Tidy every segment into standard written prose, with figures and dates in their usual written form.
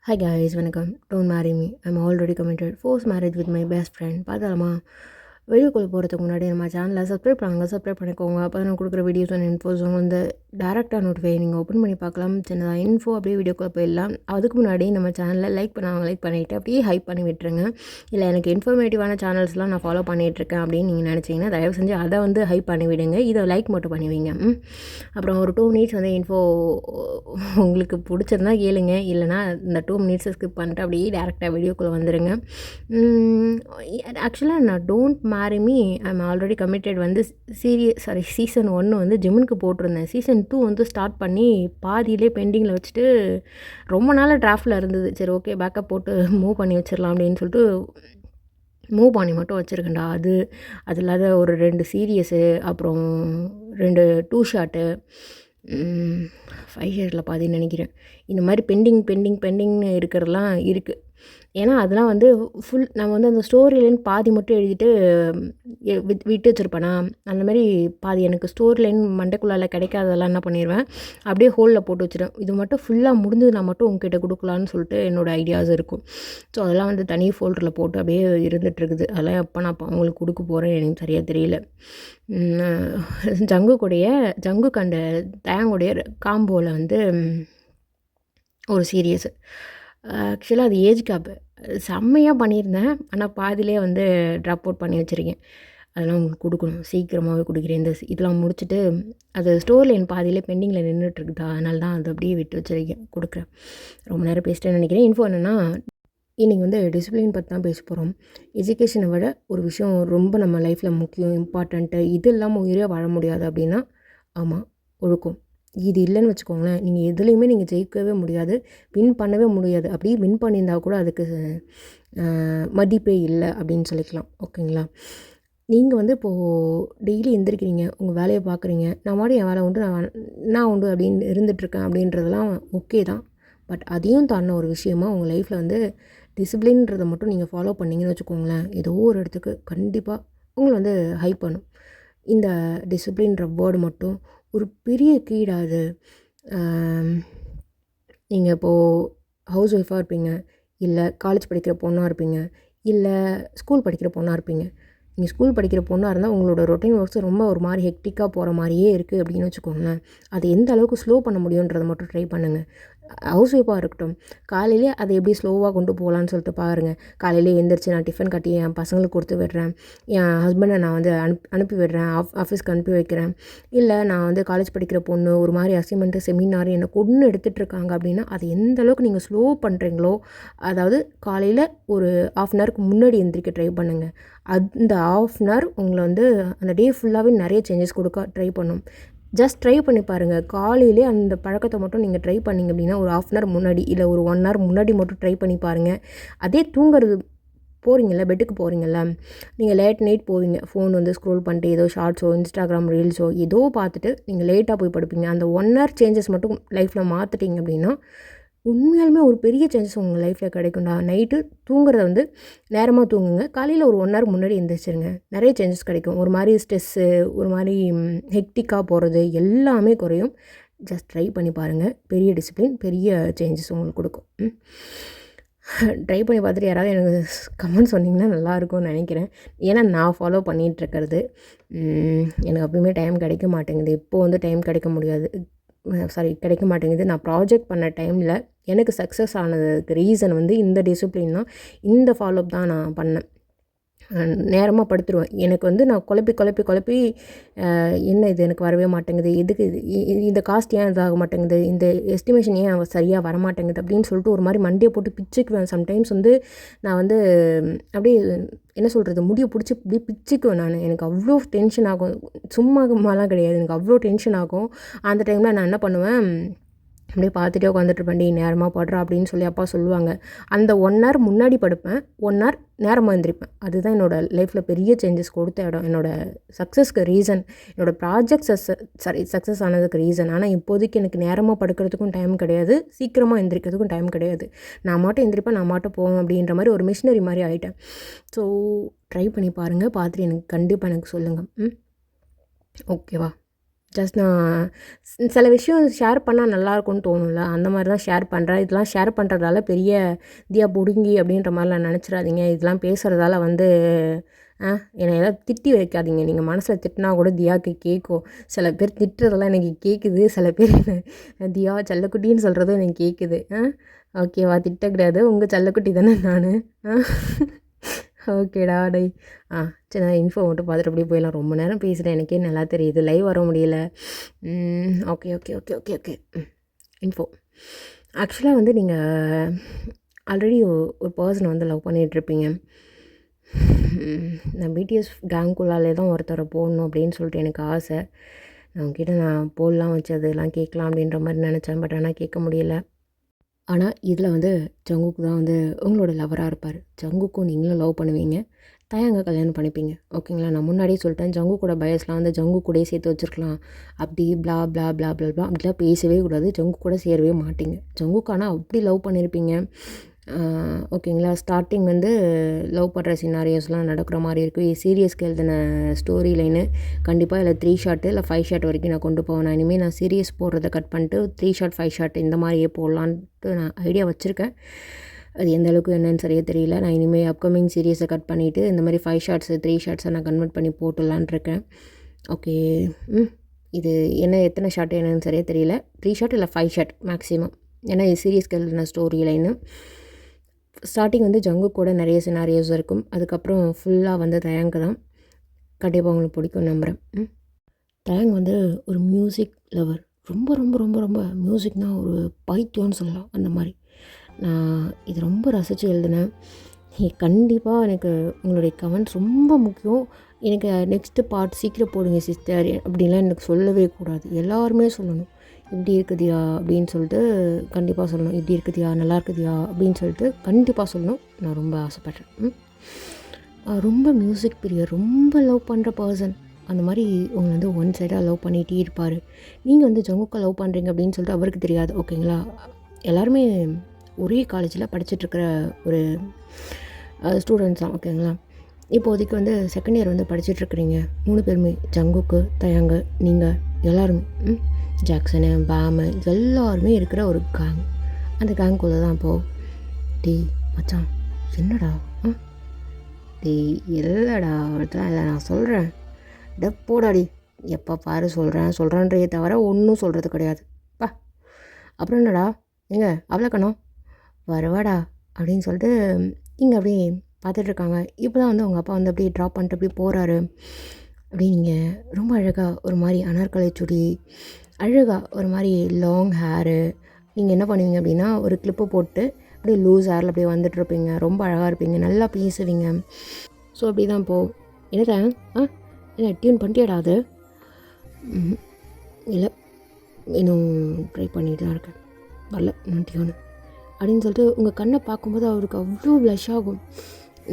Hi guys, welcome. Don't marry me. I'm already committed. Forced marriage with my best friend. பார்த்தலாமா வீடியோக்குள்ளே போகிறதுக்கு முன்னாடி நம்ம சேனலை சப்ஸ்கிரைப் பண்ணிக்கோங்க. அப்போ நான் கொடுக்குற வீடியோஸ் அண்ட் இன்ஃபோஸ் வந்து டேரெக்டாக நோட்டிஃபை நீங்கள் ஓப்பன் பண்ணி பார்க்கலாம். சின்னதாக இன்ஃபோ அப்படியே வீடியோக்குள்ளே போயிடலாம். அதுக்கு முன்னாடி நம்ம சேனலில் லைக் பண்ணிவிட்டு அப்படியே ஹைப் பண்ணி விட்டுருங்க. இல்லை எனக்கு இன்ஃபர்மேட்டிவான சேனல்ஸ்லாம் நான் ஃபாலோ பண்ணிகிட்ருக்கேன் அப்படின்னு நீங்கள் நினச்சிங்கன்னா தயவு செஞ்சு அதை வந்து ஹைப் பண்ணி விடுங்க. இதை லைக் மட்டும் பண்ணுவீங்க. அப்புறம் ஒரு 2 மினிட்ஸ் வந்து இன்ஃபோ உங்களுக்கு பிடிச்சிருந்தா கேளுங்க. இல்லைனா இந்த 2 மினிட்ஸை ஸ்கிப் பண்ணிட்டு அப்படியே டேரெக்டாக வீடியோக்குள்ளே வந்துடுங்க. ஆக்சுவலாக நான் don't marry me I'm already committed வந்து சீசன் 1 வந்து ஜிம்முக்கு போட்டிருந்தேன். சீசன் 2 வந்து ஸ்டார்ட் பண்ணி பாதியிலே பெண்டிங்கில் வச்சுட்டு ரொம்ப நாள் டிராஃப்டில் இருந்தது. சரி ஓகே பேக்கப் போட்டு மூவ் பண்ணி வச்சிடலாம் அப்படின்னு சொல்லிட்டு மூவ் பண்ணி மட்டும் வச்சுருக்கேன்டா. அது இல்லாத ஒரு 2 சீரியஸு, அப்புறம் 2 2 ஷாட்டு, 5 ஷாட்டில் பாதின்னு நினைக்கிறேன். இந்த மாதிரி பெண்டிங்னு இருக்கிறதெல்லாம் இருக்குது. ஏன்னா அதெல்லாம் வந்து நம்ம வந்து அந்த ஸ்டோரி லைன் பாதி மட்டும் எழுதிட்டு விட்டு வச்சுருப்பேனா, அந்த மாதிரி பாதி எனக்கு ஸ்டோரி லைன் மண்டைக்குள்ளால் கிடைக்காததெல்லாம் என்ன பண்ணிடுவேன், அப்படியே ஹோலில் போட்டு வச்சுருவேன். இது மட்டும் ஃபுல்லாக முடிஞ்சதுனா மட்டும் உங்ககிட்ட கொடுக்கலான்னு சொல்லிட்டு என்னோடய ஐடியாஸ் இருக்கும். ஸோ அதெல்லாம் வந்து தனி ஃபோல்டரில் போட்டு அப்படியே இருந்துகிட்ருக்குது. அதெல்லாம் எப்போ நான் அவங்களுக்கு கொடுக்க போகிறேன் எனக்கு சரியாக தெரியல. ஜங்குக்கு அந்த தேங்குடைய காம்போவில் வந்து ஒரு சீரியஸு. ஆக்சுவலாக அது ஏஜ் கேப்பு செம்மையாக பண்ணியிருந்தேன். ஆனால் பாதியிலே வந்து ட்ராப் அவுட் பண்ணி வச்சுருக்கேன். அதெல்லாம் உங்களுக்கு கொடுக்கணும், சீக்கிரமாகவே கொடுக்குறேன். இதெல்லாம் முடிச்சுட்டு அது ஸ்டோரி லைன் பாதியிலே பெண்டிங்கில் நின்றுட்டுருக்குதா, அதனால தான் அது அப்படியே விட்டு வச்சுருக்கேன், கொடுக்குறேன். ரொம்ப நேரம் பேசிட்டேன்னு நினைக்கிறேன். இன்ஃபோ என்னென்னா, இன்றைக்கி வந்து டிசிப்ளின் பற்றி தான் பேச போகிறோம். எஜுகேஷனை விட ஒரு விஷயம் ரொம்ப நம்ம லைஃப்பில் முக்கியம், இம்பார்ட்டண்ட்டு. இது இல்லாமல் உயிரே வாழ முடியாது அப்படின்னா, ஆமாம், ஒழுக்கம். இது இல்லைன்னு வச்சுக்கோங்களேன், நீங்கள் எதுலேயுமே நீங்கள் ஜெயிக்கவே முடியாது, வின் பண்ணவே முடியாது. அப்படியே வின் பண்ணியிருந்தால் கூட அதுக்கு மதிப்பே இல்லை அப்படின்னு சொல்லிக்கலாம். ஓகேங்களா? நீங்கள் வந்து இப்போது டெய்லி எந்திரிக்கிறீங்க, உங்கள் வேலையை பார்க்குறீங்க, நான் மாடி என் வேலை உண்டு, நான் உண்டு அப்படின்னு இருந்துகிட்ருக்கேன் அப்படின்றதெல்லாம் ஓகே தான். பட் அதையும் தாண்டின ஒரு விஷயமா உங்கள் லைஃப்பில் வந்து டிசிப்ளின்றதை மட்டும் நீங்கள் ஃபாலோ பண்ணிங்கன்னு வச்சுக்கோங்களேன், ஏதோ ஒரு இடத்துக்கு கண்டிப்பாக உங்களை வந்து ஹைப் பண்ணும். இந்த டிசிப்ளின்ற வேர்டு மட்டும் ஒரு பெரிய கீடாது. நீங்கள் இப்போது ஹவுஸ் ஒய்ஃபாக இருப்பீங்க, இல்லை காலேஜ் படிக்கிற பொண்ணாக இருப்பீங்க, இல்லை ஸ்கூல் படிக்கிற பொண்ணாக இருப்பீங்க. நீங்கள் ஸ்கூல் படிக்கிற பொண்ணாக இருந்தால் உங்களோட ரொட்டீன் ஒர்க்ஸ் ரொம்ப ஒரு மாதிரி ஹெக்டிக்காக போகிற மாதிரியே இருக்குது அப்படின்னு வச்சுக்கோங்களேன். அது எந்த அளவுக்கு ஸ்லோ பண்ண முடியுன்றதை மட்டும் ட்ரை பண்ணுங்கள். ஹவுஸ் ஒய்ஃபாக இருக்கட்டும், காலையிலே அதை எப்படி ஸ்லோவாக கொண்டு போகலான்னு சொல்லிட்டு பாருங்கள். காலையிலே எழுந்திரிச்சு நான் டிஃபன் கட்டி என் பசங்களுக்கு கொடுத்து விடுறேன், என் ஹஸ்பண்டை நான் வந்து அனுப்பி விடுறேன், ஆஃபீஸ்க்கு அனுப்பி வைக்கிறேன். இல்லை நான் வந்து காலேஜ் படிக்கிற பொண்ணு ஒரு மாதிரி அசைன்மெண்ட்டு செமினார் என்னை கொண்டு எடுத்துகிட்ருக்காங்க அப்படின்னா, அது எந்த அளவுக்கு நீங்கள் ஸ்லோ பண்ணுறீங்களோ, அதாவது காலையில் ஒரு 1/2 ஹவருக்கு முன்னாடி எந்திரிக்க ட்ரை பண்ணுங்கள். அந்த 1/2 ஹவர் உங்களை வந்து அந்த டே ஃபுல்லாகவே நிறைய சேஞ்சஸ் கொடுக்க ட்ரை பண்ணும். ஜஸ்ட் ட்ரை பண்ணி பாருங்கள். காலையிலே அந்த பழக்கத்தை மட்டும் நீங்கள் ட்ரை பண்ணிங்க அப்படின்னா, ஒரு 1/2 ஹவர் முன்னாடி இல்லை ஒரு 1 ஹவர் முன்னாடி மட்டும் ட்ரை பண்ணி பாருங்கள். அதே தூங்குறது போகிறீங்கள்ல, பெட்டுக்கு போகிறீங்கள்ல, நீங்கள் லேட் நைட் போவீங்க, ஃபோன் வந்து ஸ்க்ரோல் பண்ணிட்டு ஏதோ ஷார்ட்ஸோ இன்ஸ்டாகிராம் ரீல்ஸோ ஏதோ பார்த்துட்டு நீங்கள் லேட்டாக போய் படுப்பீங்க. அந்த 1 ஹவர் சேஞ்சஸ் மட்டும் லைஃப்பில் மாற்றிட்டீங்க அப்படின்னா உண்மையாலுமே ஒரு பெரிய சேஞ்சஸ் உங்கள் லைஃப்பில் கிடைக்கும்டா. நைட்டு தூங்குறத வந்து நேரமாக தூங்குங்க, காலையில் ஒரு 1 ஹவர் முன்னாடி எழுந்திரிச்சிருங்க, நிறைய சேஞ்சஸ் கிடைக்கும். ஒரு மாதிரி ஸ்ட்ரெஸ்ஸு, ஒரு மாதிரி ஹெக்டிக்காக போகிறது எல்லாமே குறையும். ஜஸ்ட் ட்ரை பண்ணி பாருங்கள். பெரிய டிசிப்ளின், பெரிய சேஞ்சஸ் உங்களுக்கு கொடுக்கும். ட்ரை பண்ணி பார்த்துட்டு யாராவது எனக்கு கமெண்ட் சொன்னிங்கன்னா நல்லாயிருக்கும்னு நினைக்கிறேன். ஏன்னா நான் ஃபாலோ பண்ணிகிட்ருக்கிறது எனக்கு அப்பயுமே டைம் கிடைக்க மாட்டேங்குது. இப்போது வந்து டைம் கிடைக்க மாட்டேங்குது. நான் ப்ராஜெக்ட் பண்ண டைமில் எனக்கு சக்ஸஸ் ஆனதுக்கு ரீசன் வந்து இந்த டிசிப்ளின் தான். இந்த ஃபாலோஅப் தான் நான் பண்ணேன். நேரமாக படுத்துருவேன். எனக்கு வந்து நான் குழப்பி என்ன இது எனக்கு வரவே மாட்டேங்குது, எதுக்கு இந்த காஸ்ட் ஏன் இதாக மாட்டேங்குது, இந்த எஸ்டிமேஷன் ஏன் சரியாக வரமாட்டேங்குது அப்படின்னு சொல்லிட்டு ஒரு மாதிரி மண்டையை போட்டு பிச்சுக்குவேன். சம்டைம்ஸ் வந்து நான் வந்து அப்படியே என்ன சொல்கிறது, முடியை பிடிச்சி இப்படி பிச்சுக்குவேன் நான். எனக்கு அவ்வளோ டென்ஷன் ஆகும். சும்மாலாம் கிடையாது, எனக்கு அவ்வளோ டென்ஷன் ஆகும். அந்த டைமில் நான் என்ன பண்ணுவேன், அப்படியே பார்த்துட்டே உட்காந்துட்ருப்பேன். நேரமாக படுறா அப்படின்னு சொல்லி அப்பா சொல்லுவாங்க. அந்த 1 ஹவர் முன்னாடி படுப்பேன், 1 ஹவர் நேரமாக எழுந்திரிப்பேன். அதுதான் என்னோடய லைஃப்பில் பெரிய சேஞ்சஸ் கொடுத்த இடம். என்னோடய சக்ஸஸ்க்கு ரீசன், என்னோடய ப்ராஜெக்ட் சக்ஸஸ் ஆனதுக்கு ரீசன். ஆனால் இப்போதைக்கு எனக்கு நேரமாக படுக்கிறதுக்கும் டைம் கிடையாது, சீக்கிரமாக எழுந்திரிக்கிறதுக்கும் டைம் கிடையாது. நான் மட்டும் எழுந்திரிப்பேன், நான் மட்டும் போவேன் அப்படின்ற மாதிரி ஒரு மிஷினரி மாதிரி ஆகிட்டேன். ஸோ ட்ரை பண்ணி பாருங்கள், பார்த்துட்டு எனக்கு கண்டிப்பாக எனக்கு சொல்லுங்கள். ஓகேவா? ஜஸ்ட் நான் சில விஷயம் ஷேர் பண்ணால் நல்லாயிருக்கும்னு தோணும்ல, அந்த மாதிரி தான் ஷேர் பண்ணுறேன். இதெல்லாம் ஷேர் பண்ணுறதால பெரிய தியா புடுங்கி அப்படின்ற மாதிரிலாம் நினச்சிடாதீங்க. இதெல்லாம் பேசுகிறதால வந்து என்னை ஏதாவது திட்டி வைக்காதீங்க. நீங்கள் மனசில் திட்டினா கூட தியாவுக்கு கேட்கும். சில பேர் திட்டுறதெல்லாம் எனக்கு கேட்குது. சில பேர் என்ன தியா செல்லக்குட்டின்னு சொல்கிறதும் எனக்கு கேட்குது. ஓகேவா? திட்டக்கூடாது. உங்கள் செல்லக்குட்டி தானே நான். ஓகேடா டை. சரி, நான் இன்ஃபோ மட்டும் பார்த்துட்டு அப்படியே போயிடலாம். ரொம்ப நேரம் பேசுகிறேன், எனக்கே நல்லா தெரியுது. லைவ் வர முடியல. Okay okay okay okay okay info. ஆக்சுவலாக வந்து நீங்கள் ஆல்ரெடி ஒரு பர்சனை வந்து லவ் பண்ணிகிட்ருப்பீங்க. நான் பிடிஎஸ் கேங்குள்ளாலே தான் ஒருத்தரை போடணும் அப்படின்னு சொல்லிட்டு எனக்கு ஆசை. அவங்ககிட்ட நான் போடலாம் வச்சு அதெல்லாம் கேட்கலாம் அப்படின்ற மாதிரி நினச்சேன். பட் ஆனால் கேட்க முடியல. ஆனால் இதில் வந்து ஜங்குக்கு தான் வந்து உங்களோட லவராக இருப்பார். ஜங்குக்கும் நீங்களும் லவ் பண்ணுவீங்க. தயங்க கல்யாணம் பண்ணிப்பீங்க. ஓகேங்களா? நான் முன்னாடியே சொல்லிட்டேன். ஜங்கு கூட பயஸ்லாம் வந்து ஜங்கு கூடயே சேர்த்து வச்சுருக்கலாம். அப்படி ப்ளா ப்ளா ப்ளா ப்ளா ப்ளா அப்படிலாம் பேசவே கூடாது. ஜங்கு கூட சேரவே மாட்டீங்க. ஜங்குக்கானால் அப்படி லவ் பண்ணியிருப்பீங்க. ஓகேங்களா? ஸ்டார்டிங் வந்து லவ் பண்ணுற சினாரியோஸ்லாம் நடக்கிற மாதிரி இருக்கும். சீரியஸ்க்கு எழுதின ஸ்டோரி லைனு கண்டிப்பாக இல்லை 3 ஷாட்டு இல்லை 5 ஷாட் வரைக்கும் நான் கொண்டு போவேன். நான் இனிமேல் நான் சீரியஸ் போடுறத கட் பண்ணிட்டு 3 ஷாட் 5 ஷாட் இந்த மாதிரியே போடலான்ட்டு நான் ஐடியா வச்சுருக்கேன். அது எந்த அளவுக்கு என்னன்னு சரியாக தெரியல. நான் இனிமேல் அப்கமிங் சீரியஸை கட் பண்ணிவிட்டு இந்த மாதிரி 5 ஷார்ட்ஸு 3 ஷார்ட்ஸை நான் கன்வெர்ட் பண்ணி போட்டுடலான் இருக்கேன். ஓகே. இது என்ன எத்தனை ஷார்ட் என்னன்னு சரியாக தெரியல. 3 ஷாட் இல்லை 5 ஷாட் மேக்ஸிமம். ஏன்னா இது சீரியஸ்க்கு எழுதின ஸ்டோரி லைனு. ஸ்டார்டிங் வந்து ஜங்கு கூட நிறைய சினாரியோஸ் இருக்கும். அதுக்கப்புறம் ஃபுல்லாக வந்து தயாங்கு தான். கண்டிப்பாக உங்களுக்கு பிடிக்கும் நம்புகிறேன். தயாங் வந்து ஒரு மியூசிக் லவர். ரொம்ப ரொம்ப ரொம்ப ரொம்ப மியூசிக்னால் ஒரு பைத்தியம்னு சொல்லலாம். அந்த மாதிரி நான் இது ரொம்ப ரசித்து எழுதினேன். கண்டிப்பாக எனக்கு உங்களுடைய கமெண்ட்ஸ் ரொம்ப முக்கியம். எனக்கு நெக்ஸ்ட்டு பார்ட் சீக்கிரம் போடுங்க சிஸ்டர் அப்படின்லாம் எனக்கு சொல்லவே கூடாது. எல்லாருமே சொல்லணும். இப்படி இருக்குதியா அப்படின்னு சொல்லிட்டு கண்டிப்பாக சொல்லணும். இப்படி இருக்குதியா, நல்லா இருக்குதியா அப்படின்னு சொல்லிட்டு கண்டிப்பாக சொல்லணும். நான் ரொம்ப ஆசைப்பட்றேன். ரொம்ப மியூசிக் பிரியர், ரொம்ப லவ் பண்ணுற பர்சன். அந்த மாதிரி உங்களை வந்து ஒன் சைடாக லவ் பண்ணிகிட்டே இருப்பார். நீங்கள் வந்து ஜங்குக்கை லவ் பண்ணுறீங்க அப்படின்னு சொல்லிட்டு அவருக்கு தெரியாது. ஓகேங்களா? எல்லாருமே ஒரே காலேஜில் படிச்சுட்ருக்கிற ஒரு ஸ்டூடெண்ட்ஸ் தான். ஓகேங்களா? இப்போதைக்கு வந்து செகண்ட் இயர் வந்து படிச்சுட்ருக்குறீங்க 3 பேருமே. ஜங்குக்கு, தயாங்கு, நீங்கள் எல்லாருமே ஜாக்சனு, பேமு எல்லாருமே இருக்கிற ஒரு கேங். அந்த கேங்குள்ளே தான் இப்போது டீ மச்சான் என்னடா டீ இல்லைடா ஒருத்தர் இல்லை நான் சொல்கிறேன் போடாடி எப்போ பாரு சொல்கிறேன்றே தவிர ஒன்றும் சொல்கிறது கிடையாது. அப்புறம் என்னடா எங்க அவ்வளோ கணம் வருவாடா அப்படின்னு சொல்லிட்டு இங்கே அப்படியே பார்த்துட்ருக்காங்க. இப்போ தான் வந்து அவங்க அப்பா வந்து அப்படியே ட்ராப் பண்ணிட்டு அப்படியே போகிறாரு. அப்படியே நீங்கள் ரொம்ப அழகாக ஒரு மாதிரி அனார்கலை சுடி, அழகாக ஒரு மாதிரி லாங் ஹேரு. நீங்கள் என்ன பண்ணுவீங்க அப்படின்னா ஒரு கிளிப்பு போட்டு அப்படியே லூஸ் ஹேரில் அப்படியே வந்துட்டுருப்பீங்க. ரொம்ப அழகாக இருப்பீங்க, நல்லா பேசுவீங்க. ஸோ அப்படி தான் இப்போது என்னடா இல்லை டியூன் பண்ணிட்டியாடா அது? இல்லை இன்னும் ட்ரை பண்ணிட்டு தான் இருக்கேன், வரல இன்னும் டியூனு அப்படின்னு சொல்லிட்டு உங்கள் கண்ணை பார்க்கும்போது அவருக்கு அவ்வளோ ப்ளஷ் ஆகும்.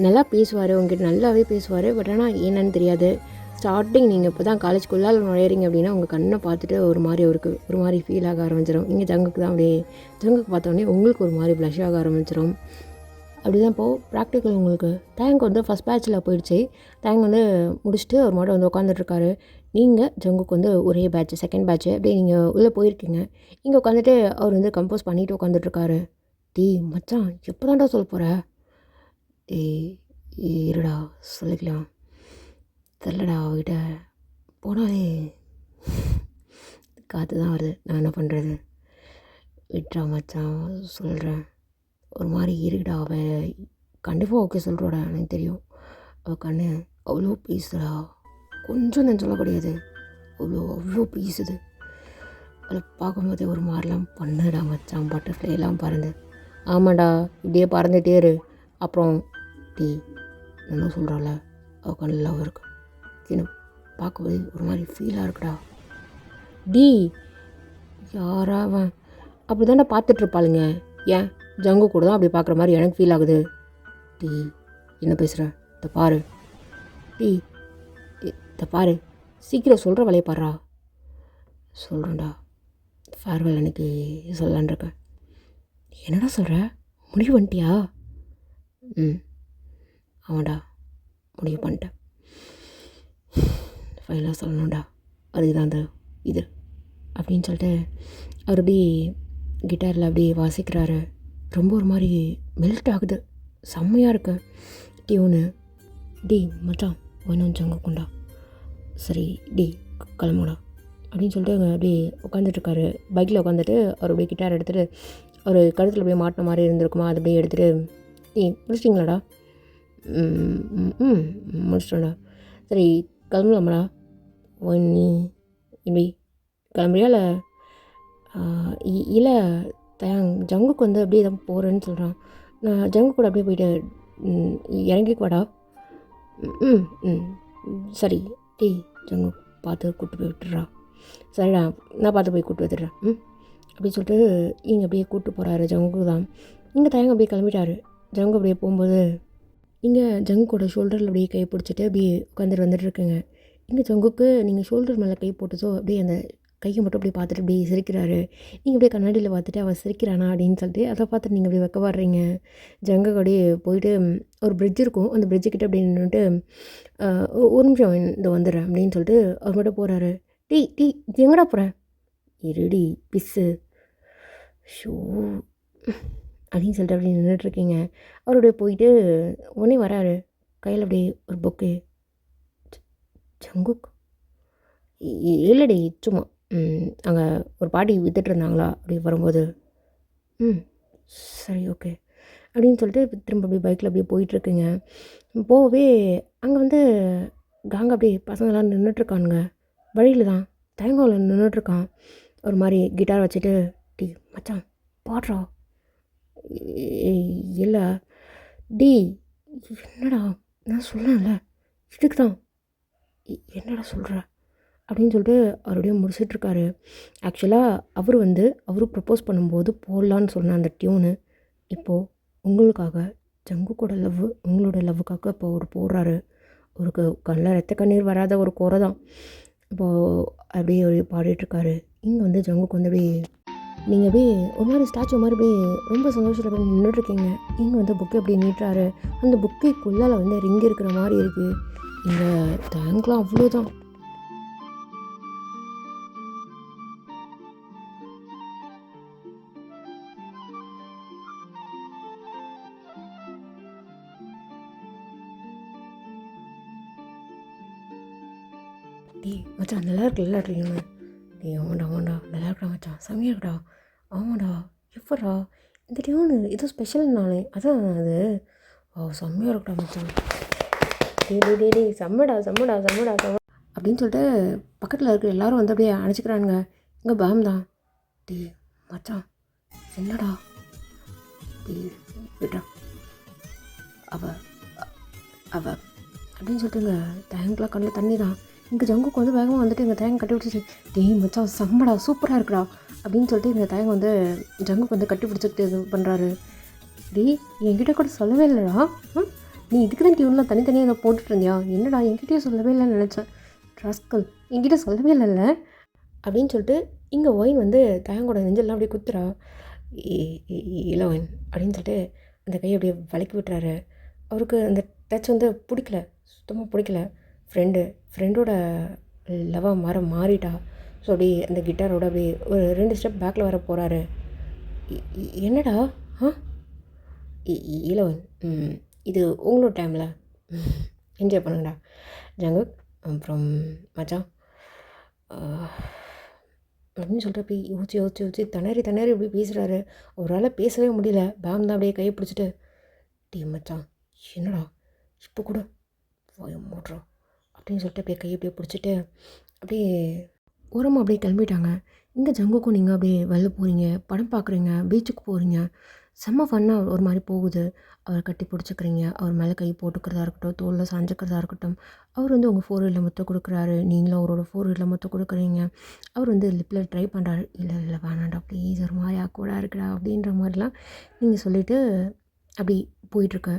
நல்லா பேசுவார், உங்ககிட்ட நல்லாவே பேசுவார். பட் ஆனால் என்னன்னு தெரியாது. ஸ்டார்டிங் நீங்கள் இப்போ தான் காலேஜ்குள்ளால் நுழையிறீங்க அப்படின்னா உங்கள் கண்ணை பார்த்துட்டு ஒரு மாதிரி அவருக்கு ஒரு மாதிரி ஃபீல் ஆக ஆரம்பிச்சிடும். இங்கே ஜங்குக்கு தான் அப்படியே ஜங்குக்கு பார்த்தோன்னே உங்களுக்கு ஒரு மாதிரி ப்ளஷ் ஆக ஆரம்பிச்சிடும். அப்படி தான் இப்போது ப்ராக்டிக்கல் உங்களுக்கு டேங்க் வந்து ஃபஸ்ட் பேட்சில் போயிடுச்சு. டேங்க் வந்து முடிச்சுட்டு ஒரு மாட்டம் வந்து உட்காந்துட்ருக்காரு. நீங்கள் ஜங்குக்கு வந்து ஒரே பேட்ச் செகண்ட் பேட்ச்சு அப்படியே நீங்கள் உள்ளே போயிருக்கீங்க. இங்கே உட்காந்துட்டு அவர் வந்து கம்போஸ் பண்ணிவிட்டு உட்காந்துட்ருக்காரு. டீ மச்சான் எப்போ தான்டா சொல்ல போகிற? இருடா சொல்லிக்கலாம், தெரிலடா அவகிட்ட போனாலே காற்று தான் வருது, நான் என்ன பண்ணுறது? விட்றா மச்சான் சொல்கிறேன். ஒரு மாதிரி இருக்குடா, அவள் கண்டிப்பாக ஓகே சொல்கிறோடா, எனக்கு தெரியும். அவள் கண்ணு அவ்வளோ பீஸுடா, கொஞ்சம் நான் சொல்ல கிடையாது, அவ்வளோ பீஸுது. அவளை பார்க்கும்போதே ஒரு மாதிரிலாம் பண்ணுடா மச்சான், பட்டர்ஃப்ளைலாம் பறந்து. ஆமாண்டா இப்படியே பறந்துகிட்டே இரு. அப்புறம் டீ என்ன சொல்கிறாள், அவள் கண்ணில் லவ் இருக்கு, இன்னும் பார்க்கும்போது ஒரு மாதிரி ஃபீலாக இருக்குடா. டி யாராவன் அப்படி தானே பார்த்துட்ருப்பாளுங்க, ஏன் ஜங்கு கூட தான் அப்படி பார்க்குற மாதிரி எனக்கு ஃபீல் ஆகுது. டீ என்ன பேசுகிற, இதை பாரு டீ, இதை பாரு, சீக்கிரம் சொல்கிற வேலையை பாடுறா. சொல்கிறேன்டா, ஃபேர்வெல் அன்னைக்கு சொல்லலான் இருக்கேன். என்னடா சொல்கிற, முடிவு பண்ணிட்டியா? ஆமாண்டா முடிவு பண்ணிட்டேன், ஃபைனலாக சொல்லணும்டா. அதுக்கு தான் அந்த இது அப்படின்னு சொல்லிட்டு அவர் அப்படியே கிட்டாரில் அப்படியே வாசிக்கிறாரு. ரொம்ப ஒரு மாதிரி மெல்ட் ஆகுது. செம்மையாக இருக்கு டியூனு. டி மச்சான் வேணும் ஜங்குக்குண்டா. சரி டி கிளம்புடா அப்படின்னு சொல்லிட்டு அங்கே அப்படியே உட்காந்துட்ருக்காரு. பைக்கில் உட்காந்துட்டு அவர் அப்படியே கிட்டார் எடுத்துகிட்டு அவர் கழுத்தில் அப்படியே மாட்டின மாதிரி இருந்திருக்குமா, அது அப்படியே எடுத்துகிட்டு முடிச்சிட்டிங்களாடா? முடிச்சிட்டோம்டா. சரி கிளம்பலாமாடா? நீ இப்படி கிளம்புறியா இல்லை ஜங்குக்கு வந்து அப்படியே தான் போகிறேன்னு சொல்கிறான். நான் ஜங்கு கூட அப்படியே போயிட்டு இறங்கிக்குவாடா. ம் ம் சரி டீ ஜங்கு பார்த்து கூப்பிட்டு போய் விட்டுறா. சரிடா நான் பார்த்து போய் கூப்பிட்டு வந்துடுறேன் அப்படின்னு சொல்லிட்டு இங்கே அப்படியே கூப்பிட்டு போகிறாரு. ஜங்கு தான் இங்கே தயங்க அப்படியே கிளம்பிட்டாரு. ஜங்கு அப்படியே போகும்போது இங்கே ஜங்குக்கோட ஷோல்டரில் அப்படியே கை பிடிச்சிட்டு அப்படியே உட்காந்துட்டு வந்துட்டுருக்குங்க. இங்கே ஜங்குக்கு நீங்கள் ஷோல்டர் மேலே கை போட்டதோ அப்படியே அந்த கையை மட்டும் அப்படியே பார்த்துட்டு அப்படியே சிரிக்கிறாரு. நீங்கள் அப்படியே கண்ணாடியில் பார்த்துட்டு அவன் சிரிக்கிறானா அப்படின்னு சொல்லிட்டு அதை பார்த்துட்டு நீங்கள் அப்படியே வெக்கப்படுறீங்க. ஜங்கு அப்படியே போயிட்டு ஒரு பிரிட்ஜ் இருக்கும், அந்த பிரிட்ஜுக்கிட்ட அப்படி நின்றுட்டு ஒரு நிமிஷம் இந்த வந்துடுறேன் அப்படின்னு சொல்லிட்டு அவர் மட்டும் போகிறாரு. டீ டீ எங்கடா போகிறேன்? இருடி பிஸ்ஸு ஷோ அப்படின்னு சொல்லிட்டு அப்படி நின்றுட்டுருக்கீங்க. அவருடைய போயிட்டு உடனே வராரு. கையில் அப்படியே ஒரு பொக்கு. ஜங்குக் இல்லடி சும்மா அங்கே ஒரு பாட்டி வித்துட்டு இருந்தாங்களா அப்படி வரும்போது. சரி ஓகே அப்படின்னு சொல்லிட்டு திரும்ப அப்படியே பைக்கில் அப்படியே போயிட்டுருக்குங்க. போகவே அங்கே வந்து காங்க அப்படியே பசங்களாம் நின்றுட்டுருக்கானுங்க. வழியில் தான் தேங்காவில் நின்றுட்டுருக்கான். ஒரு மாதிரி கிட்டார் வச்சுட்டு டி மச்சான் பாடுறா. இல்லை டி என்னடா நான் சொல்லல இதுக்கு தான் என்னடா சொல்கிற அப்படின்னு சொல்லிட்டு அவருடைய முடிச்சிட்ருக்காரு. ஆக்சுவலாக அவர் ப்ரப்போஸ் பண்ணும்போது போடலான்னு சொன்ன அந்த டியூனு இப்போது உங்களுக்காக ஜங்குக்கோட உங்களோட லவ்வுக்காக இப்போ அவர் போடுறாரு. அவருக்கு கண்ணில் ரத்த கண்ணீர் வராத ஒரு குறை தான். இப்போது அப்படியே பாடிட்டுருக்காரு. இங்கே வந்து ஜங்குக்கு வந்து அப்படியே நீங்கள் அப்படியே ஒரு மாதிரி ஸ்டாச்சு மாதிரி அப்படியே ரொம்ப சந்தோஷத்தில் அப்படியே நின்றுட்டுருக்கீங்க. இங்கே வந்து புக்கை அப்படி நீட்டுறாரு. அந்த புக்கைக்குள்ளால் வந்து ரிங் இருக்கிற மாதிரி இருக்குது. இங்கே தேங்க்லாம் அவ்வளோதான். மச்சான் நல்லா இருக்குல்ல ட்ரீமு? ஆமாண்டா நல்லா இருக்கா மச்சான், செம்மையாக இருக்கடா. ஆமாண்டா எப்படா இந்த டியூனு ஏதோ ஸ்பெஷல் நானே அதான் அது. செம்மையாக இருக்கடா மச்சான். டே செம்மடா அப்படின்னு சொல்லிட்டு பக்கத்தில் இருக்கிற எல்லோரும் வந்து அப்படியே அணைச்சிக்கிறானுங்க. இங்கே பேம் தான். டே மச்சான் என்னடா டே விட்றா அவ அப்படின்னு சொல்லிட்டுங்க தேங்க்லாம் கண்ணில் தண்ணி தான். இங்கே ஜங்குக்கு வந்து வேகமாக வந்துட்டு எங்கள் தேங்க கட்டி பிடிச்சிட்டு டே மச்சான் செம்மடா சூப்பராக இருக்குடா அப்படின்னு சொல்லிட்டு எங்கள் தேங்க வந்து ஜங்குக்கு வந்து கட்டி பிடிச்சிட்டு இது பண்ணுறாரு. டே என்கிட்ட கூட சொல்லவே இல்லைடா. நீ இதுக்கு தான் டியூன்லாம் தனித்தனியாக இதை போட்டுட்டு இருந்தியா? என்னடா என்கிட்டயே சொல்லவே இல்லைன்னு நினச்சேன். ராஸ்கல் என்கிட்ட சொல்லவே இல்லைல்ல அப்படின்னு சொல்லிட்டு இங்கே ஒயின் வந்து தேங்கோட நெஞ்செல்லாம் அப்படியே குத்துறா. இல்லை ஒயின் அப்படின்னு சொல்லிட்டு அந்த கையை அப்படியே வலிக்கி விட்டுறாரு. அவருக்கு அந்த டச் வந்து பிடிக்கல, சுத்தமாக பிடிக்கல. ஃப்ரெண்டோட லவ்வாக மாறிட்டா. ஸோ அப்படியே அந்த கிட்டாரோட அப்படியே ஒரு 2 ஸ்டெப் பேக்கில் வர போகிறாரு. என்னடா இளவன் இது உங்களோட டைமில் என்ஜாய் பண்ணுங்கடா ஜங்குக். அப்புறம் மச்சான் அப்படின்னு சொல்லிட்டு போய் யோசிச்சு திணறி இப்படி பேசுகிறாரு. அவரால் பேசவே முடியல. பேம் தான் அப்படியே கையை பிடிச்சிட்டு டீ மச்சான் என்னடா இப்போ கூட மூடுறோம் அப்படின்னு சொல்லிட்டு அப்படியே கையை அப்படியே பிடிச்சிட்டு அப்படியே ஓரமாக அப்படியே கிளம்பிட்டாங்க. இங்கே ஜங்குக்கும் நீங்கள் அப்படியே வெளில போகிறீங்க, படம் பார்க்குறீங்க, பீச்சுக்கு போகிறீங்க. செம்ம ஃபன்னாக ஒரு மாதிரி போகுது. அவரை கட்டி பிடிச்சிக்கிறீங்க, அவர் மேலே கை போட்டுக்கிறதா இருக்கட்டும், தோளில் சாஞ்சிக்கிறதா இருக்கட்டும். அவர் வந்து உங்கள் ஃபோர்ஹெட்டில் முத்தம் கொடுக்குறாரு, நீங்களும் அவரோட ஃபோர்ஹெட்டில் முத்தம் கொடுக்குறீங்க. அவர் வந்து லிப்பில் ட்ரை பண்ணுறாரு. இல்லை வேணாண்டா ப்ளீஸ் ஒரு மாதிரி ஆக்வர்டாக இருக்குடா அப்படின்ற மாதிரிலாம் நீங்கள் சொல்லிவிட்டு அப்படி போயிட்டுருக்கு.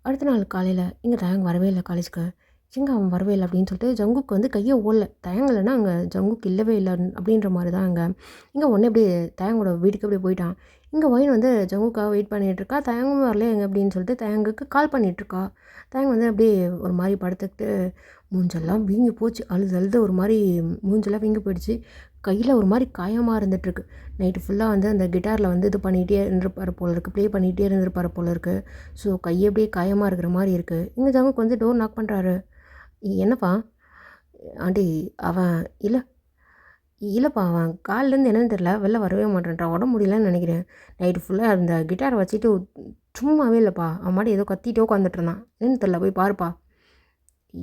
அடுத்த நாள் காலையில் இங்கே தயங்க வரவே இல்லை காலேஜுக்கு. அவன் வரவே இல்லை அப்படின்னு சொல்லிட்டு ஜங்குக்கு வந்து கையை ஓடல. தயங்கலைன்னா அங்கே ஜங்குக்கு இல்லவே இல்லை அப்படின்ற மாதிரி தான் இங்கே உடனே அப்படியே தயங்கோட வீட்டுக்கு அப்படியே போயிட்டான். இங்கே ஒயின் வந்து ஜங்குக்காக வெயிட் பண்ணிகிட்ருக்கா. தயங்கும் வரல எங்கே அப்படின்னு சொல்லிட்டு தயங்குக்கு கால் பண்ணிகிட்ருக்கா. தயங்க வந்து அப்படியே ஒரு மாதிரி படுத்துக்கிட்டு மூஞ்செல்லாம் வீங்கி போச்சு. அழுது ஒரு மாதிரி மூஞ்செல்லாம் வீங்கி போயிடுச்சு. கையில் ஒரு மாதிரி காயமாக இருந்துகிட்ருக்கு. நைட்டு ஃபுல்லாக வந்து அந்த கிட்டாரில் வந்து இது பண்ணிகிட்டே இருந்திருப்பார் போல இருக்குது, ப்ளே பண்ணிகிட்டே இருந்திருப்பார் போல இருக்குது. ஸோ கை அப்படியே காயமாக இருக்கிற மாதிரி இருக்குது. இங்கே ஜங்குக்கு வந்து டோர் நாக் பண்ணுறாரு. என்னப்பா? ஆண்டி அவன் இல்லைப்பா அவன் காலிலேருந்து என்னன்னு தெரில, வெளில வரவே மாட்டேன்றான், உடம்பு முடியலன்னு நினைக்கிறேன். நைட்டு ஃபுல்லாக அந்த கிட்டாரை வச்சுட்டு சும்மாவே இல்லைப்பா, அவன் மாட்டி ஏதோ கத்திட்டே உட்காந்துட்டு இருந்தான், என்னன்னு தெரில, போய் பாருப்பா.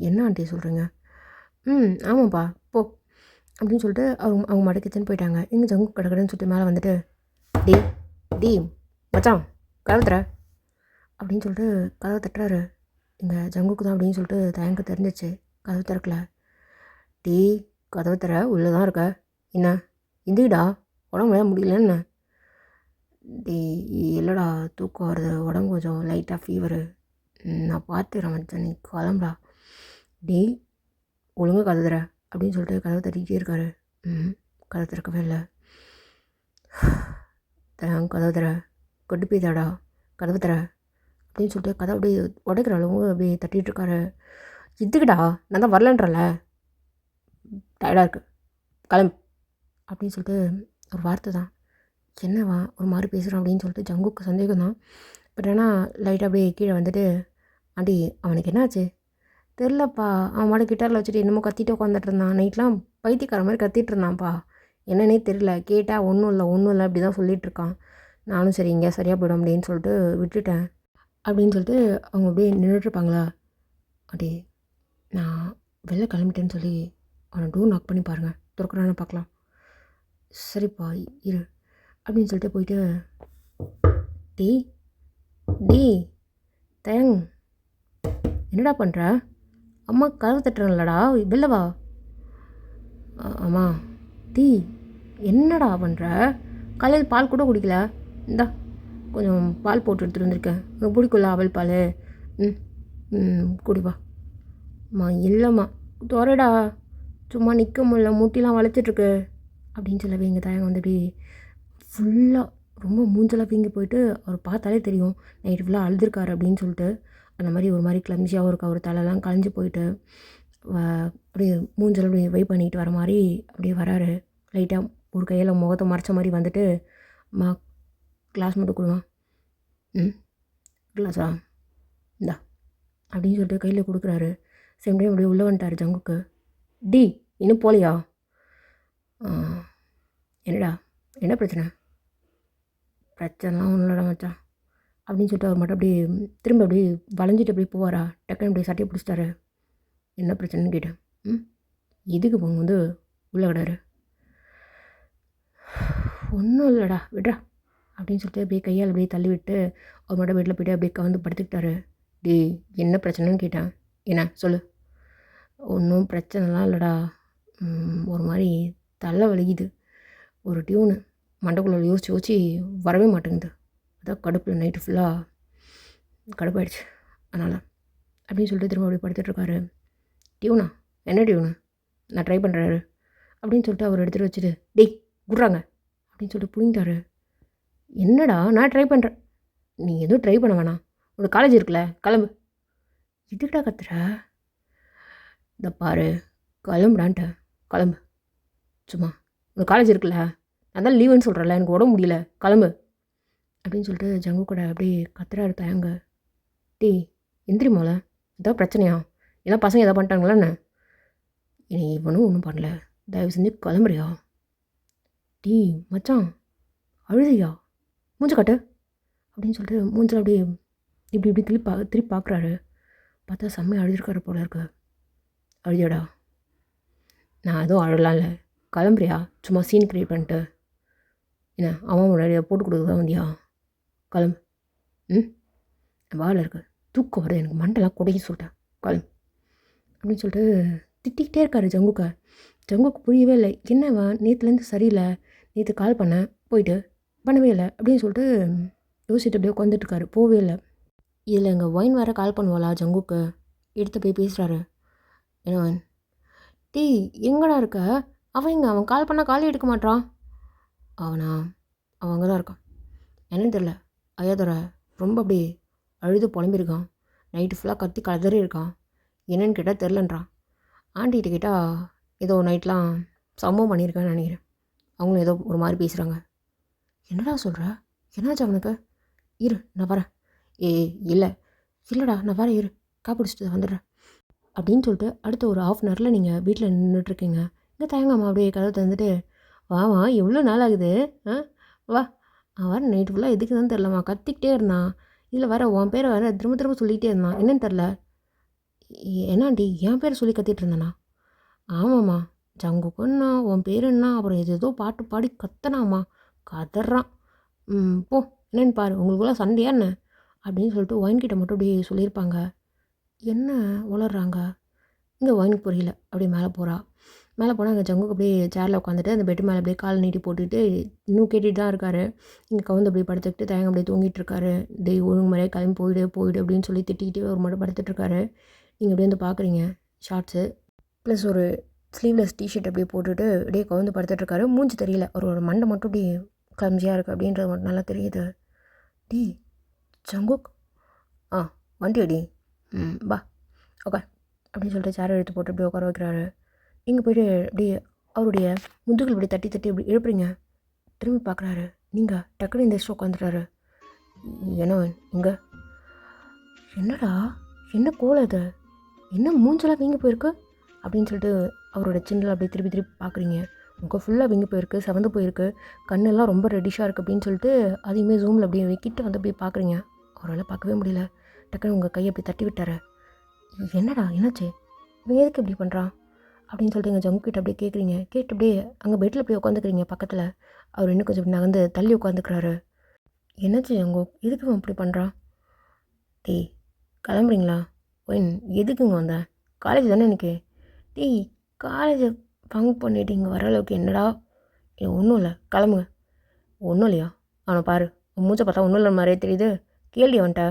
என்ன ஆண்டி சொல்கிறீங்க? ஆமாப்பா போ அப்படின்னு சொல்லிட்டு அவங்க மாட்டு கிச்சன் போயிட்டாங்க. இங்கே ஜங்கு கடகடன்னு சொல்லிட்டு மேலே வந்துட்டு, டி டி மச்சான் கதவு தர அப்படின்னு சொல்லிட்டு கதவை தட்டுறாரு. இங்கே ஜங்குக்கு தான் அப்படின்னு சொல்லிட்டு தயங்கு தெரிஞ்சிச்சு, கதவு திறக்கல. டீ கதவை தர, உள்ளே தான் இருக்க, என்ன இந்திடா உடம்பு முடியலன்னு? டே இல்லைடா தூக்கம் வருது, உடம்பு கொஞ்சம் லைட்டாக ஃபீவரு, நான் பார்த்துக்கிறேன் மச்சான், நீ கிளம்புடா. டே ஒழுங்காக கதவு தர அப்படின்னு சொல்லிட்டு கதவை தட்டிக்கிட்டே இருக்காரு. கதவை திறக்கவே இல்லை. கதவை தர, கொட்டு போய்தாடா, கதவை தர அப்படின்னு சொல்லிட்டு கதை அப்படியே உடைக்கிற அளவு அப்படியே தட்டிகிட்டு இருக்காரு. இதுக்குடா நான் தான் வரலன்றல, டயர்டாக இருக்குது, கிளம்பு அப்படின்னு சொல்லிட்டு ஒரு வார்த்தை தான். என்னவா ஒரு மாதிரி பேசுகிறான் அப்படின்னு சொல்லிட்டு ஜங்குக்கு சந்தேகம் தான். பட் ஆனால் லைட்டாக அப்படியே கீழே வந்துட்டு, ஆண்டி அவனுக்கு என்னாச்சு தெரிலப்பா, அவன் மாட கிட்டாரில் வச்சுட்டு என்னமோ கத்திட்டு உட்காந்துட்டு இருந்தான், நைட்லாம் பைத்தியக்கார மாதிரி கத்திட்டு இருந்தான்ப்பா, என்னன்னே தெரில, கேட்டால் ஒன்றும் இல்லை அப்படி தான் சொல்லிகிட்ருக்கான். நானும் சரி இங்கே சரியாக போய்டும் அப்படின்னு சொல்லிட்டு விட்டுட்டேன் அப்படின்னு சொல்லிட்டு அவங்க அப்படியே நின்றுட்டுருப்பாங்களா. அப்படியே நான் வெளில கிளம்பிட்டேன்னு சொல்லி அவனை டோர் நாக் பண்ணி பாருங்கள், திறக்கிறான்னு பார்க்கலாம். சரிப்பா இரு அப்படின்னு சொல்லிட்டு போயிட்டு, டீ டீ தயங் என்னடா பண்ணுற? அம்மா கதவு தட்டுறேன்லடா, வெளிலவா. அம்மா டீ என்னடா பண்ணுற? காலையில் பால் கூட குடிக்கல, இந்தா கொஞ்சம் பால் போட்டு எடுத்துகிட்டு வந்திருக்கேன், உனக்கு பிடிக்கும்ல அவள் பால், குடிப்பா. அம்மா இல்லைம்மா துறடா, சும்மா நிற்க முடியல, மூட்டிலாம் வளைச்சிட்ருக்கு அப்படின்னு சொல்லவே எங்கள் தாயங்க வந்து இப்படி ஃபுல்லாக ரொம்ப மூஞ்செல்லாம் வீங்கி போயிட்டு, அவர் பார்த்தாலே தெரியும் நைட்டு ஃபுல்லாக அழுதுருக்காரு அப்படின்னு சொல்லிட்டு. அந்த மாதிரி ஒரு மாதிரி கிளம்சியாகவும் இருக்கா, ஒரு தலைலாம் கலைஞ்சி போயிட்டு அப்படியே மூஞ்சல் அப்படியே வெயிட் பண்ணிட்டு வர மாதிரி அப்படியே வராரு. லைட்டாக ஒரு கையில் முகத்தை மறைச்ச மாதிரி வந்துட்டு, அம்மா கிளாஸ் மட்டும் கொடுமா. கிளாஸா இந்தா அப்படின்னு சொல்லிட்டு கையில் கொடுக்குறாரு. சேம் டைம் அப்படியே உள்ளே வந்துட்டார் ஜங்குக்கு. டி இன்னும் போகலையா? என்னடா என்ன பிரச்சனை? பிரச்சனைலாம் ஒன்றும் இல்லைடா மச்சான் அப்படின்னு சொல்லிட்டு அவர் மட்டும் அப்படியே திரும்ப அப்படியே வளைஞ்சிட்டு அப்படியே போவாரா. டக்குன்னு அப்படியே சட்டையை பிடிச்சிட்டாரு. என்ன பிரச்சனைன்னு கேட்டேன். இதுக்கு போங்க வந்து உள்ள கிடாரு. ஒன்றும் இல்லைடா விட்றா அப்படின்னு சொல்லிட்டு அப்படியே கையால் அப்படியே தள்ளி விட்டு அவர் மட்டும் வீட்டில் போய்ட்டு அப்படியே வந்து படுத்துக்கிட்டாரு. டே என்ன பிரச்சனைன்னு கேட்டேன். என்ன சொல்லு. ஒன்றும் பிரச்சனைலாம் இல்லைடா, ஒரு மாதிரி தலை வலிக்குது, ஒரு டியூனு மண்டக்குள்ளே யோசிச்சு வரவே மாட்டேங்குது, அதான் கடுப்பில் நைட்டு ஃபுல்லாக கடுப்பாயிடுச்சு அதனால் அப்படின்னு சொல்லிட்டு திரும்ப அப்படி படுத்துட்ருக்காரு. டியூனா என்ன டியூனு? நான் ட்ரை பண்ணுறாரு அப்படின்னு சொல்லிட்டு அவர் எடுத்துகிட்டு வச்சுட்டு, டேய் குடுறாங்க அப்படின்னு சொல்லிட்டு புரிஞ்சிட்டாரு. என்னடா நான் ட்ரை பண்ணுறேன், நீ எதுவும் ட்ரை பண்ண வேணாம், உனக்கு காலேஜ் இருக்குல்ல, கிளம்பு. இதுக்கிட்ட கத்துற? இந்த பாரு கிளம்புடான்ட்ட, கிளம்பு, சும்மா உனக்கு காலேஜ் இருக்குல்ல, நான் தான் லீவுன்னு சொல்கிறேன்ல, எனக்கு உடம்பு முடியல, கிளம்பு அப்படின்னு சொல்லிட்டு ஜங்கு கூட அப்படியே கத்துறாரு தயங்க. டீ எந்திரி மோல, இதான் பிரச்சனையா? ஏன்னா பசங்க எதாவது பண்ணிட்டாங்களா என்ன? இனி இவனும் ஒன்றும் பண்ணல, தயவு செஞ்சு கிளம்புறியா? டீ மச்சான் அழுதியா, மூஞ்ச காட்டு அப்படின்னு சொல்லிட்டு மூஞ்சில் அப்படியே இப்படி இப்படி திருப்பி பார்க்குறாரு. பார்த்தா செம்மையாக அழுதுருக்காரு போல இருக்கு. அழுதியாடா? நான் எதுவும் அழலாம் இல்லை, கிளம்புறியா? சும்மா சீன் க்ரியேட் பண்ணிட்டு என்ன அவன் முன்னாடி போட்டு கொடுக்க தான் வந்தியா? கிளம்பு. வாழை இருக்கு, தூக்கம் வருது, எனக்கு மண்டெல்லாம் குடையும் சொல்லிட்டேன், கிளம்பு அப்படின்னு சொல்லிட்டு திட்டிக்கிட்டே இருக்காரு ஜங்குக்க. ஜங்குக்கு புரியவே இல்லை, என்னவா நேற்றுலேருந்து சரியில்லை, நேற்று கால் பண்ணேன் போயிட்டு பண்ணவே இல்லை அப்படின்னு சொல்லிட்டு யோசிச்சுட்டு அப்படியே உட்காந்துட்ருக்காரு, போவே இல்லை. இதில் எங்கள் ஒயின் வேறு கால் பண்ணுவாளா ஜங்குக்கு, எடுத்து போய் பேசுகிறாரு. என்ன ஒயின்? டீ எங்கடா இருக்க? அவன் கால் பண்ணால் காலே எடுக்க மாட்டான். அவன் அங்கே தான் இருக்கான், என்னன்னு தெரில, ஐயாதோர ரொம்ப அப்படி அழுது புலம்பிருக்கான், நைட்டு ஃபுல்லாக கத்தி கதறி இருக்கான், என்னன்னு கேட்டால் தெரிலன்றான். ஆண்டிகிட்ட கேட்டால் ஏதோ நைட்லாம் சம்பவம் பண்ணியிருக்கான்னு நினைக்கிறேன். அவங்களும் ஏதோ ஒரு மாதிரி பேசுகிறாங்க. என்னடா சொல்கிற? என்னாச்சு அவனுக்கு? இரு நான் வரேன். இல்லை இல்லைடா நான் வரேன், இரு காப்பிடிச்சிட்டு வந்துடுறேன் அப்படின்னு சொல்லிட்டு அடுத்த ஒரு ½ அன் ஹவரில் நீங்கள் வீட்டில் நின்றுட்டுருக்கீங்க. இங்கே தயங்காமா அப்படியே கதவை தந்துட்டு, வாமா எவ்வளோ நாள் ஆகுது, வா. அவன் நைட்டு ஃபுல்லாக எதுக்கு தான் தெரிலம்மா கத்திக்கிட்டே இருந்தான். இதில் வர உன் பேரை வர திரும்ப திரும்ப சொல்லிகிட்டே இருந்தான், என்னன்னு தெரில. என்னாண்டி என் பேரை சொல்லி கத்திட்டு இருந்தேண்ணா? ஆமாம்மா, ஜங்குக்குன்னா உன் பேருன்னா அப்புறம் ஏதோ பாட்டு பாடி கத்தனாம்மா, கதறான். போ என்னன்னு பாரு, உங்களுக்குள்ள சண்டையா என்ன அப்படின்னு சொல்லிட்டு ஒயின்கிட்ட மட்டும் அப்படியே சொல்லியிருப்பாங்க. என்ன உளறாங்க இங்கே ஒயினுக்கு புரியல. அப்படியே மேலே போகிறா. மேலே போனால் அங்கே ஜங்குக்கு அப்படியே சேரில் உட்காந்துட்டு அந்த பெட்டு மேலே அப்படியே கால் நீட்டி போட்டுட்டு இன்னும் கேட்டுட்டு தான் இருக்காரு. இங்கே கவுந்து அப்படியே படுத்துக்கிட்டு தயங்க அப்படியே தூங்கிட்டு இருக்காரு. டெய் ஒழுங்கு முறையாக கிளம்பி போயிடு அப்படின்னு சொல்லி திட்டிக்கிட்டு ஒரு மட்டும் படுத்துட்ருக்காரு. நீங்கள் அப்படியே வந்து பார்க்குறீங்க, ஷார்ட்ஸு ப்ளஸ் ஒரு ஸ்லீவ்லெஸ் டிஷர்ட் அப்படியே போட்டுட்டு அப்படியே கவுந்து படுத்துட்ருக்காரு. மூஞ்சி தெரியல, ஒரு மண்டை மட்டும் அப்படியே கிளம்ஜியாக இருக்குது அப்படின்றது மட்டும் நல்லா தெரியுது. டி ஜங்குக், வண்டி அடி, பா ஓகே அப்படின்னு சொல்லிட்டு சேரை எடுத்து போட்டு அப்படியே உட்கார வைக்கிறாரு. நீங்கள் போய்ட்டு அப்படியே அவருடைய முதுகில் இப்படி தட்டி தட்டி இப்படி எழுப்புறீங்க. திரும்பி பார்க்குறாரு. நீங்கள் டக்குனு இந்த உட்காந்துட்டாரு. என்னவன் இங்கே? என்னடா என்ன கோலம் இது, என்ன மூஞ்செல்லாம் வீங்கி போயிருக்கு அப்படின்னு சொல்லிட்டு அவரோட சின்னல் அப்படியே திருப்பி திருப்பி பார்க்குறீங்க. முகம் ஃபுல்லாக வீங்கி போயிருக்கு, செவந்து போயிருக்கு, கண்ணெல்லாம் ரொம்ப ரெட்டிஷாக இருக்குது அப்படின்னு சொல்லிட்டு அதையுமே ஜூமில் அப்படியே வைக்கிட்டு வந்து அப்படியே பார்க்குறீங்க. அவரால் பார்க்கவே முடியல. டக்குன்னு உங்கள் கையை அப்படி தட்டி விட்டார். என்னடா என்னாச்சு, இவன் எதுக்கு இப்படி பண்ணுறான் அப்படின்னு சொல்லிட்டு எங்கள் ஜங்குக்கிட்ட அப்படியே கேட்குறீங்க. கேட்டு அப்படியே அங்கே பெட்டில் அப்படியே உட்காந்துக்கிறீங்க பக்கத்தில். அவர் இன்னும் கொஞ்சம் நகர்ந்து தள்ளி உட்காந்துக்கிறாரு. என்னாச்சு ஜங்கு, எதுக்கு அவன் இப்படி பண்ணுறான்? டேய் கிளம்புறீங்களா? ஒயின் எதுக்குங்க வந்தேன்? காலேஜ் தானே எனக்கு. டேய் காலேஜை பங்க் பண்ணிவிட்டு இங்கே வர அளவுக்கு என்னடா? ஒன்றும் இல்லை, கிளம்புங்க. ஒன்றும் இல்லையா? அவனை பாரு, மூச்சை பார்த்தா ஒன்றும் இல்லை மாதிரியே தெரியுது, கேள்வி அவன்கிட்ட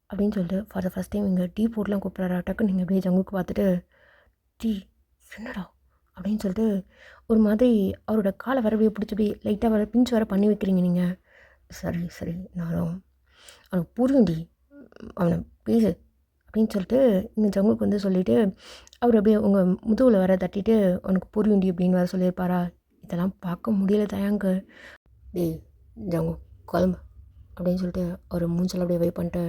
அப்படின்னு சொல்லிட்டு ஃபார் த ஃபஸ்ட் டைம் இங்கே டீ போட்டுலாம் கூப்பிட்றாரா. டக்குன்னு நீங்கள் அப்படியே ஜங்குக்கு பார்த்துட்டு டீ என்னடா அப்படின்னு சொல்லிட்டு ஒரு மாதிரி அவரோட காலை வர அப்படியே பிடிச்சி அப்படியே லைட்டாக வர பிஞ்சு வர பண்ணி வைக்கிறீங்க நீங்கள். சரி சரி நானும் அவனுக்கு புரியும்டி, அவனை பேசு அப்படின்னு சொல்லிட்டு இங்கே ஜங்குக்கு வந்து சொல்லிவிட்டு அவர் அப்படியே உங்கள் முதுகில் வர தட்டிட்டு அவனுக்கு புரியும்டி அப்படின்னு வர சொல்லியிருப்பாரா. இதெல்லாம் பார்க்க முடியல தயாங்க. டேய் ஜங்கு கிளம்பு அப்படின்னு சொல்லிட்டு அவர் மூஞ்சல் அப்படியே வெயிட் பண்ணிட்டு,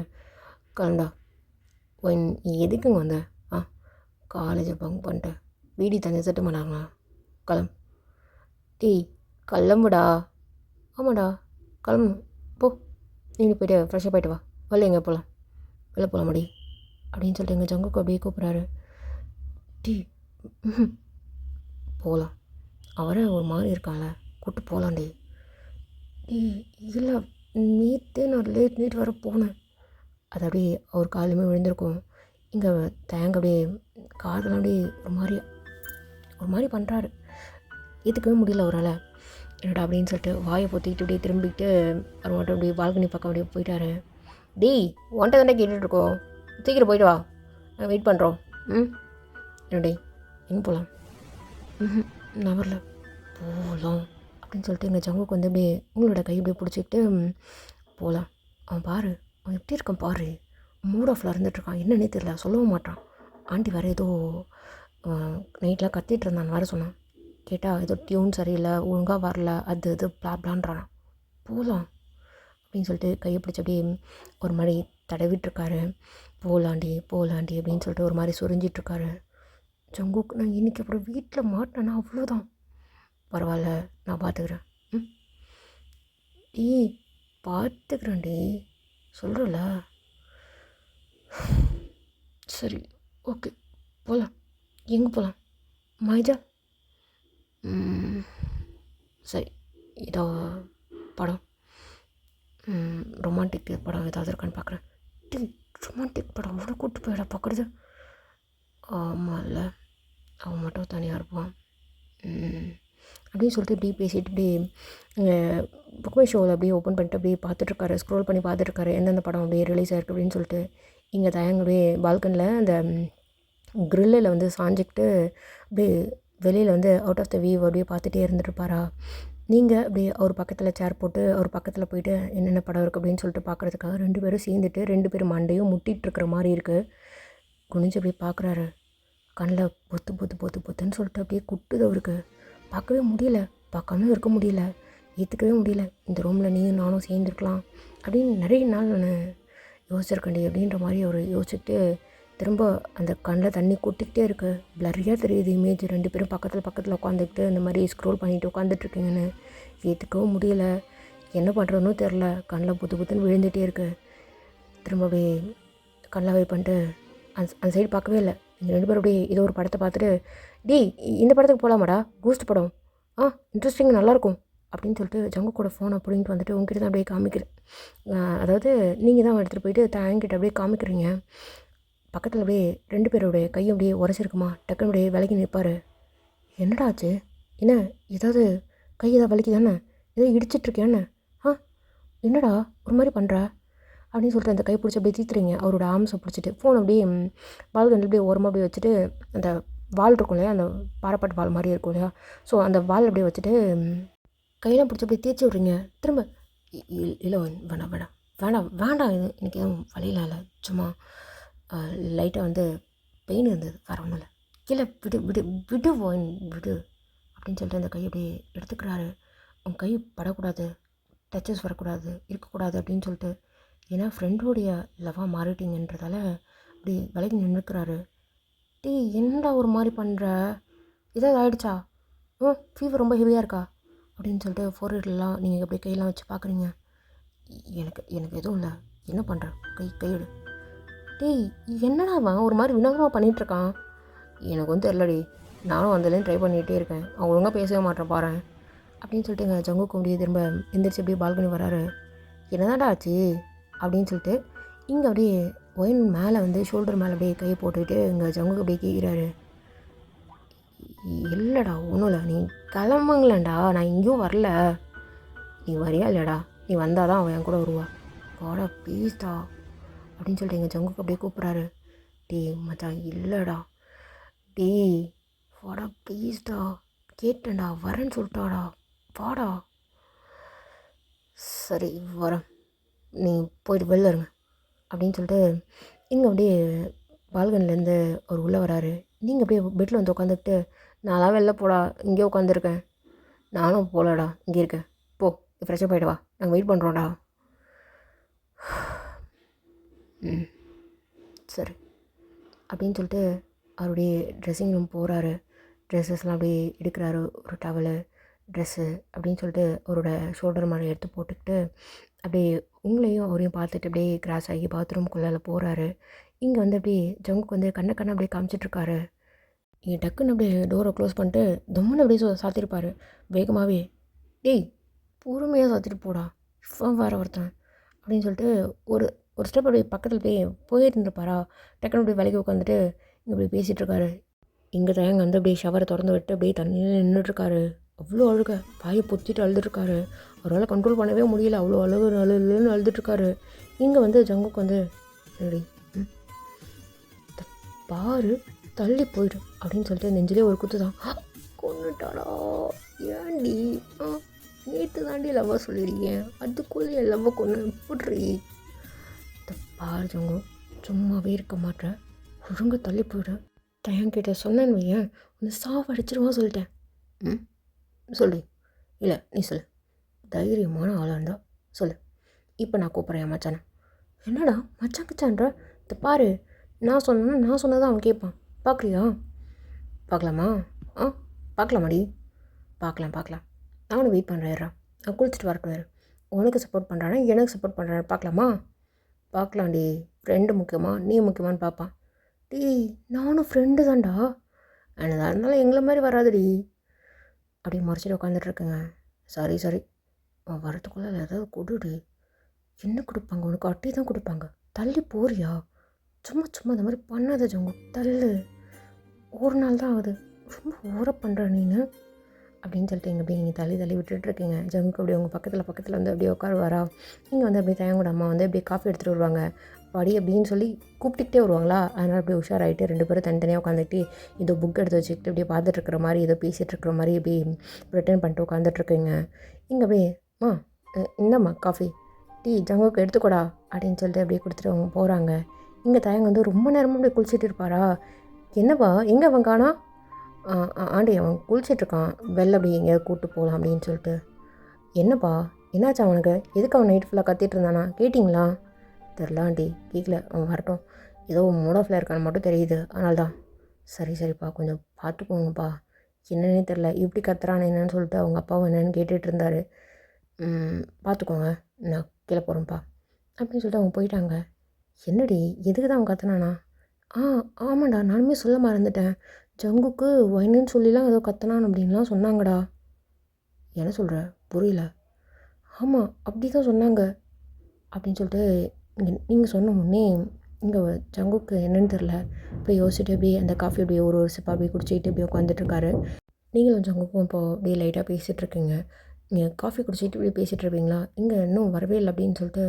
கிளம்பா ஒயின் நீ எதுக்குங்க வந்த? காலேஜை பங்க் பண்ணிட்டேன், வீடி தண்ணி செட்டு மாட்டாங்களா? கிளம்பு. டேய் கிளம்புடா. ஆமாடா கிளம்பு, போ. நீ போய்ட்டு ஃப்ரெஷ்ஷாக போய்ட்டு வா, வெளில எங்கே போகலாம், வெளில போகலாம் மடி அப்படின்னு சொல்லிட்டு எங்கள் ஜங்குக்கு அப்படியே கூப்பிட்றாரு. டீ போகலாம், அவரே ஒரு மாதிரி இருக்கான்ல, கூப்பிட்டு போகலான்டி. இல்லை நேற்றே நான் நேற்று வர போனேன். அது அப்படியே அவர் காலையுமே விழுந்திருக்கும். இங்கே தேங்க அப்படியே காதெல்லாம் அப்படியே ஒரு மாதிரி பண்ணுறாரு. ஏற்றுக்கவே முடியல அவரால். என்னடா அப்படின்னு சொல்லிட்டு வாயை பொத்திக்கிட்டு அப்படியே திரும்பிக்கிட்டு அவர் மட்டும் அப்படியே பால்கனி பக்கம் அப்படியே போயிட்டாரு. டேய் ஒன்றை தானே கேட்டுட்ருக்கோம், சீக்கிரம் போயிட்டு வா, நாங்கள் வெயிட் பண்ணுறோம். என்னடே எங்கே போகலாம்? நான் வரல, போகலாம் அப்படின்னு சொல்லிட்டு எங்கள் ஜங்குக்கு வந்து அப்படியே உங்களோட கை அப்படியே பிடிச்சிக்கிட்டு போகலாம். அவன் பாரு, அவன் எப்படி இருக்கான் பாரு, மூட் ஆஃபில் இருந்துகிட்ருக்கான், என்னன்னே தெரியல, சொல்லவும் மாட்டான். ஆண்டி வேறு ஏதோ நைட்லாம் கத்திட்டு இருந்தான் வேறு சொன்னான். கேட்டால் ஏதோ டியூன் சரியில்லை, ஒழுங்காக வரல, அது இது பிளான்றான். போகலாம் அப்படின்னு சொல்லிட்டு கையை பிடிச்சி அப்படியே ஒரு மாதிரி தடவிட்டுருக்காரு. போகலாண்டி அப்படின்னு சொல்லிட்டு ஒரு மாதிரி சொரிஞ்சிட்ருக்காரு. ஜங்குக்கு நான் இன்றைக்கி அப்புறம் வீட்டில் மாட்டினேன்னா அவ்வளோதான். பரவாயில்ல நான் பார்த்துக்கிறேன். டேய் பார்த்துக்கிறேன்டி சொல்கிறல. சரி ஓகே போகலாம். எங்கே போகலாம்? மைஜா? சரி ஏதோ படம், ரொமான்டிக் படம் ஏதாவது இருக்கான்னு பார்க்குறேன். ரொமான்டிக் படம் அவ்வளோ கூப்பிட்டு போயிட பார்க்குறது? ஆமாம் இல்லை, அவன் மட்டும் தனியாக இருப்பான் அப்படின்னு சொல்லிட்டு இப்படி பேசிட்டு இப்படி புக்மை ஷோவில் அப்படியே ஓப்பன் பண்ணிட்டு அப்படியே பார்த்துட்ருக்காரு, ஸ்க்ரோல் பண்ணி பார்த்துட்ருக்காரு எந்தெந்த படம் அப்படியே ரிலீஸ் ஆகிருக்கு அப்படின்னு சொல்லிட்டு. இங்கே தயங்க அப்படியே பால்கனியில் அந்த க்ரில்லில் வந்து சாஞ்சிக்கிட்டு அப்படியே வெளியில் வந்து அவுட் ஆஃப் த வியூ அப்படியே பார்த்துட்டே இருந்துட்டுருப்பாரா. நீங்கள் அப்படியே அவர் பக்கத்தில் சேர் போட்டு அவர் பக்கத்தில் போயிட்டு என்னென்ன படம் இருக்குது அப்படின்னு சொல்லிட்டு பார்க்குறதுக்காக 2 பேரும் சேர்ந்துட்டு 2 பேரும் மண்டையும் முட்டிகிட்ருக்கிற மாதிரி இருக்குது. குனிஞ்சு அப்படியே பார்க்குறாரு. கண்ணில் பொத்துன்னு சொல்லிட்டு அப்படியே குட்டுது அவருக்கு. பார்க்கவே முடியல. பார்க்காம இருக்க முடியல, ஏற்றுக்கவே முடியல. இந்த ரூமில் நீயும் நானும் சேர்ந்துருக்கலாம் அப்படின்னு நிறைய நாள் நான் யோசிச்சிருக்கேன்டி அப்படின்ற மாதிரி அவர் யோசிச்சுட்டு திரும்ப அந்த கண்ணில் தண்ணி கொட்டிக்கிட்டே இருக்கு. பிளரியாக தெரியுது இமேஜ், 2 பேரும் பக்கத்தில் உட்காந்துக்கிட்டு இந்த மாதிரி ஸ்க்ரோல் பண்ணிட்டு உட்காந்துட்ருக்கீங்கன்னு. ஏற்றுக்கவும் முடியல, என்ன பண்ணுறதுன்னு தெரில. கண்ணில் புத்துன்னு விழுந்துகிட்டே இருக்கு. திரும்ப அப்படியே கண்ணில் வை பண்ணிட்டு அந்த சைடு பார்க்கவே இல்லை. இந்த 2 பேரும் அப்படியே ஏதோ ஒரு படத்தை பார்த்துட்டு, டேய் இந்த படத்துக்கு போகலாமாடா, கூஸ்ட் படம், இன்ட்ரெஸ்டிங்காக நல்லாயிருக்கும் அப்படின்னு சொல்லிட்டு ஜங்குக்கோட ஃபோனை பிடிங்கிட்டு வந்துட்டு உங்ககிட்ட தான் அப்படியே காமிக்கிறேன். அதாவது நீங்கள் தான் எடுத்துகிட்டு போயிட்டு என்கிட்ட அப்படியே காமிக்கிறீங்க. பக்கத்தில் அப்படியே 2 பேரோடைய கையும் அப்படியே உரைச்சிருக்குமா. டக்குன்னு அப்படியே விலகி நிற்பார். என்னடா ஆச்சு, என்ன ஏதாவது கை ஏதாவது வலிக்குதானே, ஏதோ இடிச்சிட்ருக்கியான்னு, என்னடா ஒரு மாதிரி பண்ணுற அப்படின்னு சொல்லிட்டு அந்த கை பிடிச்சி அப்படியே தீத்துறீங்க. அவரோட ஆர்ம்ஸை பிடிச்சிட்டு ஃபோன் அப்படியே பால்கனில் அப்படியே ஓரமாக அப்படியே வச்சுட்டு, அந்த வால் இருக்கும் இல்லையா, அந்த பாரப்பாட்டு வால் மாதிரி இருக்கும் இல்லையா, ஸோ அந்த வால் அப்படியே வச்சுட்டு கையெல்லாம் பிடிச்சி அப்படியே தேய்ச்சி விட்றீங்க. திரும்ப இல்லை வேண்டாம் வேண்டாம் வேண்டாம் வேண்டாம், இது எனக்கு எதுவும் வழியில இல்லை, சும்மா லைட்டாக வந்து பெயின் இருந்தது, வேறு ஒன்றும் இல்லை. கீழே விடு விடு விடு வாயின் விடு அப்படின்னு சொல்லிட்டு அந்த கையை அப்படியே எடுத்துக்கிறாரு. உன் கை படக்கூடாது, டச்சஸ் வரக்கூடாது, இருக்கக்கூடாது அப்படின்னு சொல்லிட்டு. ஏன்னா ஃப்ரெண்டோடைய லவ்வாக மாறிட்டீங்கன்றதால அப்படி விலகி நின்றுக்கிறாரு. டேய் என்னடா ஒரு மாதிரி பண்ணுற, ஏதாவது ஆகிடுச்சா, ஃபீவர் ரொம்ப ஹெவியாக இருக்கா அப்படின்னு சொல்லிட்டு ஃபோர்ஹெட்லாம் நீங்கள் அப்படியே கையெல்லாம் வச்சு பார்க்குறீங்க. எனக்கு எனக்கு எதுவும் இல்லை, என்ன பண்ணுறேன், கையெடு. டேய் என்னடா அவன் ஒரு மாதிரி வினோதமாக பண்ணிகிட்ருக்கான், எனக்கு வந்து தெரிலடி, நானும் வந்ததுலேயும் ட்ரை பண்ணிகிட்டே இருக்கேன், அவன் ஒழுங்காக பேசவே மாட்டேன் பாரு அப்படின்னு சொல்லிட்டு எங்கள் ஜங்குக்கு முடிய திரும்ப எந்திரிச்சு அப்படியே பால்கனி வராரு. என்னதான்டா ஆச்சு அப்படின்னு சொல்லிட்டு இங்கே அப்படியே ஒயின் மேலே வந்து ஷோல்டர் மேலே அப்படியே கையை போட்டுக்கிட்டு எங்கள் ஜங்குக்கு அப்படியே கேட்குறாரு. இல்லைடா ஒன்றும் இல்லை, நீ கிளம்புங்களேன்டா, நான் எங்கேயும் வரல, நீ வரியா இல்லைடா, நீ வந்தால் தான் அவன் என் கூட வருவா, வாடா ப்ளீஸ்டா அப்படின்னு சொல்லிட்டு எங்கள் ஜங்குக்கு அப்படியே கூப்பிட்றாரு. டேய் மச்சான் இல்லைடா, டேய் வாடா ப்ளீஸ்டா, கேட்டேன்டா வரேன்னு சொல்லிட்டாடா, வாடா. சரி வரேன், நீ போயிட்டு வெளில இருங்க அப்படின்னு சொல்லிட்டு இங்கே அப்படியே பால்கனிலேருந்து அவர் உள்ளே வராரு. நீங்கள் அப்படியே பெட்டில் வந்து உட்காந்துக்கிட்டு, நான்லாம் வெளில போடா, இங்கே உட்காந்துருக்கேன், நானும் போகலடா, இங்கே இருக்கேன், போ ஃப்ரெஷ்ஷாக போயிட்டு வா, நாங்கள் வெயிட் பண்ணுறோம்டா. சரி அப்படின்னு சொல்லிட்டு அவருடைய ட்ரெஸ்ஸிங் ரூம் போகிறாரு. ட்ரெஸ்ஸஸ்லாம் அப்படியே எடுக்கிறாரு, ஒரு டவலு ட்ரெஸ்ஸு அப்படின்னு சொல்லிட்டு அவரோட ஷோல்டர் மேலே எடுத்து போட்டுக்கிட்டு அப்படியே உங்களையும் அவரையும் பார்த்துட்டு அப்படியே கிராஸ் ஆகி பாத்ரூம்குள்ளே போகிறாரு. இங்கே வந்து அப்படியே ஜங்குக்கு வந்து கண்ணை அப்படியே காமிச்சிட்ருக்காரு. இங்கே டக்குன்னு அப்படியே டோரை க்ளோஸ் பண்ணிட்டு தொம்முன்னு அப்படியே சாத்திருப்பார் வேகமாகவே. டேய் பொறுமையாக சாத்திட்டு போடா, இப்போ வேறு ஒருத்தன் அப்படின்னு சொல்லிட்டு ஒரு ஒரு ஸ்டெப் அப்படியே பக்கத்தில் போயிட்டு இருந்திருப்பாரா. டக்குன்னு அப்படியே விலைக்கு உட்காந்துட்டு இங்கே அப்படி பேசிகிட்ருக்காரு. இங்கே தயங்க வந்து அப்படியே ஷவரை திறந்து விட்டு அப்படியே தண்ணியில் நின்றுட்டுருக்காரு. அவ்வளோ அழுக, வாயை பொத்திட்டு அழுதுட்டுருக்காரு. அவரால் கண்ட்ரோல் பண்ணவே முடியல, அவ்வளோ அழுன்னு அழுதுட்டுருக்காரு. இங்கே வந்து ஜங்குக்கு வந்து சரி பாரு தள்ளி போயிடும் அப்படின்னு சொல்லிட்டு நெஞ்சிலே ஒரு குத்து தான். கொண்டுட்டாடா, ஏன்டி நேற்று தாண்டி லவ்வாக சொல்லியிருக்கேன், அதுக்குள்ளே லவ்வை கொண்டு போட்றி. பாரு ஜங்கு, சும்மாவே இருக்க மாட்டேன், ஒழுங்காக தள்ளி போயிடும். தயங்கிட்ட சொன்னேன்னு வையன், உன்னை சாவடிச்சிருவான் சொல்லிட்டேன். சொல்லு, இல்லை நீ சொல்லு, தைரியமான ஆளாக இருந்தால் சொல்லு, இப்போ நான் கூப்பிட்றேன் மச்சானை. என்னடா மச்சான் கிச்சான்ற, இதை பாரு, நான் சொன்னதான் அவன் கேட்பான், பார்க்குறியா, பார்க்கலாமா, பார்க்கலாமாடி, பார்க்கலாம், நானும் வெயிட் பண்ணுறேன், நான் குளிச்சுட்டு வரட்டும், உனக்கு சப்போர்ட் பண்ணுறானே எனக்கு சப்போர்ட் பண்ணுறானே பார்க்கலாமா, பார்க்கலாம்டி, ஃப்ரெண்டு முக்கியமாக நீ முக்கியமானு பார்ப்பான். டேய் நானும் ஃப்ரெண்டு தான்டா, என்னதான் இருந்தாலும் எங்களை மாதிரி வராதுடி அப்படி முறைச்சிட்டு உட்காந்துட்ருக்குங்க. சரி அவன் வரத்துக்குள்ளே ஏதாவது கொடுடி. என்ன கொடுப்பாங்க உனக்கு, அட்டி தான் கொடுப்பாங்க, தள்ளி போறியா, சும்மா இந்த மாதிரி பண்ணாத ஜங்கு, தள்ளு, ஒரு நாள் தான் ஆகுது, ரொம்ப ஓரம் பண்ணுற நீனு அப்படின்னு சொல்லிட்டு எங்கள் அப்படியே நீங்கள் தள்ளி விட்டுட்டுருக்கீங்க. ஜங்குக்கு அப்படியே உங்கள் பக்கத்தில் வந்து அப்படியே உட்காருவாரா. நீங்கள் வந்து அப்படியே தயங்கூட அம்மா வந்து அப்படியே காஃபி எடுத்துகிட்டு வருவாங்க. படி அப்படின்னு சொல்லி கூப்பிட்டுக்கிட்டே வருவாங்களா, அதனால் அப்படியே உஷாராகிட்டு 2 பேரும் தனித்தனியாக உட்காந்துட்டு ஏதோ புக் எடுத்து வச்சுக்கிட்டு அப்படியே பார்த்துட்ருக்குற மாதிரி, ஏதோ பேசிகிட்ருக்குற மாதிரி அப்படியே ரிட்டர்ன் பண்ணிட்டு உட்காந்துட்ருக்கீங்க. இங்கே அப்படியே இந்தம்மா காஃபி, டீ ஜங்குக்கு எடுத்துக்கூடா அப்படின்னு சொல்லிட்டு அப்படியே கொடுத்துட்டு அவங்க போகிறாங்க. இங்கே தயங்க வந்து ரொம்ப நேரமாக அப்படியே குளிச்சுட்டு இருப்பாரா. என்னப்பா எங்கே அவன் காணா, ஆண்டி அவன் குளிச்சிட்ருக்கான், வெளில அப்படி எங்கேயாவது கூப்பிட்டு போகலாம் அப்படின்னு சொல்லிட்டு. என்னப்பா என்னாச்சு அவனுக்கு? எதுக்கு அவன் நைட் ஃபுல்லாக கத்திட்டு இருந்தானா? கேட்டிங்களா? தெரில ஆண்டி, கேட்கல. அவன் வரட்டும். ஏதோ மூட் ஆஃப்ல இருக்கான்னு மட்டும் தெரியுது, அதனால தான். சரிப்பா, கொஞ்சம் பார்த்துக்கோங்கப்பா. என்னன்னே தெரில, இப்படி கத்துறான்னு என்னன்னு சொல்லிட்டு அவங்க அப்பாவும் என்னென்னு கேட்டுட்டு இருந்தார். பார்த்துக்கோங்க, நான் கீழே போகிறேன்ப்பா அப்படின்னு சொல்லிட்டு அவங்க போயிட்டாங்க. என்னடி, எதுக்கு தான் அவன் கத்துனானா? ஆ ஆமாண்டா, நானுமே சொல்ல மறந்துட்டேன். ஜங்குக்கு ஒயின்னு சொல்லிலாம் ஏதோ கத்துனான் அப்படின்லாம் சொன்னாங்கடா. என்ன சொல்கிற? புரியல. ஆமாம், அப்படி தான் சொன்னாங்க அப்படின்னு சொல்லிட்டு நீங்கள் சொன்ன உடனே இங்கே ஜங்குக்கு என்னன்னு தெரில. இப்போ யோசிச்சுட்டு அப்படியே அந்த காஃபி அப்படியே ஒரு சிப்பா அப்படியே குடிச்சிக்கிட்டு அப்படியே உட்காந்துட்ருக்காரு. நீங்களும் ஜங்குக்கும் இப்போ அப்படியே லைட்டாக பேசிகிட்ருக்கீங்க. நீங்கள் காஃபி குடிச்சிட்டு இப்படி பேசிகிட்டு இருப்பீங்களா? இங்கே இன்னும் வரவே இல்லை அப்படின்னு சொல்லிட்டு,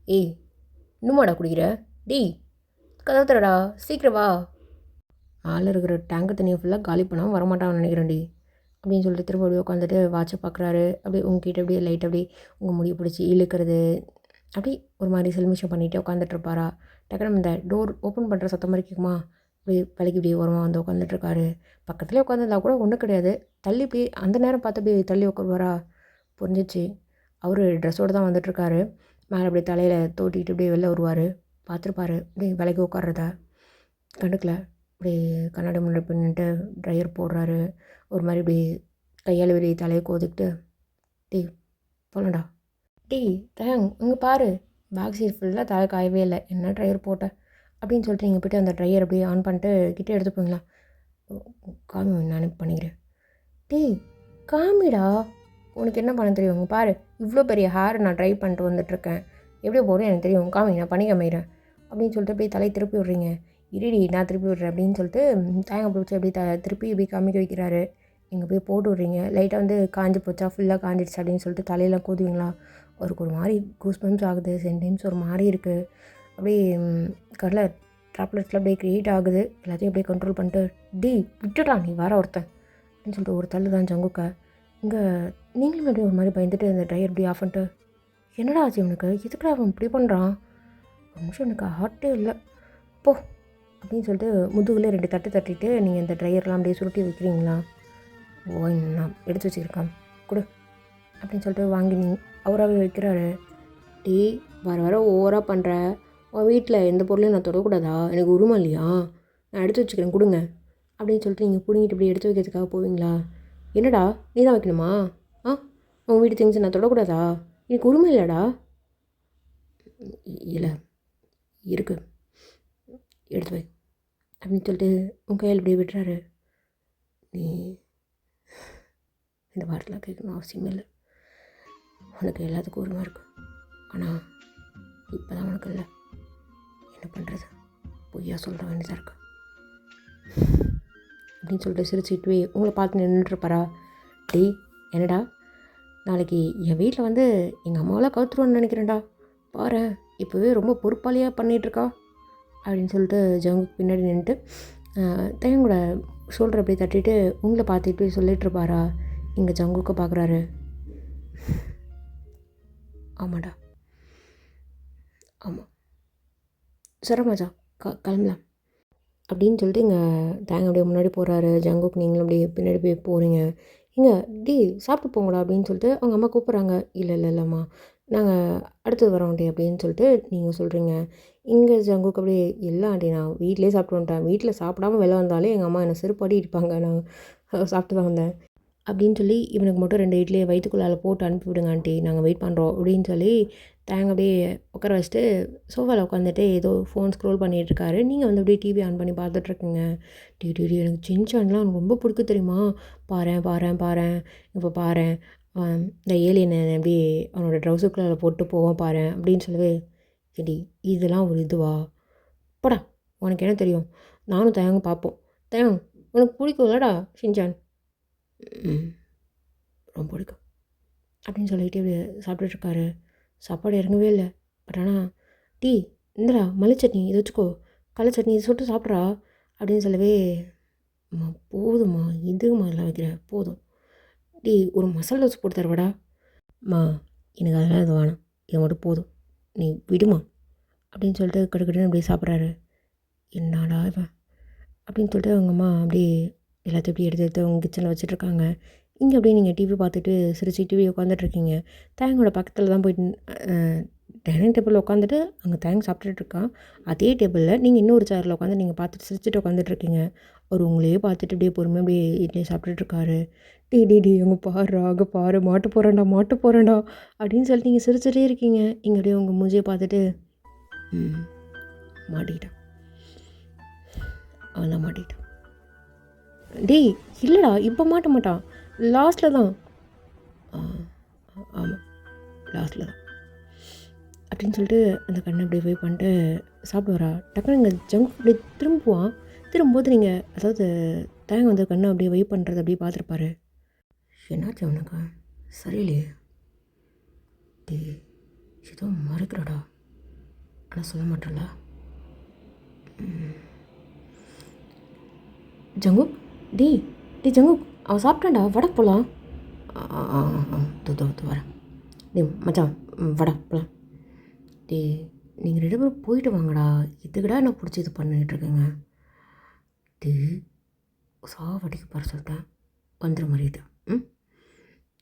ஏய் இன்னுமாடா குடிக்கிற? டேய் கதவு தரடா, சீக்கிரம் வா. ஆள் இருக்கிற டேங்கு தண்ணியை ஃபுல்லாக காலி பண்ணாமல் வரமாட்டான்னு நினைக்கிறேன்டி அப்படின்னு சொல்லிட்டு திரும்ப அப்படியே உட்காந்துட்டு வாட்சை பார்க்குறாரு. அப்படியே உங்ககிட்ட அப்படியே லைட் அப்படியே உங்கள் முடியை பிடிச்சி இழுக்கிறது, அப்படி ஒரு மாதிரி செல்மிஷம் பண்ணிகிட்டே உட்காந்துட்ருப்பாரா. டக்குனு இந்த டோர் ஓப்பன் பண்ணுற சத்தம் மாதிரி கேட்குமா, அப்படியே பழகி இப்படி ஓரமாக வந்து உட்காந்துட்ருக்காரு. பக்கத்துலேயே உட்காந்துருந்தா கூட ஒன்றும் கிடையாது, தள்ளி போய் அந்த நேரம் பார்த்து அப்படியே தள்ளி உட்காருவாரா. புரிஞ்சிச்சு. அவர் ட்ரெஸ்ஸோடு தான் வந்துட்டுருக்காரு. மேலே அப்படியே தலையில் தோட்டிக்கிட்டு அப்படியே வெளில வருவார். பார்த்துருப்பாரு அப்படியே விலைக்கு உட்கார்றத கண்டுக்கல. இப்படி கண்ணாடி முன்னாடி போய் நின்றுட்டு ட்ரையர் போடுறாரு. ஒரு மாதிரி இப்படி கையால் வெளியே தலையை கோதிக்கிட்டு, டீ போகலாம்டா. டீ தயங் இங்கே பாரு, பேக் சீட் ஃபுல்லாக தலை காயவே இல்லை, என்ன ட்ரையர் போட்டேன் அப்படின்னு சொல்லிட்டு நீங்கள் போய்ட்டு அந்த ட்ரையர் அப்படியே ஆன் பண்ணிட்டு கிட்டே எடுத்துப்பீங்களா? காமி, நானே பண்ணிக்கிறேன். டீ காமிடா, உனக்கு என்ன பண்ண தெரியும்? உங்கள் பாரு, இவ்வளோ பெரிய ஹேர் நான் ட்ரை பண்ணிட்டு வந்துட்டுருக்கேன், எப்படி போகிறேன் எனக்கு தெரியும், காமி நான் பண்ணி காமிக்கிறேன் அப்படின்னு சொல்லிட்டு அப்படியே தலையை திருப்பி விட்றீங்க. இருடி நான் திருப்பி விட்றேன் அப்படின்னு சொல்லிட்டு தேங்காய் பிடிச்சி அப்படியே திருப்பி இப்படி காமிக்க வைக்கிறாரு. நீங்கள் போய் போட்டு விட்றீங்க. லைட்டாக வந்து காஞ்சி போச்சா, ஃபுல்லாக காஞ்சிடுச்சு அப்படின்னு சொல்லிட்டு தலையெல்லாம் கூதுவீங்களா? அவருக்கு ஒரு மாதிரி கூஸ் பம்ப்ஸ் ஆகுது, சென்டென்ஸ் ஒரு மாதிரி இருக்குது. அப்படியே கடலை ட்ராப்லெட்ஸ்லாம் அப்படியே க்ரியேட் ஆகுது. எல்லாத்தையும் அப்படியே கண்ட்ரோல் பண்ணிட்டு, டி விட்டுடா நீ வர ஒருத்தன் அப்படின்னு சொல்லிட்டு ஒரு தள்ளு தான் ஜங்குக்க. இங்கே நீங்களும் அப்படியே ஒரு மாதிரி பயந்துட்டு அந்த ட்ரையர் இப்படி ஆஃப் பண்ணிட்டு, என்னடா ஆச்சு இவனுக்கு, எதுக்குடா அவன் இப்படி பண்ணுறான், ஒரு நிமிஷம் எனக்கு ஹார்ட்டே இல்லை போ அப்படின்னு சொல்லிட்டு முதுகுலேயே 2 தட்டு தட்டிட்டு நீங்கள் இந்த ட்ரையர்லாம் அப்படியே சுருட்டி வைக்கிறீங்களா? ஓ நான் எடுத்து வச்சுருக்கேன் கொடு அப்படின்னு சொல்லிட்டு வாங்கி அவராகவே வைக்கிறாரு. டீ வர வர ஓவராக பண்ணுற, உன் வீட்டில் எந்த பொருளையும் நான் தொடக்கூடாதா? எனக்கு உரிமை இல்லையா? நான் எடுத்து வச்சுக்கிறேன் கொடுங்க அப்படின்னு சொல்லிட்டு நீங்கள் பிடிங்கிட்டு இப்படி எடுத்து வைக்கிறதுக்காக போவீங்களா? என்னடா நீ தான் வைக்கணுமா? உன் வீட்டு திங்ஸ் நான் தொடக்கூடாதா? எனக்கு உரிமை இல்லைடா. இல்லை இருக்குது, எடுத்து வை அப்படின்னு சொல்லிட்டு உன் கையில் இப்படி விட்டுறாரு. நீ இந்த வாரத்தில் கேட்கணும் அவசியமே இல்லை, உனக்கு எல்லாத்துக்கும் உரிமை இருக்குது. ஆனால் இப்போ தான் உனக்கு இல்லை, என்ன பண்ணுறது, பொய்யா சொல்கிற வேண்டியதாக இருக்கு அப்படின்னு சொல்லிட்டு சிரிச்சுட்டு உங்களை பார்த்து நின்றுட்டுருப்பாரா. டேய் என்னடா, நாளைக்கு என் வீட்டில் வந்து எங்கள் அம்மாவெல்லாம் கவுத்துருவோன்னு நினைக்கிறேன்டா, பாரு இப்போவே ரொம்ப பொறுப்பாளியாக பண்ணிகிட்ருக்கா அப்படின்னு சொல்லிட்டு ஜங்குக்கு பின்னாடி நின்றுட்டு தயங்கூட ஷோல்டர் அப்படியே தட்டிட்டு உங்களை பார்த்துட்டு சொல்லிகிட்ருப்பாரா. இங்கே ஜங்குக்கு பார்க்குறாரு. ஆமாடா, ஆமாம் சரி மச்சா கிளம்பலாம் அப்படின்னு சொல்லிட்டு இங்கே தேங்க அப்படியே முன்னாடி போகிறாரு. ஜங்குக்கு நீங்களும் அப்படியே பின்னாடி போய் போகிறீங்க. இங்கே டி சாப்பிட்டு போங்கடா அப்படின்னு சொல்லிட்டு அவங்க அம்மா கூப்பிட்றாங்க. இல்லைம்மா நாங்கள் அடுத்தது வரோம் ஆண்டி அப்படின்னு சொல்லிட்டு நீங்கள் சொல்கிறீங்க. இங்கே ஜங்குக்கு அப்படியே இல்லை ஆண்டி நான் வீட்டிலே சாப்பிட்டு வந்துட்டேன், வீட்டில் சாப்பிடாமல் வெளில வந்தாலே எங்கள் அம்மா என்னை செருப்பாடி இருப்பாங்க, நான் சாப்பிட்டு தான் வந்தேன் அப்படின்னு சொல்லி இவனுக்கு மட்டும் 2 இட்லியை வயிற்றுக்குள்ளால் போட்டு அனுப்பிவிடுங்க ஆண்டி, நாங்கள் வெயிட் பண்ணுறோம் அப்படின்னு சொல்லி தேங்க அப்படியே உட்கார வச்சுட்டு சோஃபாவில் உட்காந்துட்டு ஏதோ ஃபோன் ஸ்க்ரோல் பண்ணிகிட்ருக்காரு. நீங்கள் வந்து அப்படியே டிவி ஆன் பண்ணி பார்த்துட்ருக்குங்க. டிடி எனக்கு சின்சான்லாம் ரொம்ப பிடிக்க தெரியுமா, பாரேன் இப்போ பாரேன் இந்த ஏலியனை எப்படி அவனோட ட்ரௌசருக்குள்ளே போட்டு போவான் பாரேன் அப்படின்னு சொல்லவே, ஏடி இதெல்லாம் ஒரு இதுவா, போடா உனக்கு என்ன தெரியும், நானும் தயங்க பார்ப்போம். தயங் உனக்கு பிடிக்கும்லடா ஷின்சான்? ரொம்ப பிடிக்கும் அப்படின்னு சொல்லிட்டு இப்படி சாப்பிட்டுட்ருக்காரு. சாப்பாடு இறங்கவே இல்லை. பட் ஆனால் டீ இந்தடா மல்லி சட்னி இதை வச்சுக்கோ, கடலை சட்னி இதை சுட்டு சாப்பிட்றா அப்படின்னு சொல்லவே, போதும்மா இதுமா இதெல்லாம் வைக்கிற போதும், டீ ஒரு மசாலா தோசை போட்டு தருவாடா. எனக்கு அதெல்லாம் இது வேணாம், இது மட்டும் போதும், நீ விடுமா அப்படின்னு சொல்லிட்டு கடுக்கடுன்னு அப்படியே சாப்பிட்றாரு. என்னடா இவன் அப்படின்னு சொல்லிட்டு அவங்க அம்மா அப்படியே எல்லாத்தையும் இப்படி எடுத்து எடுத்து அவங்க கிச்சனில் வச்சுட்ருக்காங்க. இங்கே அப்படியே நீங்கள் டிவி பார்த்துட்டு சிரிச்சு டிவி உட்காந்துட்ருக்கீங்க. தேங்கோட பக்கத்தில் தான் போயிட்டு டைனிங் டேபிளில் உட்காந்துட்டு அங்கே தேங்க் சாப்பிட்டுட்ருக்கான். அதே டேபிளில் நீங்கள் இன்னொரு சேரில் உட்காந்து நீங்கள் பார்த்துட்டு சிரிச்சுட்டு உட்காந்துட்ருக்கீங்க. அவர் உங்களையே பார்த்துட்டு அப்படியே பொறுமையாக அப்படியே இட்லி சாப்பிட்டுட்ருக்காரு. டே டே டே அங்கே பாருடா அங்கே பாரு மாட்டு போகிறேன்டா மாட்டு போகிறேன்டா அப்படின்னு சொல்லிட்டு நீங்கள் சிரிச்சிட்டே இருக்கீங்க. இங்கே அப்படியே உங்கள் மூஞ்சியை பார்த்துட்டு மாட்டிக்கிட்டான், அவன் தான் மாட்டிக்கிட்டான். டேய் இல்லைடா இப்போ மாட்ட மாட்டான், லாஸ்ட்டில் தான். ஆமாம் லாஸ்ட்டில் தான் அப்படின்னு சொல்லிட்டு அந்த கண்ணை அப்படியே போய் பண்ணிட்டு சாப்பிடுவாரா. டக்குனு இங்கே ஜங்க் அப்படியே திரும்புவான். திரும்பும்போது நீங்கள் அதாவது தேங்க வந்து கண்ணை அப்படியே வெயிட் பண்ணுறது அப்படியே பார்த்துருப்பாரு. என்னாச்சு அவனுக்கு சரியில்லையே, டே ஏதோ மறுக்கிறடா ஆனால் சொல்ல மாட்டல. ஜங்குக் டே டே ஜங்குக் அவன் சாப்பிட்டான்டா, வடை போகலாம். தூத்து வரேன். டே மச்சான் வடை போகலாம். டே நீங்கள் 2 பேரும் போயிட்டு வாங்கடா, இதுக்கடா என்ன பிடிச்சி இது பண்ணிகிட்ருக்கேங்க. டே சாவடிக்கு பாரு சொல்லிட்டேன், வந்துடும் மரியாதை.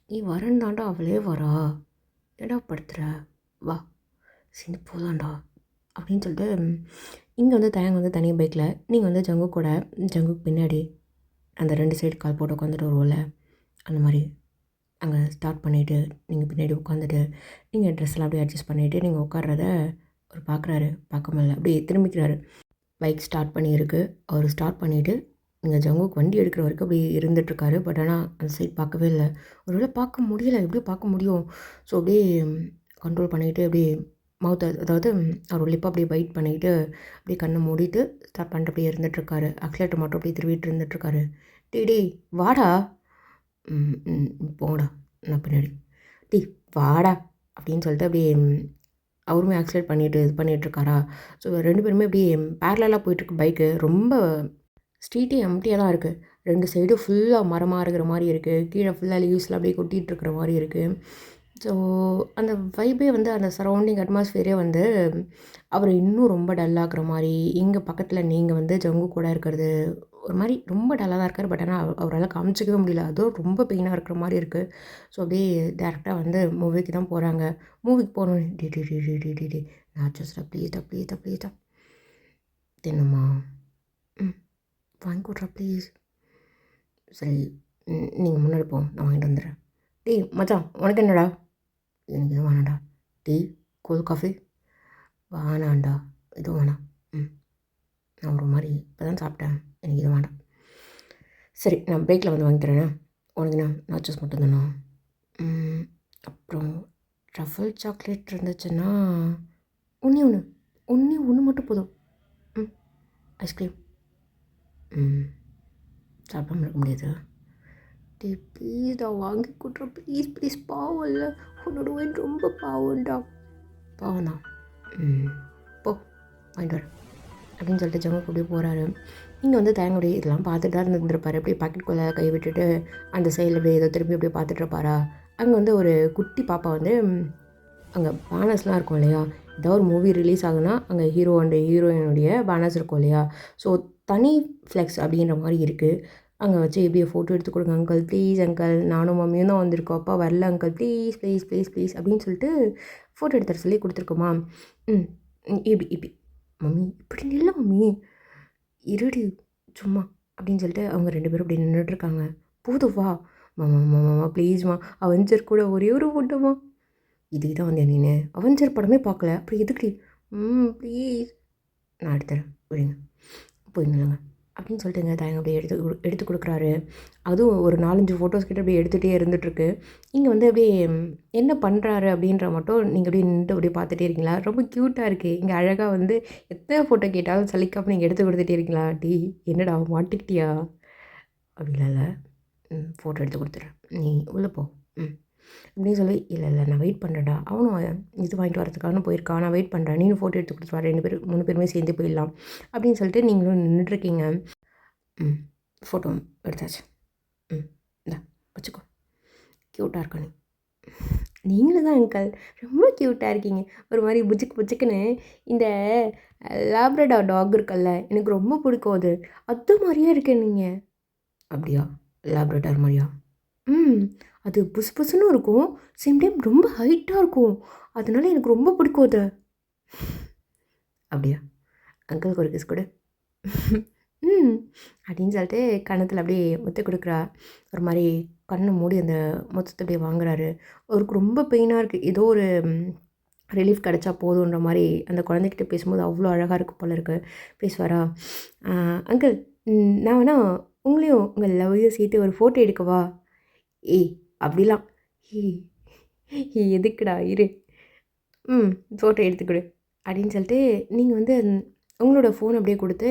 நீ வரேன்டாண்டா, அவளே வரா, ஏடா படுத்துற, வா சின்ன போதாண்டா அப்படின்னு சொல்லிட்டு இங்கே வந்து தேங்க வந்து தனி பைக்கில் நீங்கள் வந்து ஜங்குக் கூட ஜங்குக் பின்னாடி அந்த 2 சைடு கால் போட்டு உட்காந்துட்டு வருவோம்ல, அந்த மாதிரி அங்கே ஸ்டார்ட் பண்ணிவிட்டு நீங்கள் பின்னாடி உட்காந்துட்டு நீங்கள் ட்ரெஸ்ஸெல்லாம் அப்படியே அட்ஜஸ்ட் பண்ணிவிட்டு நீங்கள் உட்கார்றத அவர் பார்க்குறாரு. பார்க்க முடியல, அப்படியே திரும்பிக்கிறாரு. பைக் ஸ்டார்ட் பண்ணியிருக்கு. அவர் ஸ்டார்ட் பண்ணிவிட்டு நீங்கள் ஜங்குக் வண்டி எடுக்கிற வரைக்கும் அப்படி இருந்துகிட்ருக்காரு. பட் ஆனால் அந்த சைட் பார்க்கவே இல்லை. ஒரு வேளை பார்க்க முடியலை, எப்படி பார்க்க முடியும். ஸோ அப்படியே கண்ட்ரோல் பண்ணிக்கிட்டு அப்படியே மவுத்தை அதாவது அவர் லிப்பை அப்படியே பைட் பண்ணிக்கிட்டு அப்படியே கண்ணை மூடிட்டு ஸ்டார்ட் பண்ணிட்டு அப்படியே இருந்துகிட்ருக்காரு. அக்லேட்டர் மட்டும் அப்படியே திருவிட்டு இருந்துகிட்ருக்காரு. டே வாடா, போங்கடா நான் பின்னாடி, டீ வாடா அப்படின்னு சொல்லிட்டு அப்படியே அவருமே ஆக்சிலேட் பண்ணிட்டு இது பண்ணிகிட்ருக்காரா. ஸோ 2 பேருமே அப்படியே பேரலாக போயிட்டுருக்கு. பைக்கு ரொம்ப ஸ்ட்ரீட்டே எம்டியாக தான் இருக்குது. 2 சைடும் ஃபுல்லாக மரமாக இருக்கிற மாதிரி இருக்குது. கீழே ஃபுல்லாக லீவ்ஸில் அப்படியே கொட்டிகிட்டு இருக்கிற மாதிரி இருக்குது. ஸோ அந்த வைபே வந்து அந்த சரௌண்டிங் அட்மாஸ்ஃபியரே வந்து அவர் இன்னும் ரொம்ப டல்லாகிற மாதிரி. இங்கே பக்கத்தில் நீங்கள் வந்து ஜங்கு கூட இருக்கிறது ஒரு மாதிரி ரொம்ப டல்லாக தான் இருக்கார். பட் ஆனால் அவரால் காமிச்சிக்கவே முடியல, அதுவும் ரொம்ப பெயினாக இருக்கிற மாதிரி இருக்குது. ஸோ அப்படியே டேரெக்டாக வந்து மூவிக்கு தான் போகிறாங்க. மூவிக்கு போகணும். டி நாச்சஸ்டா ப்ளீஸ்டா தின்னம்மா வாங்கி கொடுறா ப்ளீஸ். சரி நீங்கள் முன்னாடி போ, நான் வாங்கிட்டு வந்துடுறேன். டேய் மச்சான் உனக்கு என்னடா? எனக்கு எதுவும் வேணாண்டா. டீ கோல்டு காஃபி வேணாண்டா, எதுவும் வேணாம். நான் ஒரு மாதிரி இப்போ தான் சாப்பிட்டேன், எனக்கு எதுவும் வேண்டாம். சரி நான் பிரேக்கில் வந்து வாங்கி தரேண்ணா. உனக்கு நான் நாச்சஸ் மட்டும் தானே. அப்புறம் ட்ரஃபிள் சாக்லேட் இருந்துச்சுன்னா ஒன்று மட்டும் போதும். ஐஸ்கிரீம் சாப்பிடாம இருக்க முடியாது. டே ப்ளீஸ்டா வாங்கி கொடுறா ப்ளீஸ் பாவம் இல்லை, உன்னோட வயிறு ரொம்ப பாவம்டா. பாவம் தான். போ வாங்கிட்டு வரேன் அப்படின்னு சொல்லிட்டு ஜங்குக் அப்படியே போகிறாரு. இங்கே வந்து தேங்கோடைய இதெல்லாம் பார்த்துட்டு தான் இருந்துருப்பாரு. அப்படியே பாக்கெட்டுக்குள்ளே கை விட்டுட்டு அந்த சைடில் அப்படியே ஏதோ திருப்பி அப்படியே பார்த்துட்ருப்பாரா. அங்கே வந்து ஒரு குட்டி பாப்பா வந்து அங்கே பேனர்ஸ்லாம் இருக்கும் இல்லையா, ஏதோ ஒரு மூவி ரிலீஸ் ஆகுனா அங்கே ஹீரோ அண்ட் ஹீரோயினுடைய பேனர்ஸ் இருக்கும் இல்லையா. ஸோ தனி ஃப்ளெக்ஸ் அப்படின்ற மாதிரி இருக்குது. அங்கே வச்சு எப்படியே ஃபோட்டோ எடுத்து கொடுங்க அங்கிள் ப்ளீஸ் அங்கிள், நானும் மம்மியும் தான் வந்திருக்கோம், அப்பா வரல அங்கிள் ப்ளீஸ் அப்படின்னு சொல்லிட்டு ஃபோட்டோ எடுத்துகிற சொல்லி கொடுத்துருக்கோமா. இப்படி மம்மி இப்படி நில்ல மம்மி, இருடி சும்மா அப்படின்னு சொல்லிட்டு அவங்க 2 பேரும் அப்படி நின்றுட்டுருக்காங்க. போதுவா மாமா ப்ளீஸ்மா, அவெஞ்சர் கூட ஒரே ஒரு ஃபோட்டோமா. இதுக்கு தான் வந்தேன், நீ அவெஞ்சர் படமே பார்க்கல அப்படி எதுக்குடி? ப்ளீஸ் நான் எடுத்துறேன் விடுங்க போய் நில்லுங்க அப்படின்னு சொல்லிட்டுங்க தாங்க அப்படியே எடுத்து கொடுக்குறாரு. அதுவும் ஒரு 4-5 ஃபோட்டோஸ் கிட்ட அப்படியே எடுத்துகிட்டே இருந்துகிட்ருக்கு. இங்கே வந்து அப்படியே என்ன பண்ணுறாரு அப்படின்ற மட்டும் நீங்கள் அப்படியே நின்று அப்படியே பார்த்துட்டே இருக்கீங்களா. ரொம்ப க்யூட்டாக இருக்குது. இங்கே அழகாக வந்து எத்தனை ஃபோட்டோ கேட்டாலும் சலிக்காமல் நீங்கள் எடுத்து கொடுத்துட்டே இருக்கீங்களா. டீ என்னடா மாட்டிக்கிட்டியா? அப்படிலாம் இல்லை, ஃபோட்டோ எடுத்து கொடுத்துட்றேன், நீ உள்ளே போ அப்படின்னு சொல்லி. இல்லை நான் வெயிட் பண்ணுறேன்டா, அவனும் இது வாங்கிட்டு வரதுக்காக போயிருக்கான், நான் வெயிட் பண்ணுறேன், நீனும் ஃபோட்டோ எடுத்து கொடுத்து வர, 2 பேர் 3 பேருமே சேர்ந்து போயிடலாம் அப்படின்னு சொல்லிட்டு நீங்களும் நின்றுட்டுருக்கீங்க. ஃபோட்டோ எடுத்தாச்சு, இந்தா வச்சுக்கோ, க்யூட்டாக இருக்கா நீங்களும் தான் அங்கிள், ரொம்ப க்யூட்டாக இருக்கீங்க. ஒரு மாதிரி புச்சுக்குன்னு இந்த லாப்ரடார் டாக் இருக்குல்ல, எனக்கு ரொம்ப பிடிக்கும், அது மாதிரியே இருக்கேன் நீங்கள். அப்படியா? லேப்ரடார் மாதிரியா? ம். அது புசு புசுன்னு இருக்கும். சேம் டைம் ரொம்ப ஹைட்டாக இருக்கும். அதனால எனக்கு ரொம்ப பிடிக்கும் அது. அப்படியா? அங்கிளுக்கு ஒரு கிஸ் கொடு. ம். அப்படின்னு சொல்லிட்டு கன்னத்தில் அப்படியே முத்த கொடுக்குறா. ஒரு மாதிரி கண்ணை மூடி அந்த முத்தத்தை அப்படியே வாங்குறாரு. அவருக்கு ரொம்ப பெயினாக இருக்குது. ஏதோ ஒரு ரிலீஃப் கிடச்சா போதுன்ற மாதிரி அந்த குழந்தைகிட்ட பேசும்போது அவ்வளோ அழகாக இருக்குது போல இருக்குது. பேசுவாரா? அங்கிள், நான் வேணா உங்களையும் உங்கள் லவ்வையும் சேர்த்து ஒரு ஃபோட்டோ எடுக்கவா? ஏய் அப்படிலாம். ஏய் எதுக்குடா இரு. ஃபோட்டோ எடுத்துக்கொடு அப்படின்னு சொல்லிட்டு நீங்கள் வந்து உங்களோட ஃபோன் அப்படியே கொடுத்து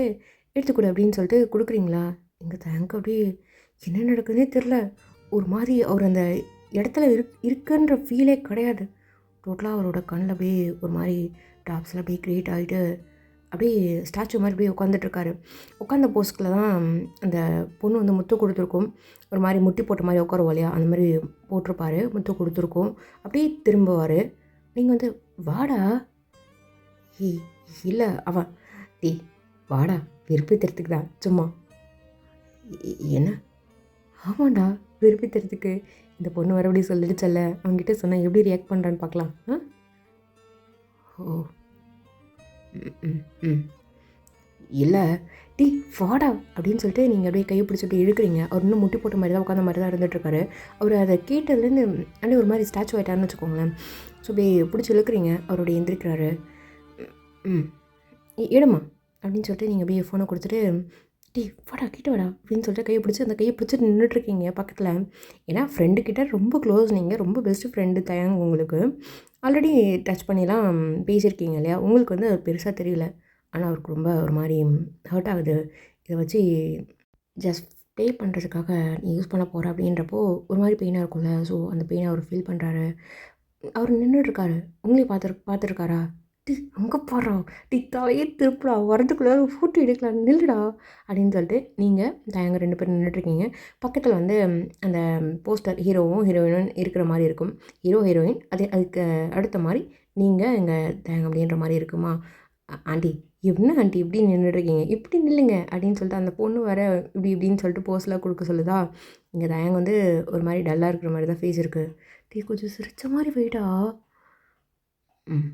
எடுத்துக்கொடு அப்படின்னு சொல்லிட்டு கொடுக்குறீங்களா? எங்கள் தேங்க் அப்படியே என்ன நடக்குதுன்னே தெரில. ஒரு மாதிரி அவர் அந்த இடத்துல இருக்குன்ற ஃபீலே கிடையாது. டோட்டலாக அவரோட கண்ணில் அப்படியே ஒரு மாதிரி டாப்ஸில் அப்படியே க்ரியேட் ஆகிட்டு அப்படியே ஸ்டாச்சு மாதிரி அப்படியே உட்காந்துட்ருக்காரு. உட்காந்த போஸ்கில் தான் அந்த பொண்ணு வந்து முத்து கொடுத்துருக்கும். ஒரு மாதிரி முட்டி போட்ட மாதிரி உட்காருவோம் இல்லையா, அந்த மாதிரி போட்டிருப்பாரு. முத்து கொடுத்துருக்கோம். அப்படியே திரும்புவார். நீங்கள் வந்து வாடா. ஏய் இல்லை அவன். டேய் வாடா, வெறுப்பேற்றுறதுக்கு தான் சும்மா. என்ன? ஆமாண்டா, வெறுப்பேற்றுறதுக்கு. இந்த பொண்ணு மறுபடியும் சொல்லிடுச்சல்ல, அவங்ககிட்ட சொன்னால் எப்படி ரியாக்ட் பண்ணுறான்னு பார்க்கலாம். ஓ ம் ம் இல்லை டீ வாடா அப்படின்னு சொல்லிட்டு நீங்கள் அப்படியே கையை பிடிச்சி அப்படியே இழுக்கிறீங்க. அவர் இன்னும் முட்டி போட்ட மாதிரி தான் உட்காந்த மாதிரி தான் இருந்துகிட்ருக்காரு. அவர் அதை கேட்டதுலேருந்து அப்படியே ஒரு மாதிரி ஸ்டாச்சு ஆகிட்டாருன்னு வச்சுக்கோங்களேன். ஸோ அப்படியே பிடிச்சி இழுக்கிறீங்க. அவருடைய எந்திரிக்கிறாரு. ம் இடமா அப்படின்னு சொல்லிட்டு நீங்கள் அப்படியே ஃபோனை கொடுத்துட்டு டீ வாடா கிட்ட வாடா அப்படின்னு சொல்லிட்டு கையை பிடிச்சி அந்த கையை பிடிச்சிட்டு நின்றுட்டுருக்கீங்க பக்கத்தில். ஏன்னா ஃப்ரெண்டுக்கிட்ட ரொம்ப க்ளோஸ், நீங்கள் ரொம்ப பெஸ்ட்டு ஃப்ரெண்டு தயாங்க உங்களுக்கு. ஆல்ரெடி டச் பண்ணிலாம் பேசியிருக்கீங்க இல்லையா, உங்களுக்கு வந்து அது பெருசாக தெரியல. ஆனால் அவருக்கு ரொம்ப ஒரு மாதிரி ஹர்ட் ஆகுது. இதை வச்சு ஜஸ்ட் பே பண்ணுறதுக்காக நீ யூஸ் பண்ண போகிற அப்படின்றப்போ ஒரு மாதிரி பெயினாக இருக்கும்ல. ஸோ அந்த பெயினை அவர் ஃபீல் பண்ணுறாரு. அவர் நின்றுட்டுருக்காரு. உங்களையும் பார்த்துருக்காரா? டி அங்கே போடுறா, டி தலையே திருப்புடா, வரதுக்குள்ளே ஒரு ஃபோட்டோ எடுக்கலாம் நில்லுடா அப்படின்னு சொல்லிட்டு நீங்கள் தயங்க 2 பேரும் நின்றுட்டுருக்கீங்க. பக்கத்தில் வந்து அந்த போஸ்டர் ஹீரோவும் ஹீரோயினும் இருக்கிற மாதிரி இருக்கும். ஹீரோ ஹீரோயின் அதுக்கு அடுத்த மாதிரி நீங்கள் இங்கே தயங்க அப்படின்ற மாதிரி இருக்குமா? ஆண்டி என்ன ஆண்டி இப்படி நின்றுட்டுருக்கீங்க, இப்படி நில்லுங்க அப்படின்னு சொல்லிட்டு அந்த பொண்ணு வர இப்படி இப்படின்னு சொல்லிட்டு போஸ்லாம் கொடுக்க சொல்லுதா. இங்கே தயங்க வந்து ஒரு மாதிரி டல்லாக இருக்கிற மாதிரி தான் ஃபேஸ் இருக்குது. டீ கொஞ்சம் சிரித்த மாதிரி போயிட்டா. ம்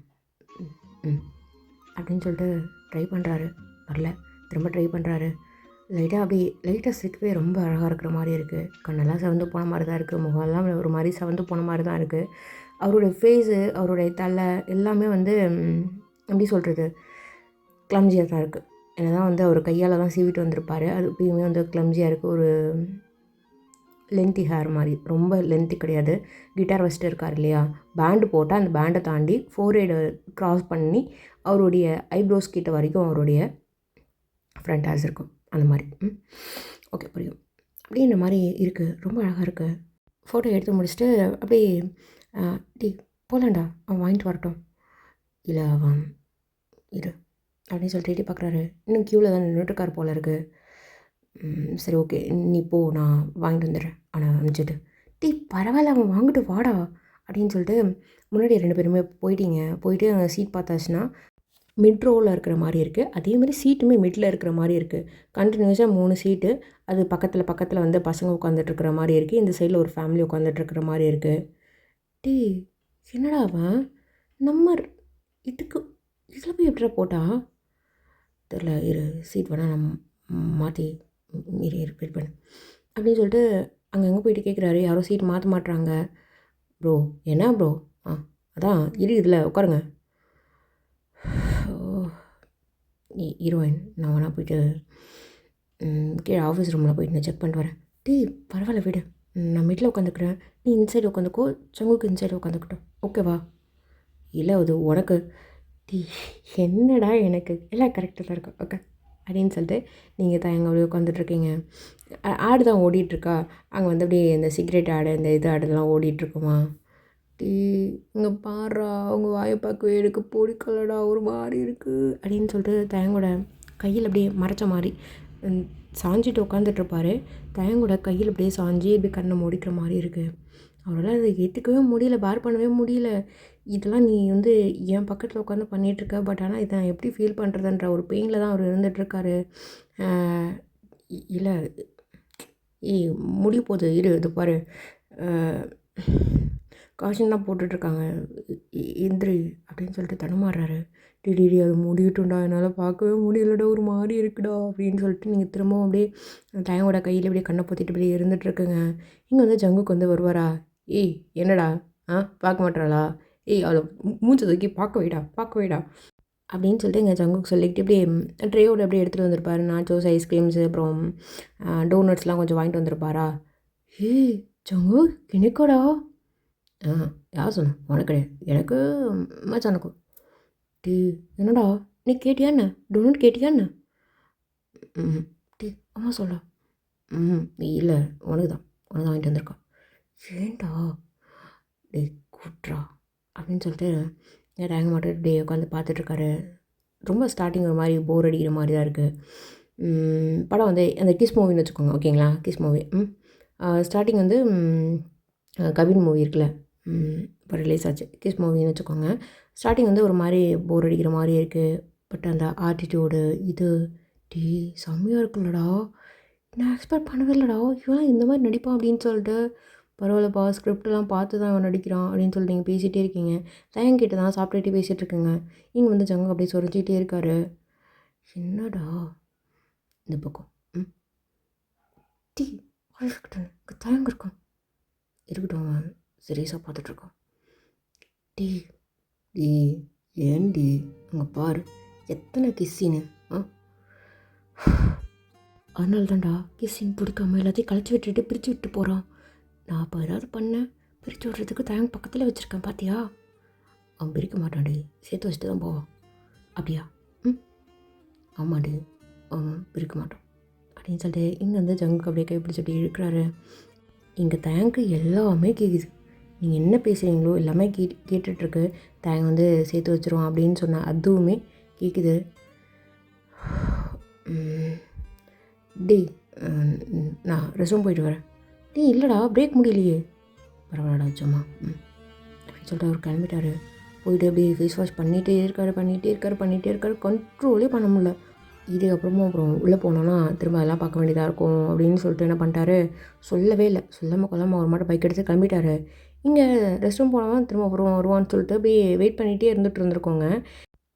ம் அப்படின்னு சொல்லிட்டு ட்ரை பண்ணுறாரு. வரல. திரும்ப ட்ரை பண்ணுறாரு. லைட்டாக சிரிக்கவே ரொம்ப அழகாக இருக்கிற மாதிரி இருக்குது. கண்ணெல்லாம் செவந்து போன மாதிரி தான் இருக்குது. முகம்லாம் ஒரு மாதிரி செவந்து போன மாதிரி தான் இருக்குது. அவருடைய ஃபேஸு, அவருடைய தலை எல்லாமே வந்து எப்படி சொல்கிறது, கிளம்ஜியாக தான் இருக்குது. ஏன்னா தான் வந்து அவர் கையால் தான் சீவிட்டு வந்திருப்பார். அது இப்பயுமே வந்து கிளம்ஜியாக இருக்குது. ஒரு லென்த்தி ஹேர் மாதிரி, ரொம்ப லென்த்தி கிடையாது. கிட்டார் வச்சுட்டு இருக்கார் இல்லையா, பேண்டு போட்டால் அந்த பேண்டை தாண்டி ஃபோர்ஹெடை க்ராஸ் பண்ணி அவருடைய ஐப்ரோஸ் கிட்ட வரைக்கும் அவருடைய ஃப்ரண்ட் ஹேர்ஸ் இருக்கும். அந்த மாதிரி. ஓகே புரியும். அப்படியே இந்த மாதிரி இருக்குது. ரொம்ப அழகாக இருக்குது. ஃபோட்டோ எடுத்து முடிச்சுட்டு அப்படியே டீ போகலாண்டா, அவன் வாங்கிட்டு வரட்டும். இல்லை அவன் இரு அப்படின்னு சொல்லிட்டு எட்டி பார்க்குறாரு. இன்னும் க்யூவில் தான் நின்றுட்டுருக்கார் போல இருக்குது. சரி ஓகே நீ போ, நான் வாங்கிட்டு வந்துடுறேன் ஆனால் அனுப்பிச்சிட்டு. டீ பரவாயில்ல அவன் வாங்கிட்டு வாடா அப்படின்னு சொல்லிட்டு முன்னாடி 2 பேருமே போயிட்டு அங்கே சீட் பார்த்தாச்சுன்னா மிட் ரோவில் இருக்கிற மாதிரி இருக்குது. அதேமாதிரி சீட்டுமே மிட்டில் இருக்கிற மாதிரி இருக்குது. கண்டினியூஸாக 3 சீட்டு. அது பக்கத்தில் வந்து பசங்க உட்காந்துட்ருக்கிற மாதிரி இருக்குது. இந்த சைடில் ஒரு ஃபேமிலி உட்காந்துட்ருக்கிற மாதிரி இருக்குது. டீ என்னடா அவன் நம்ம இதுக்கு இதில் போய் எப்படிடா போட்டா தெரில, இரு சீட் வேணால் நம்ம மாற்றி ரிப்பேர் பண்ணு அப்படின்னு சொல்லிட்டு அங்கங்கே போயிட்டு கேட்குறாரு. யாரோ சீட் மாற்ற மாட்டுறாங்க. ப்ரோ என்ன ப்ரோ? அதான் இதில் உட்காருங்க. ஹீரோயின் நான் வேணா போயிட்டு கீழே ஆஃபீஸ் ரூமில் போயிட்டு நான் செக் பண்ணிட்டு வரேன். டீ பரவாயில்ல விடு, நான் மிட்டில் உட்காந்துக்கிறேன், நீ இந்த சைடு உட்காந்துக்கோ, சங்குக்கு இந்த சைடு உட்காந்துக்கிட்டோம், ஓகேவா? இல்லை அது உனக்கு. டீ என்னடா எனக்கு எல்லாம் கரெக்டாக தான் இருக்கும், ஓகே அப்படின்னு சொல்லிட்டு நீங்கள் தான் எங்கே அப்படியே உட்காந்துட்ருக்கீங்க. ஆடு தான் ஓடிட்டுருக்கா. அங்கே வந்து அப்படியே இந்த சிகரெட் ஆடு, இந்த இது ஆடுலாம் ஓடிட்டுருக்குமா. டீ இங்கே பாடுறா, அவங்க வாயை பார்க்கவே எனக்கு பிடிக்கலடா, ஒரு மாதிரி இருக்குது அப்படின்னு சொல்லிட்டு தயங்கோட கையில் அப்படியே மறைச்ச மாதிரி சாஞ்சிட்டு உட்காந்துட்ருப்பார். தயங்கோட கையில் அப்படியே சாஞ்சி இப்படி கண்ணை முடிக்கிற மாதிரி இருக்குது. அவரால் அதை ஏற்றுக்கவே முடியல, பேர் பண்ணவே முடியல. இதெல்லாம் நீ வந்து என் பக்கத்தில் உட்காந்து பண்ணிகிட்ருக்க, பட் ஆனால் இதை நான் எப்படி ஃபீல் பண்ணுறதுன்ற ஒரு பெயினில் தான் அவர் இருந்துகிட்ருக்காரு. இல்லை ஏய் முடிய போகுது இரு இது பாரு காஷன் தான் போட்டுட்ருக்காங்க எந்திரி அப்படின்னு சொல்லிட்டு தடுமாறுறாரு. டிடிடி அது முடியட்டும்டா என்னால் பார்க்கவே முடியலடா ஒரு மாதிரி இருக்குடா அப்படின்னு சொல்லிட்டு நீங்கள் திரும்பவும் அப்படியே தயங்கோட கையில் அப்படியே கண்ணை பொத்திட்டு அப்படியே இருந்துகிட்ருக்குங்க. இங்கே வந்து ஜங்குக்கு வந்து வருவாரா? ஏய் என்னடா பார்க்க மாட்டாளா? ஏய் அவளை மூஞ்ச தூக்கி பார்க்க வைடா பார்க்க வைடா அப்படின்னு சொல்லிட்டு எங்கள் ஜங்குக்கு சொல்லிக்கிட்டு இப்படியே ட்ரேயோடு அப்படியே எடுத்துகிட்டு வந்திருப்பாரு. நாச்சோஸ் ஐஸ்கிரீம்ஸு அப்புறம் டோனட்ஸ்லாம் கொஞ்சம் வாங்கிட்டு வந்திருப்பாரா? ஏய் ஜங்கு எனக்காடா? யார் சொன்ன? உனக்கு கிடையாது, எனக்கு மச்சானுக்கும். டீ என்னடா நீ கேட்டியா என்ன? டோனட் கேட்டியா என்ன? டீ அம்மா சொல்ல. இல்லை உனக்கு தான் வாங்கிட்டு வந்திருக்கான். ஏன்டா? டே கூட்றா அப்படின்னு சொல்லிட்டு டேங்க மட்டும் டே உட்காந்து பார்த்துட்ருக்காரு. ரொம்ப ஸ்டார்டிங் ஒரு மாதிரி போர் அடிக்கிற மாதிரி தான் இருக்குது. படம் வந்து அந்த கிஸ் மூவின்னு வச்சுக்கோங்க, ஓகேங்களா? Kiss movie. ஸ்டார்டிங் வந்து கவின் மூவி இருக்குல்ல, இப்போ ரிலீஸ் ஆச்சு. கிஸ் மூவின்னு வச்சுக்கோங்க. ஸ்டார்டிங் வந்து ஒரு மாதிரி போர் அடிக்கிற மாதிரி இருக்குது. பட் அந்த ஆட்டிடியூடு இது டீ செம்மையாக இருக்குல்லடா, நான் எக்ஸ்பெக்ட் பண்ணவே இல்லைடா இவன் இந்த மாதிரி நடிப்பான் அப்படின்னு சொல்லிட்டு. பரவாயில்லப்பா ஸ்கிரிப்டெல்லாம் பார்த்து தான் அவன் நடிக்கிறான் அப்படின்னு சொல்லிட்டு நீங்கள் பேசிகிட்டே இருக்கீங்க. தயங்கிட்ட தான் சாப்பிட்டுட்டே பேசிகிட்டு இருக்குங்க. இங்கே வந்து ஜங்கு அப்படியே சொரிஞ்சிக்கிட்டே இருக்காரு. என்னடா இந்த பக்கம் டீ இருக்கட்டும், தயங்க இருக்கான் இருக்கட்டும், அவன் சீரியஸாக பார்த்துட்ருக்கான். டீ டீ ஏன்டி அங்கே பாரு எத்தனை கிஸ்ஸின்னு. அதனால தான்டா கிஸ்ஸின் பிடிக்காம எல்லாத்தையும் கழிச்சு விட்டுட்டு பிரித்து விட்டு போகிறான். நான் இப்போ ஏதாவது பண்ணேன் பிரித்து விட்றதுக்கு தயங்க பக்கத்தில் வச்சுருக்கேன் பார்த்தியா? அவன் பிரிக்க மாட்டான்டி, சேர்த்து வச்சுட்டு தான் போவான். அப்படியா? ஆமாடி, அவன் பிரிக்க மாட்டான் அப்படின்னு சொல்லிட்டு இங்கே வந்து ஜங்குக்கு அப்படியே கைப்பிடிச்சி அப்படி இழுக்கிறாரு. இங்கே தயங்கு எல்லாமே கேட்குது. நீங்கள் என்ன பேசுகிறீங்களோ எல்லாமே கேட்டுட்ருக்கு. தயங்க வந்து சேர்த்து வச்சுருவான் அப்படின்னு சொன்ன அதுவுமே கேட்குது. டே நான் ரெஸ்ட் போயிட்டு வரேன். டே இல்லைடா பிரேக் முடியலையே. பரவாயில்லடா சும்மா அப்படின்னு சொல்லிட்டு அவர் கிளம்பிட்டார். போயிட்டு அப்படியே ஃபேஸ் வாஷ் பண்ணிகிட்டே இருக்காரு. கண்ட்ரோலே பண்ண முடியல. இதுக்கப்புறமும் அப்புறம் உள்ளே போனோன்னா திரும்ப எல்லாம் பார்க்க வேண்டியதாக இருக்கும் அப்படின்னு சொல்லிட்டு என்ன பண்ணிட்டாரு, சொல்லவே இல்லை. சொல்லாமல் கொள்ளாமல் அவர் மட்டும் பைக் எடுத்து கிளம்பிட்டார். இங்கே ரெஸ்ட் ரூம் போனவன் திரும்ப அப்புறம் வருவான்னு சொல்லிட்டு அப்படியே வெயிட் பண்ணிகிட்டே இருந்துகிட்டு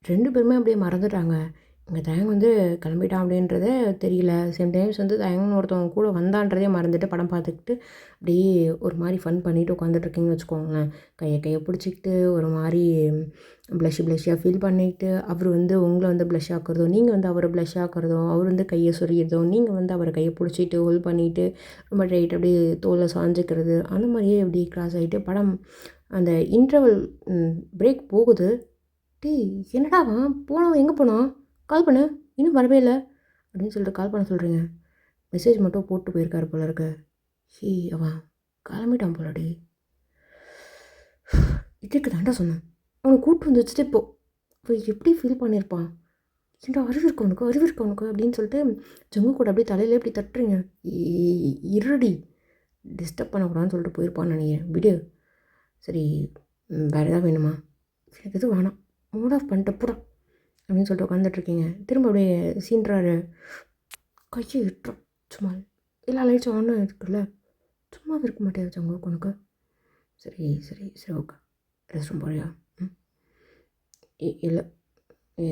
2 பேருமே அப்படியே மறந்துட்டாங்க. இங்கே தயங்க வந்து கிளம்பிட்டான் அப்படின்றதே தெரியல. சேம் டைம்ஸ் வந்து தயங்கன்னு ஒருத்தவங்க கூட வந்தான்றதே மறந்துட்டு படம் பார்த்துக்கிட்டு அப்படியே ஒரு மாதிரி ஃபன் பண்ணிவிட்டு உட்காந்துட்ருக்கீங்கன்னு வச்சுக்கோங்களேன். கையை பிடிச்சிக்கிட்டு ஒரு மாதிரி ப்ளஷ்ஷியாக ஃபீல் பண்ணிக்கிட்டு அவர் வந்து உங்களை வந்து ப்ளஷ் ஆக்குறதோ, நீங்கள் வந்து அவரை ப்ளஷ் ஆக்குறதோ, அவர் வந்து கையை சொறிகிறதோ, நீங்கள் வந்து அவரை கையை பிடிச்சிட்டு ஹோல்ட் பண்ணிவிட்டு ரொம்ப டைட் அப்படியே தோலை சாஞ்சிக்கிறது, அந்த மாதிரியே அப்படி கிராஸ் ஆகிட்டு படம் அந்த இன்டர்வல் பிரேக் போகுது. டேய் என்னடா போனவன் எங்கே போனான்? கால் பண்ணு, இன்னும் வரவே இல்லை அப்படின்னு சொல்லிட்டு கால் பண்ண சொல்கிறீங்க. மெசேஜ் மட்டும் போட்டு போயிருக்காரு போல இருக்கு. அவன் கிளம்பிட்டான் போலடி. இதுக்கு தாண்டா சொன்னேன் அவனை கூப்பிட்டு வந்து வச்சுட்டு இப்போ எப்படி ஃபீல் பண்ணியிருப்பான்? ஏன்டா அறிவு இருக்கு அவனுக்கு அப்படின்னு சொல்லிட்டு ஜங்கு கூட அப்படியே தலையில எப்படி தட்டுறீங்க. இருடி டிஸ்டர்ப் பண்ணக்கூடாதுன்னு சொல்லிட்டு போயிருப்பான்னு நினைக்கிறேன். விடு சரி, வேறு எதாவது வேணுமா? எனக்கு எதுவும் வேணாம், மூட் ஆஃப் பண்ணிட்டு போடா அப்படின்னு சொல்லிட்டு உட்காந்துட்ருக்கீங்க. திரும்ப அப்படியே சீன்றாரு. கையை விட்டுறோம் சும்மா எல்லா லைட்ஸும் ஆனும் இருக்குல்ல, சும்மா இருக்க மாட்டேன் ஜங்குக்கு உனக்கு. சரி ஓகே, ரெஸ்ட் ரூம் போறியா? இல்லை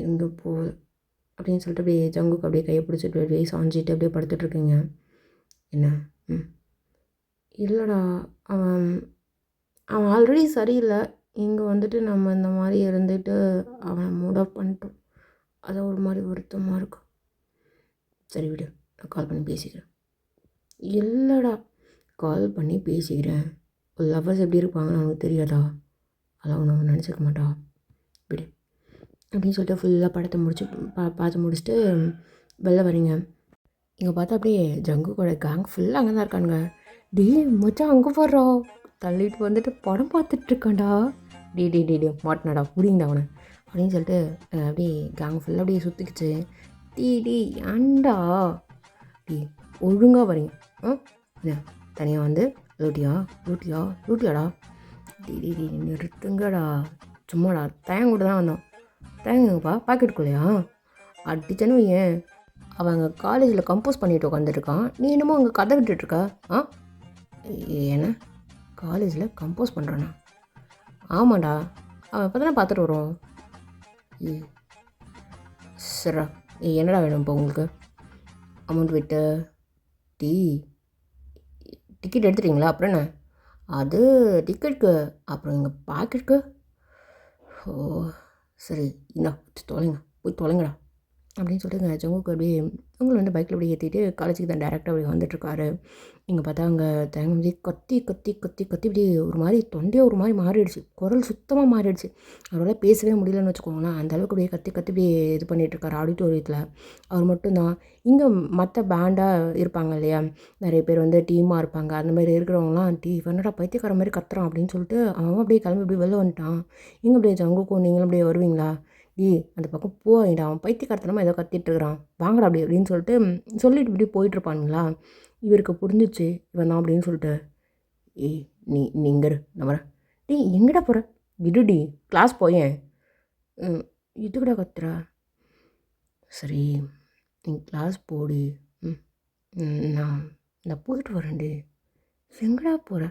எங்கே போகுது அப்படின்னு சொல்லிட்டு அப்படியே ஜங்குக்கு அப்படியே கையை பிடிச்சிட்டு அப்படியே சாஞ்சிட்டு அப்படியே படுத்துட்ருக்கீங்க. என்ன? இல்லைடா அவன் ஆல்ரெடி சரியில்லை. இங்கே வந்துட்டு நம்ம இந்த மாதிரி இருந்துட்டு அவனை மூட் ஆஃப் பண்ணிட்டோம். அதை ஒரு மாதிரி வருத்தமாக இருக்கும். சரி விடு, நான் கால் பண்ணி பேசிக்கிறேன். இல்லைடா கால் பண்ணி பேசிக்கிறேன். லவ்வர்ஸ் எப்படி இருப்பாங்கன்னு அவனுக்கு தெரியாதா? அதெல்லாம் ஒன்று நினச்சிக்க மாட்டா, விடு அப்படின்னு சொல்லிட்டு ஃபுல்லாக படத்தை பார்த்து முடிச்சுட்டு வெளில வரீங்க. இங்கே பார்த்தா அப்படியே ஜங்கு கூட கேங் ஃபுல்லாக அங்கே தான் இருக்கானுங்க. டே மச்சான் அங்கே போடுறோம் தள்ளிட்டு வந்துட்டு படம் பார்த்துட்ருக்கான்டா. டே மாட்டினாடா புரியுங்கடா அவனை அப்படின்னு சொல்லிட்டு அப்படியே கேங் ஃபுல்லாக அப்படியே சுற்றிக்கிச்சு. டீ ஏன்டா டீ ஒழுங்காக வரீங்க? என்ன தனியாக வந்து லூட்டியாடா? டீ நிறுத்துங்கடா, சும்மாடா தயங்க கூட தான் வந்தோம். தயங்குங்கப்பா பாக்கெட்டுக்குள்ளையா அடிச்சனு ஏன் அவங்க காலேஜில் கம்போஸ் பண்ணிட்டு உட்காந்துருக்கான், நீ என்னமோ அங்கே கதை விட்டுட்ருக்க. ஆ என்ன காலேஜில் கம்போஸ் பண்ணுறானா? ஆமாண்டா, அவன் இப்போ தானே பார்த்துட்டு வரோம். சரிடா, என்னடா வேணும் இப்போ உங்களுக்கு? அமௌண்ட் விட்டு டீ டிக்கெட் எடுத்துட்டிங்களா? அப்புறம் என்ன? அது டிக்கெட்டுக்கு, அப்புறம் எங்கள் பாக்கெட்டுக்கு. ஓ சரி, இந்தா தொலைங்க, போய் தொலைங்கடா அப்படின்னு சொல்லிட்டு ஜங்குக்கு அப்படியே உங்களை வந்து பைக்கில் அப்படியே ஏற்றிட்டு காலேஜுக்கு தான் டேரெக்டாக அப்படியே வந்துட்டுருக்காரு. இங்கே பார்த்தா அங்கே தயங்கி கத்தி கத்தி கத்தி கத்தி இப்படி ஒரு மாதிரி தொண்டையே ஒரு மாதிரி மாறிடுச்சு, குரல் சுத்தமாக மாறிடுச்சு. அவரால் பேசவே முடியலன்னு வச்சுக்கோங்களேன். அந்தளவுக்கு அப்படியே கத்தி கத்தி அப்படியே இது பண்ணிகிட்ருக்காரு ஆடிட்டோரியத்தில். அவர் மட்டும்தான். இங்கே மற்ற பேண்டாக இருப்பாங்க இல்லையா, நிறைய பேர் வந்து டீமாக இருப்பாங்க. அந்த மாதிரி இருக்கிறவங்களாம் என்னடா பைத்தியக்கார மாதிரி கத்துறான் அப்படின்னு சொல்லிட்டு அவன் அப்படியே கிளம்பி அப்படியே வெளில வந்துட்டான். இங்கே அப்படியே ஜங்குக்கும் நீங்களும் அப்படியே வருவீங்களா? அந்த பக்கம் போயிடா, அவன் பைத்தியக்காரத்தனமாக ஏதோ கத்திட்டு இருக்கிறான், வாங்கடா அப்படி அப்படின்னு சொல்லிட்டு சொல்லிட்டு இப்படி போயிட்டுருப்பானுங்களா. இவருக்கு புரிஞ்சிச்சு இவன் தான் அப்படின்னு சொல்லிட்டு, ஏய் நீ இங்கே இரு, நான் வரேன். எங்கடா போகிற? விடுடி, கிளாஸ் போயேன். இதுக்கடா கத்துறா? சரி நீ கிளாஸ் போடி. நான் நான் போயிட்டு வரேன்டி. எங்கடா போகிற?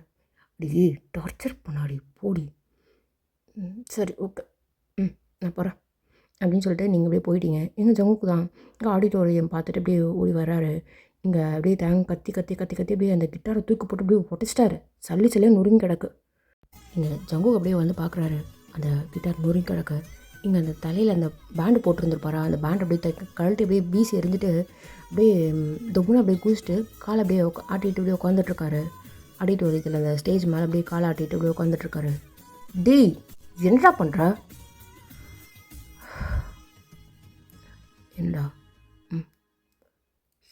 அப்படி டார்ச்சர் பண்ணாடி, போடி. சரி ஓகே, நான் போகிறேன் அப்படின்னு சொல்லிட்டு நீங்கள் அப்படியே போயிட்டீங்க. எங்கள் ஜங்குக்கு தான் இங்கே ஆடிட்டோரியம் பார்த்துட்டு அப்படியே ஓடி வர்றாரு. இங்கே அப்படியே கத்தி கத்தி கத்தி கத்தி அப்படியே அந்த கிட்டாரை தூக்கி போட்டு அப்படியே உடச்சிட்டாரு. சல்லி சல்லியாக நொறுங்கி கிடக்கு. இங்கே ஜங்குக்கு அப்படியே வந்து பார்க்குறாரு, அந்த கிட்டார் நொறுங்கி கிடக்கு. இங்கே அந்த தலையில் அந்த பேண்டு போட்டிருந்துருப்பாரா, அந்த பேண்ட் அப்படியே கழட்டி அப்படியே வீசி எறிஞ்சிட்டு அப்படியே தொகுன்னு அப்படியே குதிச்சிட்டு காலை அப்படியே ஆட்டிட்டு அப்படியே உட்காந்துட்ருக்காரு. ஆடிட்டோரியத்தில் அந்த ஸ்டேஜ் மேலே அப்படியே காலை ஆட்டிட்டு அப்படியே உட்காந்துட்ருக்காரு. டேய் என்னடா பண்ணுற? என்னடா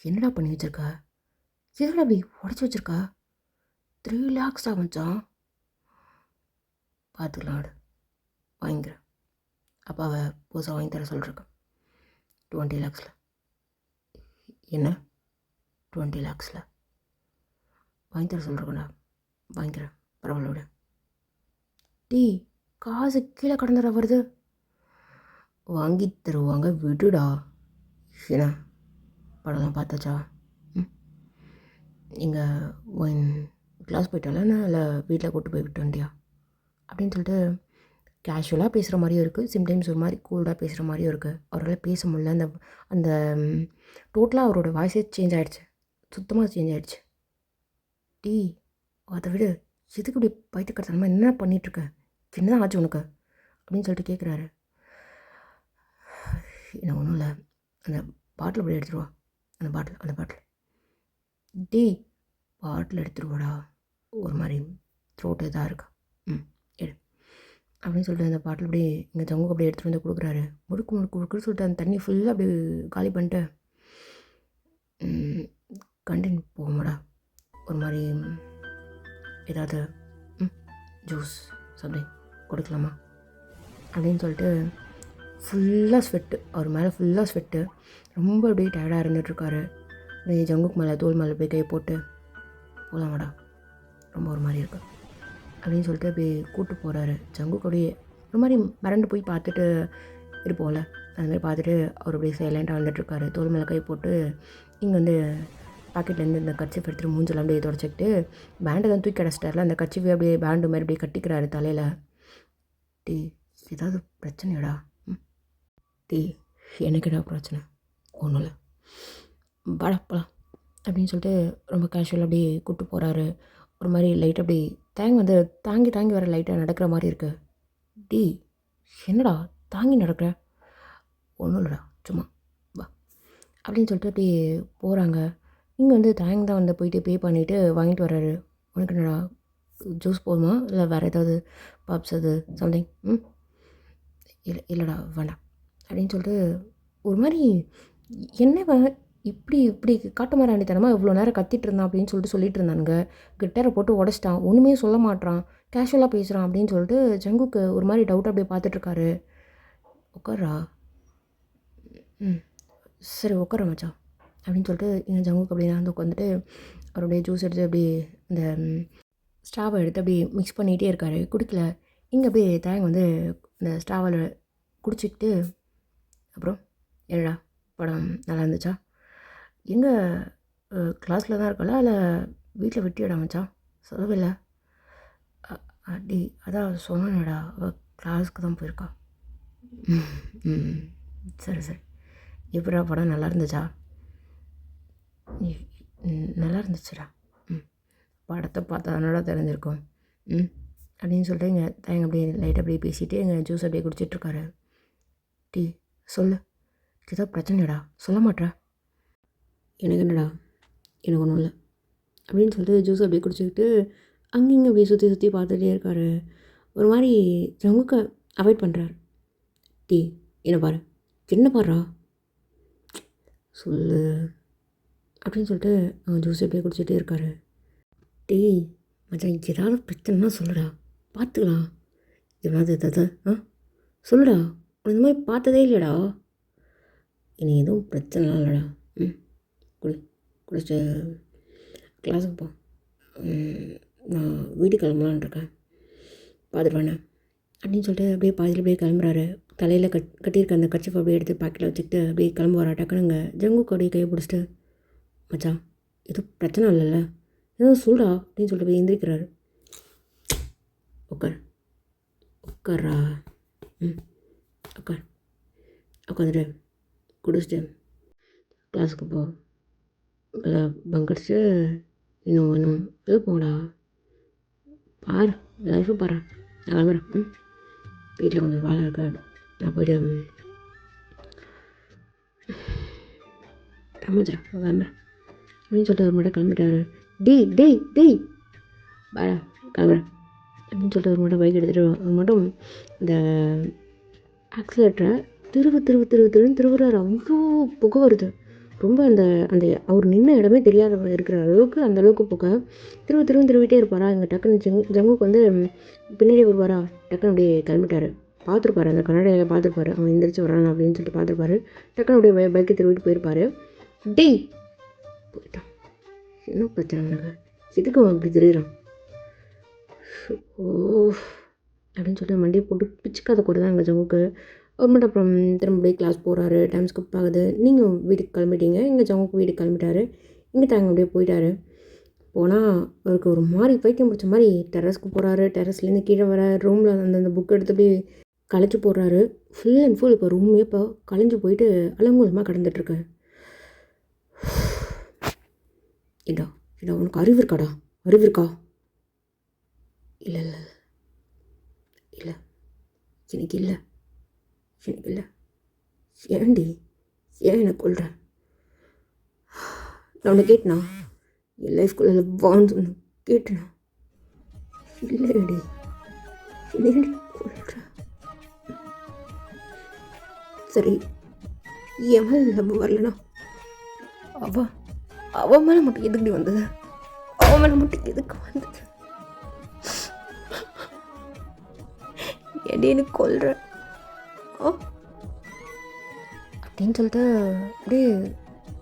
என்னடா பண்ணி வச்சுருக்கா? எதில் அப்படி உடச்சி வச்சுருக்கா? 3 lakhs மச்சான். பார்த்துக்கலாம், வாங்கிக்கிறேன். அப்பாவை புதுசாக வாங்கி தர சொல்லிருக்கேன். 20 lakhs. என்ன 20 lakhs வாங்கி தர சொல்லிருக்கேன்டா, வாங்கிக்கிறேன், பரவாயில்ல விட. காசு கீழே கடந்துட வருது, வாங்கி தருவாங்க விடுடா. என்ன படம்லாம் பார்த்தாச்சா? நீங்கள் கிளாஸ் போயிட்டால, இல்லை வீட்டில் கூப்பிட்டு போய் விட்டு வண்டியா அப்படின்னு சொல்லிட்டு கேஷுவலாக பேசுகிற மாதிரியும் இருக்குது, சிம்டைம்ஸ் ஒரு மாதிரி கூல்டாக பேசுகிற மாதிரியும் இருக்குது. அவரால் பேச முடியல. அந்த அந்த டோட்டலாக அவரோட வாய்ஸே சேஞ்ச் ஆகிடுச்சு, சுத்தமாக சேஞ்ச் ஆகிடுச்சு. அதை விட எதுக்கு இப்படி பைத்தியக்காரத்தனமாக என்ன பண்ணிகிட்ருக்க? என்ன தான் ஆச்சு உனக்கு அப்படின்னு சொல்லிட்டு கேட்குறாரு. என்ன ஒன்றும் இல்லை, அந்த பாட்டில் அப்படியே எடுத்துருவா. அந்த பாட்டில் பாட்டில் எடுத்துருவாடா, ஒரு மாதிரி த்ரோட்டு இதாக இருக்கா. எடு அப்படின்னு சொல்லிட்டு அந்த பாட்டில் அப்படியே இங்கே ஜங்குக்கு அப்படியே எடுத்துகிட்டு வந்து கொடுக்குறாரு. முடுக்குன்னு சொல்லிட்டு அந்த தண்ணி ஃபுல்லாக அப்படியே காலி பண்ணிட்டு கண்டினியூ போகுமாடா, ஒரு மாதிரி ஏதாவது ஜூஸ் சம்திங் கொடுக்கலாமா அப்படின்னு சொல்லிட்டு ஃபுல்லாக ஸ்வெட்டு, அவர் மேலே ஃபுல்லாக ஸ்வெட்டு, ரொம்ப அப்படியே டயர்டாக இருந்துகிட்ருக்காரு. அப்படியே ஜங்குக்கு மேலே தோல் மேலே போய் கை போட்டு போகலாமாடா, ரொம்ப ஒரு மாதிரி இருக்கு அப்படின்னு சொல்லிட்டு அப்படியே கூப்பிட்டு போகிறாரு. ஜங்குக்கு அப்படியே ஒரு மாதிரி மறண்டு போய் பார்த்துட்டு இருப்போம்ல, அதுமாதிரி பார்த்துட்டு அவர் அப்படியே சைலண்ட்டாக வந்துட்டுருக்காரு. தோல் மேலே கை போட்டு இங்கே வந்து பாக்கெட்லேருந்து இந்த கர்ச்சிஃப் எடுத்துகிட்டு மூஞ்செல்லாம் அப்படியே தொடச்சிக்கிட்டு பேண்டை தான் தூக்கி கிடச்சிட்டார்ல, அந்த கர்ச்சிஃபை அப்படியே பேண்டு மாதிரி அப்படியே கட்டிக்கிறாரு தலையில். ஏதாவது பிரச்சனையாடா? எனக்குடா பிரச்சனை? ஒன்றும் இல்லை, வாடா போகலாம் அப்படின்னு சொல்லிட்டு ரொம்ப கேஷுவலாக அப்படியே கூப்பிட்டு போகிறாரு. ஒரு மாதிரி லைட்டாக அப்படி வந்து தாங்கி வர லைட்டாக நடக்கிற மாதிரி இருக்குது. என்னடா தாங்கி நடக்கிற? ஒன்றும் இல்லைடா, சும்மா வா அப்படின்னு சொல்லிட்டு அப்படியே போகிறாங்க. இங்கே வந்து தான் வந்து போயிட்டு பே பண்ணிவிட்டு வாங்கிட்டு வர்றாரு. உனக்கு என்னடா ஜூஸ் போதுமா, இல்லை வேறு ஏதாவது பப்ஸ் அது சம்திங்? இல்லைடா வேண்டாம் அப்படின்னு சொல்லிட்டு ஒரு மாதிரி என்ன இப்படி இப்படி காட்டு மாறாண்டித்தனமாக இவ்வளோ நேரம் கத்திட்டு இருந்தான் அப்படின்னு சொல்லிட்டு இருந்தானுங்க. கிட்டாரை போட்டு உடச்சிட்டான், ஒன்றுமே சொல்ல மாட்றான், கேஷுவலாக பேசுகிறான் அப்படின்னு சொல்லிட்டு ஜங்குக்கு ஒரு மாதிரி டவுட்டாக அப்படியே பார்த்துட்ருக்காரு. உட்காரா, சரி உட்கார மச்சான் அப்படின்னு சொல்லிட்டு எங்கள் ஜங்குக்கு அப்படியே வந்து உட்காந்துட்டு அவருடைய ஜூஸ் எடுத்து அப்படியே இந்த ஸ்ட்ராவை எடுத்து அப்படியே மிக்ஸ் பண்ணிகிட்டே இருக்காரு. குடிக்கல. இங்கே அப்படியே வந்து இந்த ஸ்ட்ராவில் குடிச்சிக்கிட்டு அப்புறம் என்னடா படம் நல்லா இருந்துச்சா? எங்கே கிளாஸில் தான் இருக்காளா இல்லை வீட்டில் விட்டியடா மச்சான்? சொல்லவே இல்லை. அடி அதான் சொன்னேனேடா, அவள் கிளாஸுக்கு தான் போயிருக்கா. ம் சரி சரி. எப்படா படம் நல்லா இருந்துச்சா? நல்லா இருந்துச்சுடா. ம் படத்தை பார்த்தா தானடா தெரிஞ்சிருக்கும். அப்படின்னு சொல்லிட்டு எங்கள் தேங்க அப்படியே லைட்டாக அப்படியே பேசிவிட்டு எங்கள் ஜூஸ் அப்படியே குடிச்சிட்ருக்காரு. டீ சொல்லு, ஏதோ பிரச்சனைடா, சொல்ல மாட்டேறா? எனக்கு என்னடா, எனக்கு ஒன்றும் இல்லை அப்படின்னு சொல்லிட்டு ஜூஸ் அப்படியே குடிச்சிக்கிட்டு அங்கேயும் அப்படியே சுற்றி சுற்றி பார்த்துட்டே இருக்கார். ஒரு மாதிரி ஜங்குக்க அவாய்ட் பண்ணுறாரு. டீ என்ன பாரு, என்ன பாடுறா சொல்லு அப்படின்னு சொல்லிட்டு அவன் ஜூஸ் அப்படியே குடிச்சிட்டே இருக்காரு. டீ மச்சான், ஏதாவது பிரச்சனைனா சொல்லுடா, பார்த்துக்கலாம். எவ்வளோ எதாவது சொல்லுடா, உனக்கு இந்த மாதிரி பார்த்ததே இல்லைடா. இனி எதுவும் பிரச்சனைலாம் இல்லைடா. குடிச்சிட்டு கிளாஸுக்கு போ. நான் வீட்டுக்கு கிளம்பலான் இருக்கேன், பார்த்துட்டு வேணேன் அப்படின்னு சொல்லிட்டு அப்படியே பாதியில் அப்படியே கிளம்புறாரு. தலையில் கட்டியிருக்க அந்த கர்ச்சீஃப் அப்படியே எடுத்து பாக்கெட்டில் வச்சுக்கிட்டு அப்படியே கிளம்புவாரா. டக்குனுங்க ஜங்குக்கு அப்படியே கையை பிடிச்சிட்டு, மச்சான் எதுவும் பிரச்சனை இல்லைல்ல, எதுவும் சொல்கிறா அப்படின்னு சொல்லிட்டு போய் எந்திரிக்கிறாரு. உட்காரா. உட்காந்துட்டு குடிச்சிட்டு கிளாஸுக்கு போ. பங்க் அடிச்சு இன்னும் இது போடா. பாரு லைஃபும் பாரு. நான் கிளம்புறேன். வீட்டில் கொஞ்சம் வேலை இருக்க, நான் போய்ட்டு கிளம்பிச்சிடா கிளம்புறேன் அப்படின்னு சொல்லிட்டு ஒரு மட்டும் கிளம்பிட்டாரு. டேய் பாடா கிளம்புறேன் அப்படின்னு சொல்லிட்டு ஒரு மட்டும் பைக் எடுத்துகிட்டு ஒரு மட்டும் இந்த ஆக்சிலேட்டரை திருவுறாரு. அவ்வளோ புகை வருது. ரொம்ப அந்த அந்த அவர் நின்ன இடமே தெரியாத இருக்கிற அளவுக்கு அந்தளவுக்கு புகை. திருவிட்டே இருப்பாரா. இங்கே டக்குன்னு ஜங்குக்கு வந்து பின்னாடி வருவாரா. டக்குன்னு அப்படியே கிளம்பிட்டார். பார்த்துருப்பாரு, அந்த கண்ணாடியில் பார்த்துருப்பாரு, அவன் எந்திரிச்சு வரான் அப்படின்னு சொல்லிட்டு பார்த்துருப்பாரு. டக்குன்னு அப்படியே பைக்கை திருவிட்டு போயிருப்பார். டேய் போயிட்டான். என்ன பிரச்சனை எனக்கு, எதுக்கு அவன் அப்படி தெரியுறான் ஓ அப்படின்னு சொல்லிட்டு மண்டியை போட்டு பிச்சுக்காத கூட தான் எங்கள் ஜங்குக்கு. ஒரு மட்டும் அப்புறம் திரும்ப கிளாஸ் போகிறாரு. டைம் ஸ்கிப் ஆகுது. நீங்கள் வீட்டுக்கு கிளம்பிட்டீங்க. எங்கள் ஜங்குக்கு வீட்டுக்கு கிளம்பிட்டாரு. இங்கே தாங்க அப்படியே போயிட்டாரு. போனால் அவருக்கு ஒரு மாதிரி பைத்தியம் பிடிச்ச மாதிரி டெரஸ்க்கு போகிறாரு. டெரஸ்லேருந்து கீழே வர ரூமில் அந்த புக் எடுத்து அப்படியே களைச்சி போடுறாரு. ஃபுல் அண்ட் ஃபுல் இப்போ ரூமே இப்போ களைஞ்சு போயிட்டு அலங்கோலமாக கடந்துட்டுருக்கு. ஏடா உனக்கு அறிவு இருக்கா? இல்லை எனக்கு இல்லை. ஏன்டி ஏன் என்னை கொள்கிற? நான் உன்னை கேட்டனா? என் லைஃப்குள்ள வான்னு சொன்ன கேட்டனா? இல்லைடி, என்னடி கொள்கிற? சரி, என் மேலே லவ் வரலனா அவன் மேலே மட்டும் எதுக்கு வந்தது? அவன் மேலே மட்டும் எதுக்கு வந்தது? ஏடி எனக்கு கொள்கிற அப்படின்னு சொல்லிட்டு அப்படியே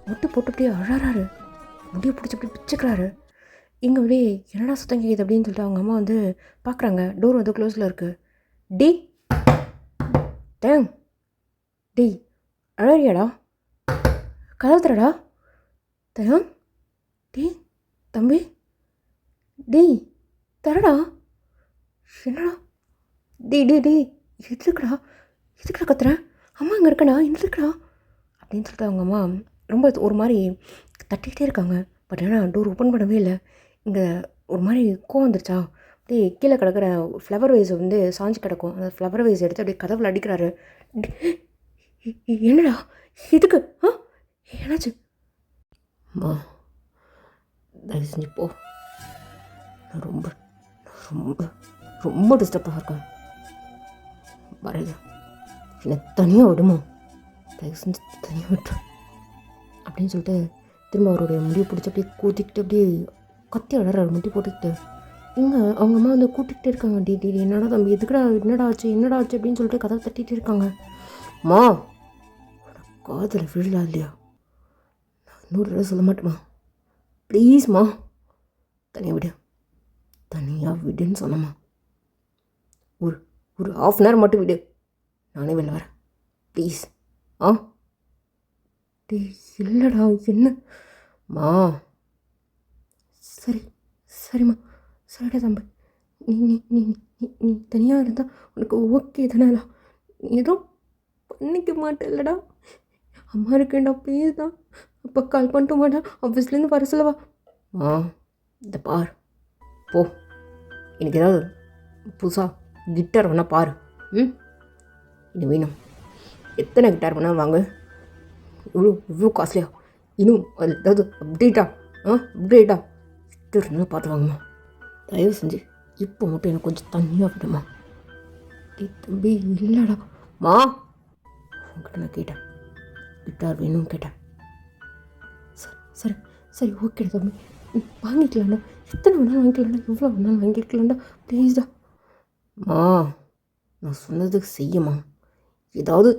முட்டு போட்டு அப்படியே அழறாரு. முடியை பிடிச்சி அப்படி பிச்சுக்கிறாரு. இங்கே அப்படியே என்னடா சுத்தம் கேட்குது அப்படின்னு சொல்லிட்டு அவங்க அம்மா வந்து பார்க்குறாங்க. டோர் வந்து க்ளோஸில் இருக்குது. டேய் அழறியாடா, கதவு திறடா. டேய் தம்பி, டேய் தரடா. என்னடா டேய் எதுக்குடா கத்துறேன்? அம்மா இங்கே இருக்கடா, எதுக்குடா அப்படின்னு சொல்லிட்டு அவங்க அம்மா ரொம்ப ஒரு மாதிரி தட்டிக்கிட்டே இருக்காங்க. பட் ஆனால் டோர் ஓப்பன் பண்ணவே இல்லை. இங்கே ஒரு மாதிரி கோவம் வந்துருச்சா. அப்படியே கீழே கிடக்கிற ஃப்ளவர் வேஸ் வந்து சாஞ்சு கிடக்கும். அந்த ஃப்ளவர் வேஸ் எடுத்து அப்படியே கதவில் அடிக்கிறாரு. என்னடா எதுக்கு? என்னாச்சு? அம்மா தயவு செஞ்சு போ. நான் ரொம்ப ரொம்ப ரொம்ப டிஸ்டர்பாக இருக்கேன். வரது என்னை தனியாக விடுமா? தயவு செஞ்சு தனியாக விட்டு அப்படின்னு சொல்லிட்டு திரும்ப அவருடைய முடியை பிடிச்சி அப்படியே கூட்டிக்கிட்டு அப்படியே கத்தி அழறாரு முட்டி போட்டுக்கிட்டு. இங்கே அவங்க அம்மா வந்து கூட்டிகிட்டே இருக்காங்க. டி என்னடா தம்பி, எதுக்குடா, என்னடா ஆச்சு அப்படின்னு சொல்லிட்டு கதை தட்டிகிட்டு இருக்காங்க. மா காதில் விழலாம் இல்லையா? நான் இன்னொரு தடவை சொல்ல மாட்டேம்மா, ப்ளீஸ்மா தனியாக விடுன்னு சொன்னம்மா. ஒரு ½ அன் ஹவர் மட்டும் விடு, நானே வெளில வரேன் ப்ளீஸ். டேய் இல்லைடா என்ன மா சரி சரிம்மா சரிடா தம்பி நீ நீ நீ நீ நீ தனியாக இருந்தால் உனக்கு ஓகே தானேடா நீ எதுவும் பண்ணிக்க மாட்டேல்லடா அம்மா இருக்கேன்டா ப்ளீஸ் தான் அப்போ கால் பண்ணிட்டு மாட்டேன் ஆஃபீஸ்லேருந்து வர சொல்லவா இந்த பார் போ எனக்கு ஏதாவது புதுசாக கிட்டார் வேணால் பாரு இது வேணும் எத்தனை கிட்டார் வேணால் வாங்க இவ்வளோ காஸ்ட்லியா இன்னும் அது ஏதாவது அப்டேட்டா கிட்டார் இருந்தாலும் பார்த்து வாங்கம்மா தயவு செஞ்சு இப்போ மட்டும் எனக்கு கொஞ்சம் தண்ணியாக விடுமா தம்பி இல்லைடா மா உங்ககிட்ட நான் கேட்டேன் கிட்டார் வேணும்னு கேட்டேன் சரி சரி ஓகேடா தம்பி வாங்கிக்கலாம்டா எத்தனை வேணாலும் வாங்கிக்கலாம்டா எவ்வளோ வேணாலும் வாங்கிக்கலாம்டா ப்ளீஸ்டா மா நான் சொன்னதுக்கு செய்யம்மா ஏதாவது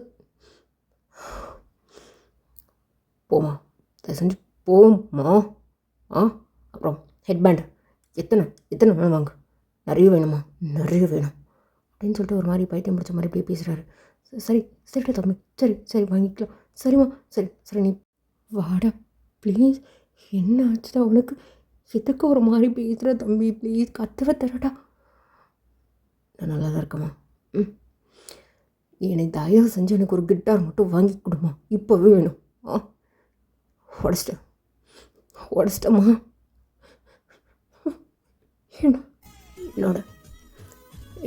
போமா தயவு செஞ்சு போமா அப்புறம் ஹெட்பேண்டு எத்தனை வேணும் வாங்க நிறைய வேணுமா நிறைய வேணும் அப்படின்னு சொல்லிட்டு ஒரு மாதிரி பைத்தியம் பிடிச்ச மாதிரி இப்படியே பேசுகிறாரு சரிடா தம்பி சரி வாங்கிக்கலாம் சரிம்மா சரி நீ வாடா ப்ளீஸ் என்ன ஆச்சுடா உனக்கு எதுக்கு ஒரு மாதிரி பேசுகிற தம்பி ப்ளீஸ் கத்துவ தரடா நான் நல்லா தான் இருக்கம்மா என்னை தயவு செஞ்சு எனக்கு ஒரு கிட்டார் மட்டும் வாங்கி கொடுமா இப்போவே வேணும் உடச்சிட்டம்மா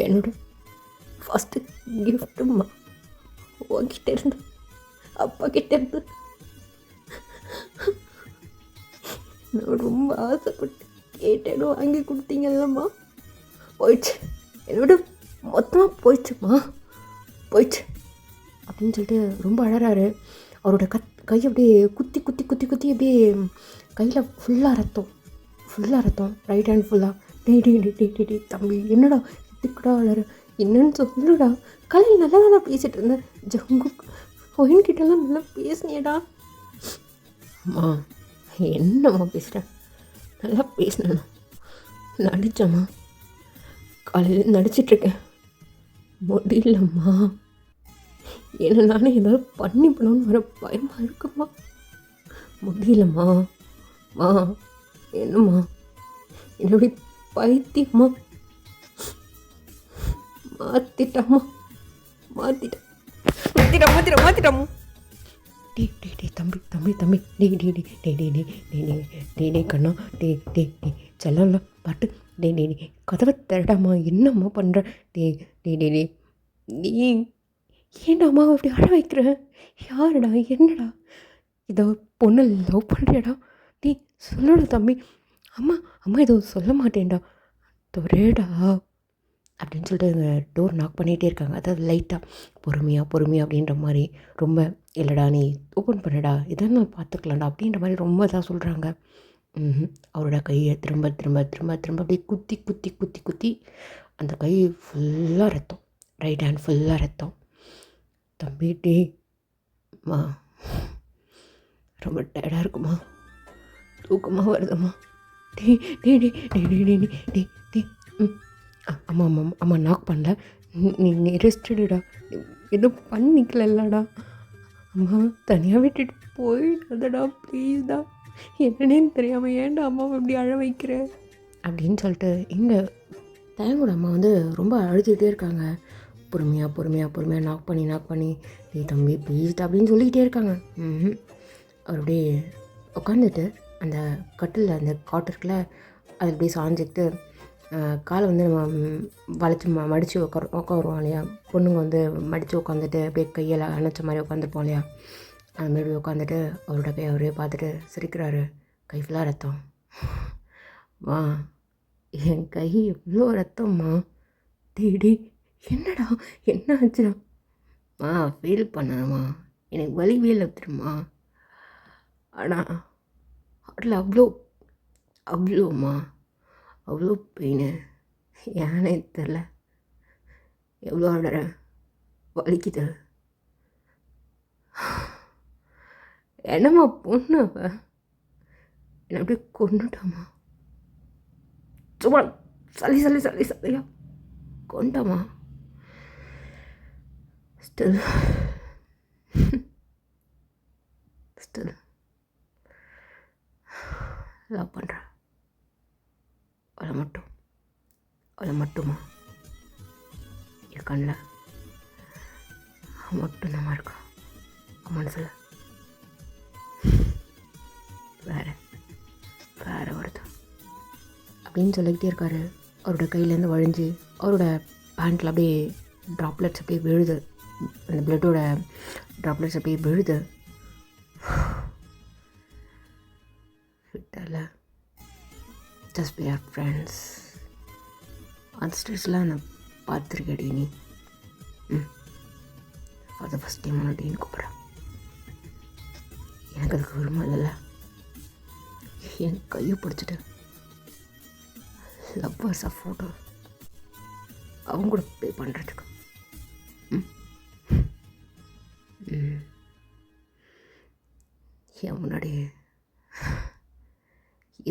என்னோட ஃபஸ்ட்டு கிஃப்ட்டுமா உங்ககிட்ட இருந்து அப்பா கிட்ட இருந்து நான் ரொம்ப ஆசைப்பட்டு கேட்டேன்னு வாங்கி கொடுத்தீங்கல்லம்மா போயிடுச்சு என்னோட மொத்தமாக போயிடுச்சுமா அப்படின்னு சொல்லிட்டு ரொம்ப அழறாரு. அவரோட கை அப்படியே குத்தி அப்படியே கையில் ஃபுல்லாக ரத்தம் ரைட் ஹேண்ட் ஃபுல்லாக. டே தம்பி என்னடா இதுக்குடா அழற என்னன்னு சொல்லுடா. காலையில் நல்லா தானே பேசிகிட்டு இருந்தேன், ஜங்கு ஒயின்கிட்டலாம் நல்லா பேசினேடா. அம்மா என்னம்மா பேசுகிறேன், நல்லா பேசினேண்ணா, நடித்தம்மா, காலையில் நடிச்சிட்ருக்கேன், முடியலம்மா, என்ன நானே ஏதாவது பண்ணணும்னு வர பயமாக இருக்குமா, முடியலம்மா. என்னம்மா என்னுடைய பைத்தியம்மா, மாற்றிட்டம்மா. டே தம்பி டே கண்ணா, டே செல்லம்ல பாட்டு, டே கதவை திரடாமா, என்னம்மா பண்ணுற, டே நீ ஏன்டா அம்மாவை அப்படி அழ வைக்கிற, யாருடா என்னடா, இதோ பொண்ணு லவ் பண்ணுறியாடா, டே சொல்லடா தம்பி. அம்மா எதுவும் சொல்ல மாட்டேன்டா, தொரேடா அப்படின்னு சொல்லிட்டு டோர் நாக் பண்ணிகிட்டே இருக்காங்க. அதாவது லைட்டாக பொறுமையாக அப்படின்ற மாதிரி, ரொம்ப இல்லைடா நீ ஓப்பன் பண்ணடா, இதான் நான் பார்த்துக்கலாம்டா அப்படின்ற மாதிரி ரொம்ப இதாக சொல்கிறாங்க. அவரோட கையை திரும்ப அப்படியே குத்தி அந்த கை ஃபுல்லாக ரத்தம், ரைட் ஹேண்ட் ஃபுல்லாக ரத்தம். தம்பி டேம்மா ரொம்ப டயர்டாக இருக்குமா, தூக்கமாக வருதும்மா, டே அம்மா நாக் பண்ணல, நீ ரெஸ்டடா, எதுவும் பண்ணிக்கலடா, அம்மா தனியாக விட்டுட்டு போயிடாதடா ப்ளீஸ்டா, என்னன்னே தெரியாமல் ஏன்டா அம்மாவை இப்படி அழ வைக்கிற அப்படின்னு சொல்லிட்டு இங்கே தயங்கோட அம்மா ரொம்ப அழுதுகிட்டே இருக்காங்க. பொறுமையாக நாக் பண்ணி நீ தம்பி ப்ளீஸ்டா அப்படின்னு சொல்லிக்கிட்டே இருக்காங்க. அவர் அப்படியே உட்காந்துட்டு அந்த கட்டில் அந்த காட்டு இருக்குல்ல, அது அப்படியே சாஞ்சிக்கிட்டு காலை நம்ம மடித்து உட்காருவோம் இல்லையா, பொண்ணுங்க மடித்து உட்காந்துட்டு அப்படியே கையில் அணைச்ச மாதிரி உட்காந்துருப்போம் இல்லையா, அது மாதிரி உட்காந்துட்டு அவரோட கை அவரே பார்த்துட்டு சிரிக்கிறாரு. கை ஃபுல்லாக ரத்தம், என் கை எவ்வளோ ரத்தம்மா, டே என்னடா என்ன ஆச்சுடா, ஃபீல் பண்ணணுமா, எனக்கு வலிவே இல்லை தெரியுமா, ஆனால் அதில் அவ்வளோ பெயின், ஏனே தெரில, எவ்வளோ வலிக்குது, என்னம்மா பொண்ணு என்னை அப்படியே கொண்டுட்டாம்மா, சும்மா சளியா கொண்டாம்மா, ஸ்டில் லவ் பண்ணுறேன். அவளை மட்டுமா என் கண்ணில் மட்டும்தான் இருக்கா. மனசில் வேற ஒருத்தன் அப்படின்னு சொல்லிக்கிட்டே இருக்காரு. அவரோட கையிலேருந்து வழிஞ்சு அவரோட பேண்ட்டில் அப்படியே ட்ராப்லெட்ஸ் அப்படியே விழுது. அந்த பிளட்டோட ட்ராப்லெட்ஸ் அப்படியே விழுது. விட்டால ஜஸ்ட் பி ஆர் ஃப்ரெண்ட்ஸ். அந்த ஸ்டேஜ்லாம் நான் பார்த்துருக்கேடி. நீ ஃபார் த ஃபஸ்ட் டைம் அப்படின்னு கூப்பிட்றேன். எனக்கு அதுக்கு விரும்பம் இல்லைல்ல. என் கையை பிடிச்சிட்டு லவ்வர்ஸாக ஃபோட்டோ அவங்க கூட பே பண்ணுறதுக்கு என் முன்னாடி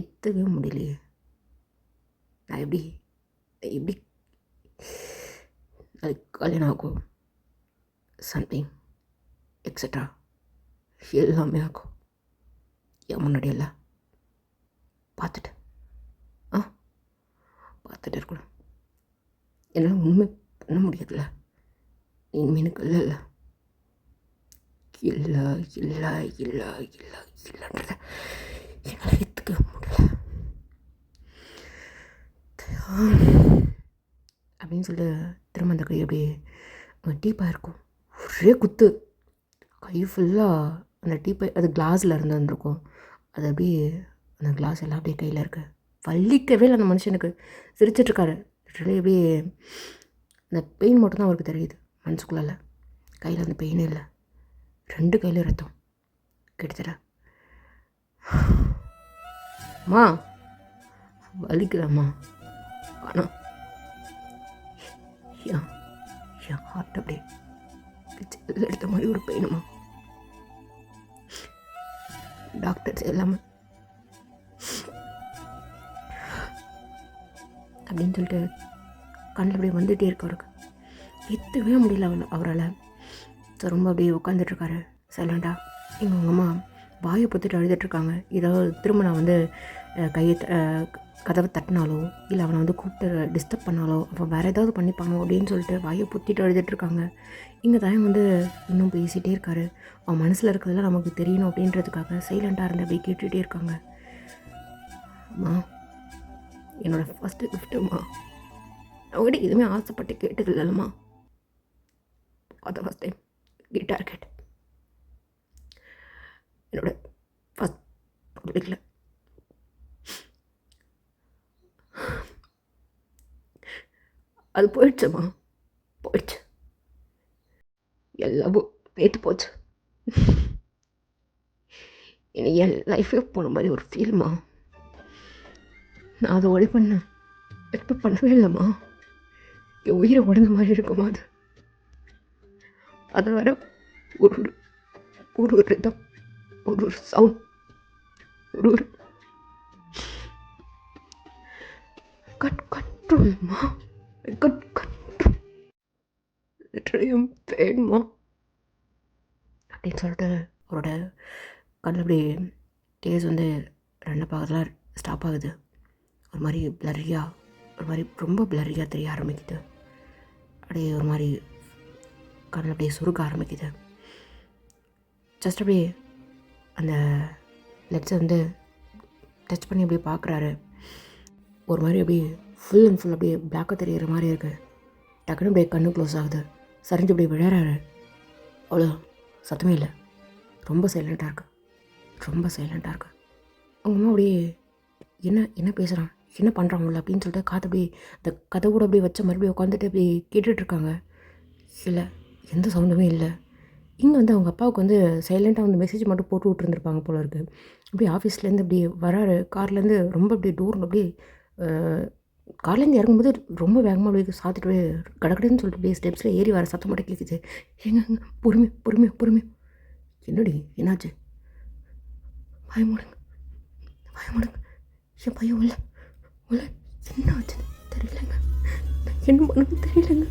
எத்தவே முடியலையே. நான் எப்படி அதுக்கு கல்யாணம் ஆகும், சம்திங் எக்ஸட்ரா எல்லாமே ஆகும். என் முன்னாடி எல்லாம் பார்த்துட்டு இருக்கணும். என்னால் ஒன்றுமே பண்ண முடியாதுல்ல. இனிமேனுக்கு இல்லைல்ல. இல்லைன்றத என்னால் ஏற்றுக்க முடியல அப்படின்னு சொல்லிட்டு திரும்ப அந்த கை அப்படியே டீப்பாக இருக்கும். ஒரே குத்து கை ஃபுல்லாக அந்த டீப்பை. அது கிளாஸில் இருந்துருக்கும். அது அப்படியே அந்த கிளாஸ் எல்லாம் அப்படியே கையில் இருக்குது. வலிக்கவே இல்லை அந்த மனுஷனுக்கு. சிரிச்சிட்ருக்காரு. அப்படியே அந்த பெயின் மட்டும்தான் அவருக்கு தெரியுது மனசுக்குள்ள. கையில் அந்த பெயினே இல்லை. 2 கையில் ரத்தம் கிட்டத்தட்ட. அம்மா வலிக்குதாம்மா. ஆனால் என் ஹார்ட் அப்படியே எடுத்த மாதிரி ஒரு பெயினுமா. டாக்டர்ஸ் எல்லாமே அப்படின்னு சொல்லிட்டு கண்ணில் அப்படியே வந்துகிட்டே இருக்கு அவருக்கு. எத்தவே முடியல அவரால். ஸோ ரொம்ப அப்படியே உட்காந்துட்ருக்காரு சைலண்டாக. எங்கள் அம்மா வாயை பொத்துட்டு அழுதுட்ருக்காங்க. ஏதாவது திரும்ப நான் வந்து கையை கதவை தட்டினாலோ இல்லை அவனை வந்து கூப்பிட்டு டிஸ்டர்ப் பண்ணாலோ அவன் வேறு ஏதாவது பண்ணிப்பானோ அப்படின்னு சொல்லிட்டு வாயை பொத்திட்டு அழுதுட்ருக்காங்க. இங்கே தான் வந்து இன்னும் பேசிகிட்டே இருக்காரு. அவன் மனசில் இருக்கிறதெல்லாம் நமக்கு தெரியணும் அப்படின்றதுக்காக சைலண்ட்டாக இருந்து அப்படியே கேட்டுகிட்டே இருக்காங்க. அம்மா என்னோடய ஃபஸ்ட்டு கிஃப்ட்டுமா. அவங்ககிட்ட எதுவுமே ஆசைப்பட்டு கேட்டது இல்லைல்லம்மா. ஃபார் ஃபஸ்ட் டைம் கிட்டார் கேட்டேன். என்னோடய ஃபஸ்ட் பப்ளிக்கில். அது போயிடுச்சுமா. போயிடுச்சு. எல்லாமும் பேத்து போச்சு. எனக்கு என் லைஃபே போன மாதிரி ஒரு ஃபீல்மா. நான் அதை ஒளி பண்ணேன். எக்ஸ்பெக்ட் பண்ணவே இல்லைம்மா. என் உயிரை உடஞ்ச மாதிரி இருக்குமா அது. அதை வர ஒரு ரிதம், ஒரு சவுண்ட், ஒரு கண்ட்ரோல்மா. கண்ட்ரோல் லிட்டரலியும் வேணுமா அப்படின்னு சொல்லிட்டு அவரோட கண்ணில் அப்படி டேஸ் வந்து 2 பாகத்தில் ஸ்டாப் ஆகுது. ஒரு மாதிரி பிளரியாக, ஒரு மாதிரி ரொம்ப பிளரியாக தெரிய ஆரம்பிக்குது. அப்படியே ஒரு மாதிரி கண்ணில் அப்படியே சுருக்க ஆரம்பிக்குது. ஜஸ்ட் அப்படியே அந்த லெட்ஸை வந்து டச் பண்ணி அப்படியே பார்க்குறாரு. ஒரு மாதிரி அப்படியே ஃபுல் அண்ட் ஃபுல் அப்படியே பிளாக்காக தெரிகிற மாதிரி இருக்குது. டக்குன்னு அப்படியே கண்ணு க்ளோஸ் ஆகுது. சரிஞ்சு அப்படியே விழறாரு. அவ்வளோ சத்தமே இல்லை. ரொம்ப சைலண்ட்டாக இருக்குது. அவங்க அம்மா அப்படியே என்ன பேசுகிறான், என்ன பண்ணுறான் உள்ள அப்படின்னு சொல்லிட்டு காற்று அப்படியே அந்த கதை கூட அப்படியே வச்ச மறுபடியும் உட்காந்துட்டு அப்படியே கேட்டுட்ருக்காங்க. இல்லை, எந்த சவுண்டுமே இல்லை. இங்கே வந்து அவங்க அப்பாவுக்கு வந்து சைலண்ட்டாக வந்து மெசேஜ் மட்டும் போட்டு விட்ருந்துருப்பாங்க போல இருக்குது. அப்படியே ஆஃபீஸ்லேருந்து அப்படியே வராரு. கார்லேருந்து ரொம்ப அப்படியே டோர் அப்படியே கார்லேருந்து இறங்கும்போது ரொம்ப வேகமாக அப்படியே சாத்திட்டு கடகடன்னு சொல்லிட்டு அப்படியே ஸ்டெப்ஸில் ஏறி வர சத்தம் மட்டும் கேட்குது. எங்க பொறுமையாக என்னடி என்னாச்சு? பயமுடுங்க என் பையன் உள்ள என்ன ஆச்சுன்னு தெரியலங்க. என்ன பண்ணணும்னு தெரியலங்க.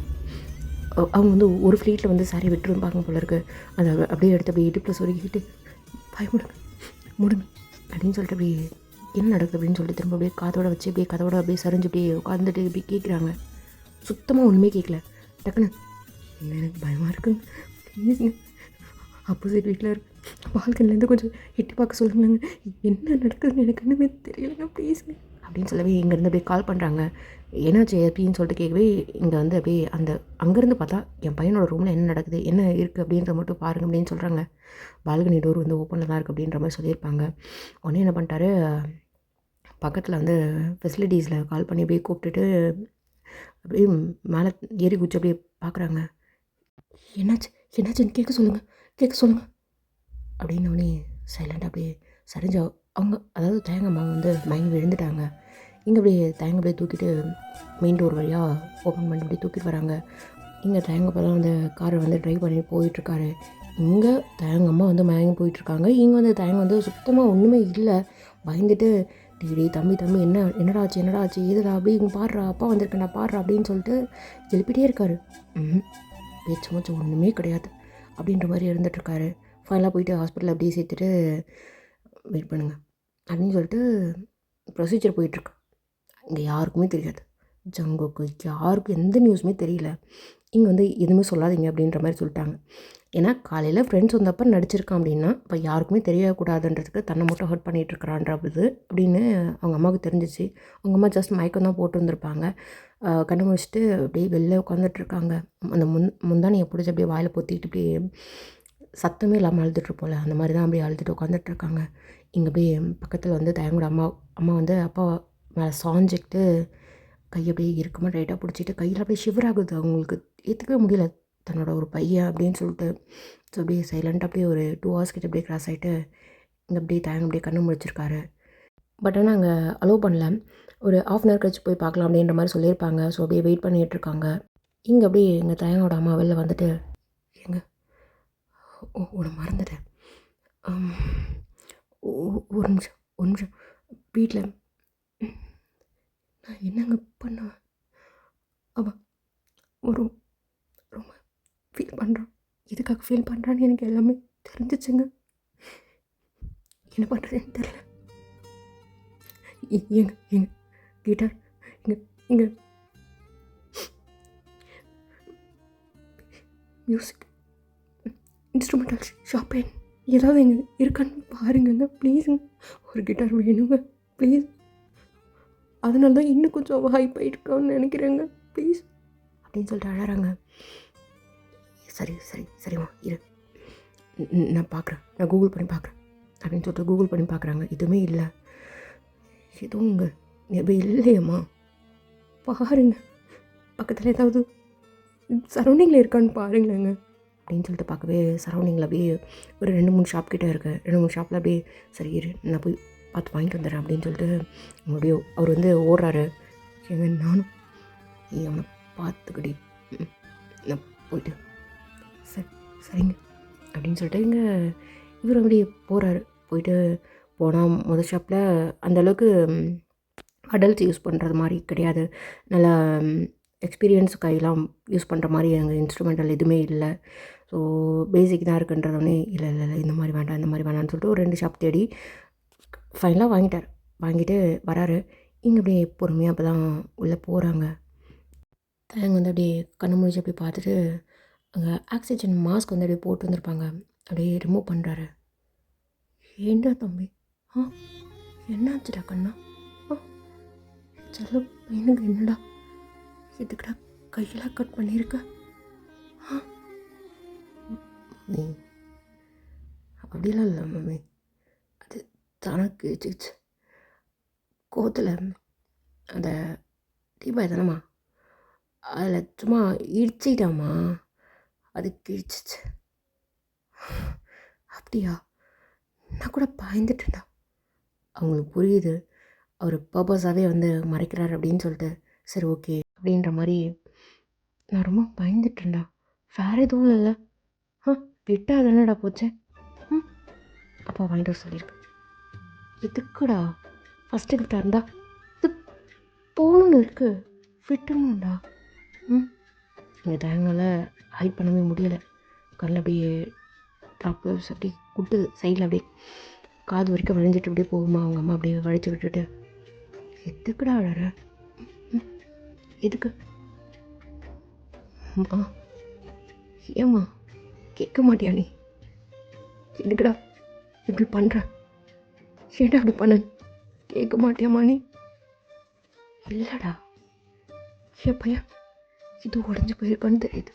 அவங்க வந்து ஒரு ஃப்ளீட்டில் வந்து சாரி விட்டுருப்பாங்க போல இருக்குது. அதை அப்படியே எடுத்து அப்படியே இடுப்பில் சொருகிக்கிட்டு பயமுடுங்க முடுங்க அப்படின்னு சொல்லிட்டு அப்படியே என்ன நடக்குது அப்படின்னு சொல்லிட்டு திரும்ப அப்படியே காதோட வச்சு அப்படியே கதோட அப்படியே சரிஞ்சு அப்படியே உட்காந்துட்டு இப்படி கேட்குறாங்க. சுத்தமாக ஒன்றுமே கேட்கல. டக்குன்னு எனக்கு பயமாக இருக்குங்க, ப்ளீஸுங்க, ஆப்போசிட் வீட்டில் இருக்கு, பால்கனிலேருந்து கொஞ்சம் எட்டி பார்க்க சொல்லுங்கங்க, என்ன நடக்குதுன்னு எனக்கு இன்னுமே தெரியலைங்க, ப்ளீஸுங்க அப்படின்னு சொல்லவே இங்கேருந்து அப்படியே கால் பண்ணுறாங்க. என்னாச்சு அப்படின்னு சொல்லிட்டு கேட்கவே இங்கே வந்து அப்படியே அந்த அங்கேருந்து பார்த்தா என் பையனோட ரூமில் என்ன நடக்குது என்ன இருக்குது அப்படின்ற மட்டும் பாருங்கள் அப்படின்னு சொல்கிறாங்க. பால்கனி டோர் வந்து ஓப்பனில் தான் இருக்குது அப்படின்ற மாதிரி சொல்லியிருப்பாங்க. உடனே என்ன பண்ணிட்டாரு, பக்கத்தில் வந்து ஃபெசிலிட்டிஸில் கால் பண்ணி அப்படியே கூப்பிட்டுட்டு அப்படியே மேலே ஏறி குச்சி அப்படியே பார்க்குறாங்க. என்னாச்சு என்னாச்சுன்னு கேட்க சொல்லுங்கள் அப்படின்னோடனே சைலண்டாக அப்படியே சரிஞ்சா அவங்க அதாவது தேங்கம்மா வந்து மயங்கி விழுந்துட்டாங்க. இங்கே அப்படியே தேங்க அப்படியே தூக்கிட்டு மெயின் டோர் வழியாக ஓப்பன் பண்ணி அப்படியே தூக்கிட்டு வராங்க. இங்கே தேங்கப்பா தான் வந்து காரை வந்து ட்ரைவ் பண்ணி போயிட்டுருக்காரு. இங்கே தேங்கம்மா வந்து மயங்கி போயிட்டுருக்காங்க. இங்கே வந்து தேங்க வந்து சுத்தமாக ஒன்றுமே இல்லை. பயந்துட்டு டேடி தம்பி என்னடா ஆச்சு எதுடா அப்படி இங்கே பாடுறா அப்பா வந்திருக்கேன்டா பாடுறா அப்படின்னு சொல்லிட்டு எழுப்பிட்டே இருக்காரு. பேச்சு மூச்சு ஒன்றுமே கிடையாது அப்படின்ற மாதிரி இருந்துகிட்ருக்காரு. ஃபைனலாக போயிட்டு ஹாஸ்பிட்டலில் அப்படியே சேர்த்துட்டு வெயிட் பண்ணுங்கள் அப்படின்னு சொல்லிட்டு ப்ரொசீஜர் போயிட்டுருக்கு. இங்கே யாருக்குமே தெரியாது, ஜங்குக்கு யாருக்கும் எந்த நியூஸுமே தெரியல. இங்கே வந்து எதுவுமே சொல்லாதீங்க அப்படின்ற மாதிரி சொல்லிட்டாங்க. ஏன்னா காலையில் ஃப்ரெண்ட்ஸ் வந்தப்போ நடிச்சிருக்கான் அப்படின்னா இப்போ யாருக்குமே தெரியக்கூடாதுன்றதுக்கு தன்னை மட்டும் ஹர்ட் பண்ணிகிட்ருக்கிறான்றது அப்படின்னு அவங்க அம்மாவுக்கு தெரிஞ்சிச்சு. அவங்க அம்மா ஜஸ்ட் மயக்கம் தான் போட்டு வந்திருப்பாங்க. கண்ணு முடிச்சுட்டு அப்படியே வெளில உட்காந்துட்ருக்காங்க. அந்த முந்தானியை பிடிச்சி அப்படியே வாயில் பொத்திட்டு அப்படியே சத்தமே இல்லாமல் அழுதுட்ருப்போம்ல, அந்த மாதிரி தான் அப்படியே அழுதுட்டு உட்காந்துட்ருக்காங்க. இங்கே அப்படியே பக்கத்தில் வந்து தயங்கோட அம்மா வந்து அப்பா மேலே சாஞ்சிக்கிட்டு கை அப்படியே இறுக்கமாக டைட்டாக பிடிச்சிட்டு கையில் அப்படியே ஷிவர் ஆகுது. அவங்களுக்கு ஏற்றுக்கவே முடியல தன்னோட ஒரு பையன் அப்படின்னு சொல்லிட்டு. ஸோ அப்படியே சைலண்ட்டாக அப்படியே ஒரு 2 ஹவர்ஸ் கிட்ட அப்படியே கிராஸ் ஆகிட்டு இங்கே அப்படியே தயங்க அப்படியே கண்ணு முடிச்சிருக்காரு. பட் ஆனால் அங்கே அலோவ் பண்ணல. ஒரு 1/2 அன் ஹவர் கழிச்சு போய் பார்க்கலாம் அப்படின்ற மாதிரி சொல்லியிருப்பாங்க. ஸோ அப்படியே வெயிட் பண்ணிகிட்ருக்காங்க. இங்கே அப்படியே எங்கள் தயங்கோட அம்மா வெளில வந்துட்டு எங்க உன்னை மறந்துட்டேன், ஒரு நிமிஷம் வீட்டில் நான் என்னங்க பண்ணுவேன், அவன் ஒரு ரொம்ப ஃபீல் பண்ணுறான், எதுக்காக ஃபீல் பண்ணுறான்னு எனக்கு எல்லாமே தெரிஞ்சிச்சுங்க, என்ன பண்ணுறதுன்னு தெரில. எங்க கிட்டார் இங்கே மியூசிக் இன்ஸ்ட்ருமெண்டல் ஷாப் ஏதாவது எங்கே இருக்கான்னு பாருங்கங்க ப்ளீஸுங்க, ஒரு கிட்டார் வேணுங்க ப்ளீஸ். அதனால தான் இன்னும் கொஞ்சம் ஹைப் ஆகிருக்கான்னு நினைக்கிறேங்க ப்ளீஸ் அப்படின்னு சொல்லிட்டு அழறாங்க. சரிம்மா இரு, நான் பார்க்குறேன், நான் கூகுள் பண்ணி பார்க்குறேன் அப்படின்னு சொல்லிட்டு கூகுள் பண்ணி பார்க்குறாங்க. எதுவுமே இல்லை, எதுவும் இங்கே இல்லையம்மா, பாருங்க பக்கத்தில் ஏதாவது சரௌண்டிங்கில் இருக்கான்னு பாருங்களேங்க அப்படின்னு சொல்லிட்டு பார்க்கவே சரௌண்டிங்கில் அப்படியே ஒரு 2-3 ஷாப் கிட்டே இருக்குது. 2-3 ஷாப்பில் அப்படியே சரி இரு நான் போய் பார்த்து வாங்கிட்டு வந்துடுறேன் அப்படின்னு சொல்லிட்டு மறுபடியும் அவர் வந்து ஓடுறாரு. ஏங்க நானும் நீ அவனை பார்த்துக்கடி, நான் போயிட்டு சரிங்க அப்படின்னு சொல்லிட்டு இங்கே இவர் அப்படியே போகிறாரு. போயிட்டு போனால் முதல் ஷாப்பில் அந்தளவுக்கு அடல்ட்ஸ் யூஸ் பண்ணுறது மாதிரி கிடையாது, நல்லா எக்ஸ்பீரியன்ஸ் கையெல்லாம் யூஸ் பண்ணுற மாதிரி அங்கே இன்ஸ்ட்ருமெண்டல் எதுவுமே இல்லை. ஸோ பேசிக் தான் இருக்குன்றதோடனே இல்லை இந்த மாதிரி வேண்டாம்னு சொல்லிட்டு ஒரு 2 ஷாப் தேடி ஃபைனலாக வாங்கிட்டு வராரு. இங்கே அப்படியே பொறுமையாக அப்போ தான் உள்ளே போகிறாங்க. தயங்க வந்து அப்படியே கண்ணு முடிச்சு அப்படியே பார்த்துட்டு அங்கே ஆக்சிஜன் மாஸ்க் வந்து அப்படியே போட்டு வந்திருப்பாங்க, அப்படியே ரிமூவ் பண்ணுறாரு. ஏண்டா தம்பி, என்னாச்சுடா கண்ணா, சொல்ல பையனுக்கு என்னடா, எதுக்குடா கையெல்லாம் கட் பண்ணியிருக்க? மம்மி அப்படிலாம் இல்லை மம்மி, அது தனக்கு கோத்தில் அந்த தீபாவளி தானம்மா, அதில் சும்மா இடிச்சிட்டாம்மா, அது கிழிச்சிச்சு. அப்படியா, நான் கூட பயந்துட்டேன்டா. அவங்களுக்கு புரியுது அவர் பர்பஸாகவே வந்து மறைக்கிறார் அப்படின்னு சொல்லிட்டு சரி ஓகே அப்படின்ற மாதிரி. நான் ரொம்ப பயந்துட்டேன்டா, வேறு எதுவும் இல்லை, விட்டா தானடா போச்சேன். அப்பா வாங்கிட்டு வர சொல்லியிருக்கேன். எதுக்குடா ஃபஸ்ட்டு கிஃப்டாக இருந்தா இது போகணுன்னு இருக்குது, விட்டுணும்டா. இங்கே தேங்காயில் ஹைட் பண்ணவே முடியலை, கண்ணில் அப்படியே ட்ராப்ஸ் அப்படி விட்டு சைடில் அப்படியே காது வரைக்கும் வளைஞ்சிட்டு அப்படியே போகுமா அவங்க அம்மா அப்படியே வளைச்சி விட்டுட்டு, எதுக்குடா அழற? எதுக்கு? அம்மா ஏம்மா கேட்க மாட்டியா நீ? எதுக்குடா இப்படி பண்ணுற? ஏன்டா அப்படி பண்ண? கேட்க மாட்டியாம்மா நீ? இல்லைடா, என் பையன் இது உடஞ்சி போயிருக்கான்னு தெரியுது.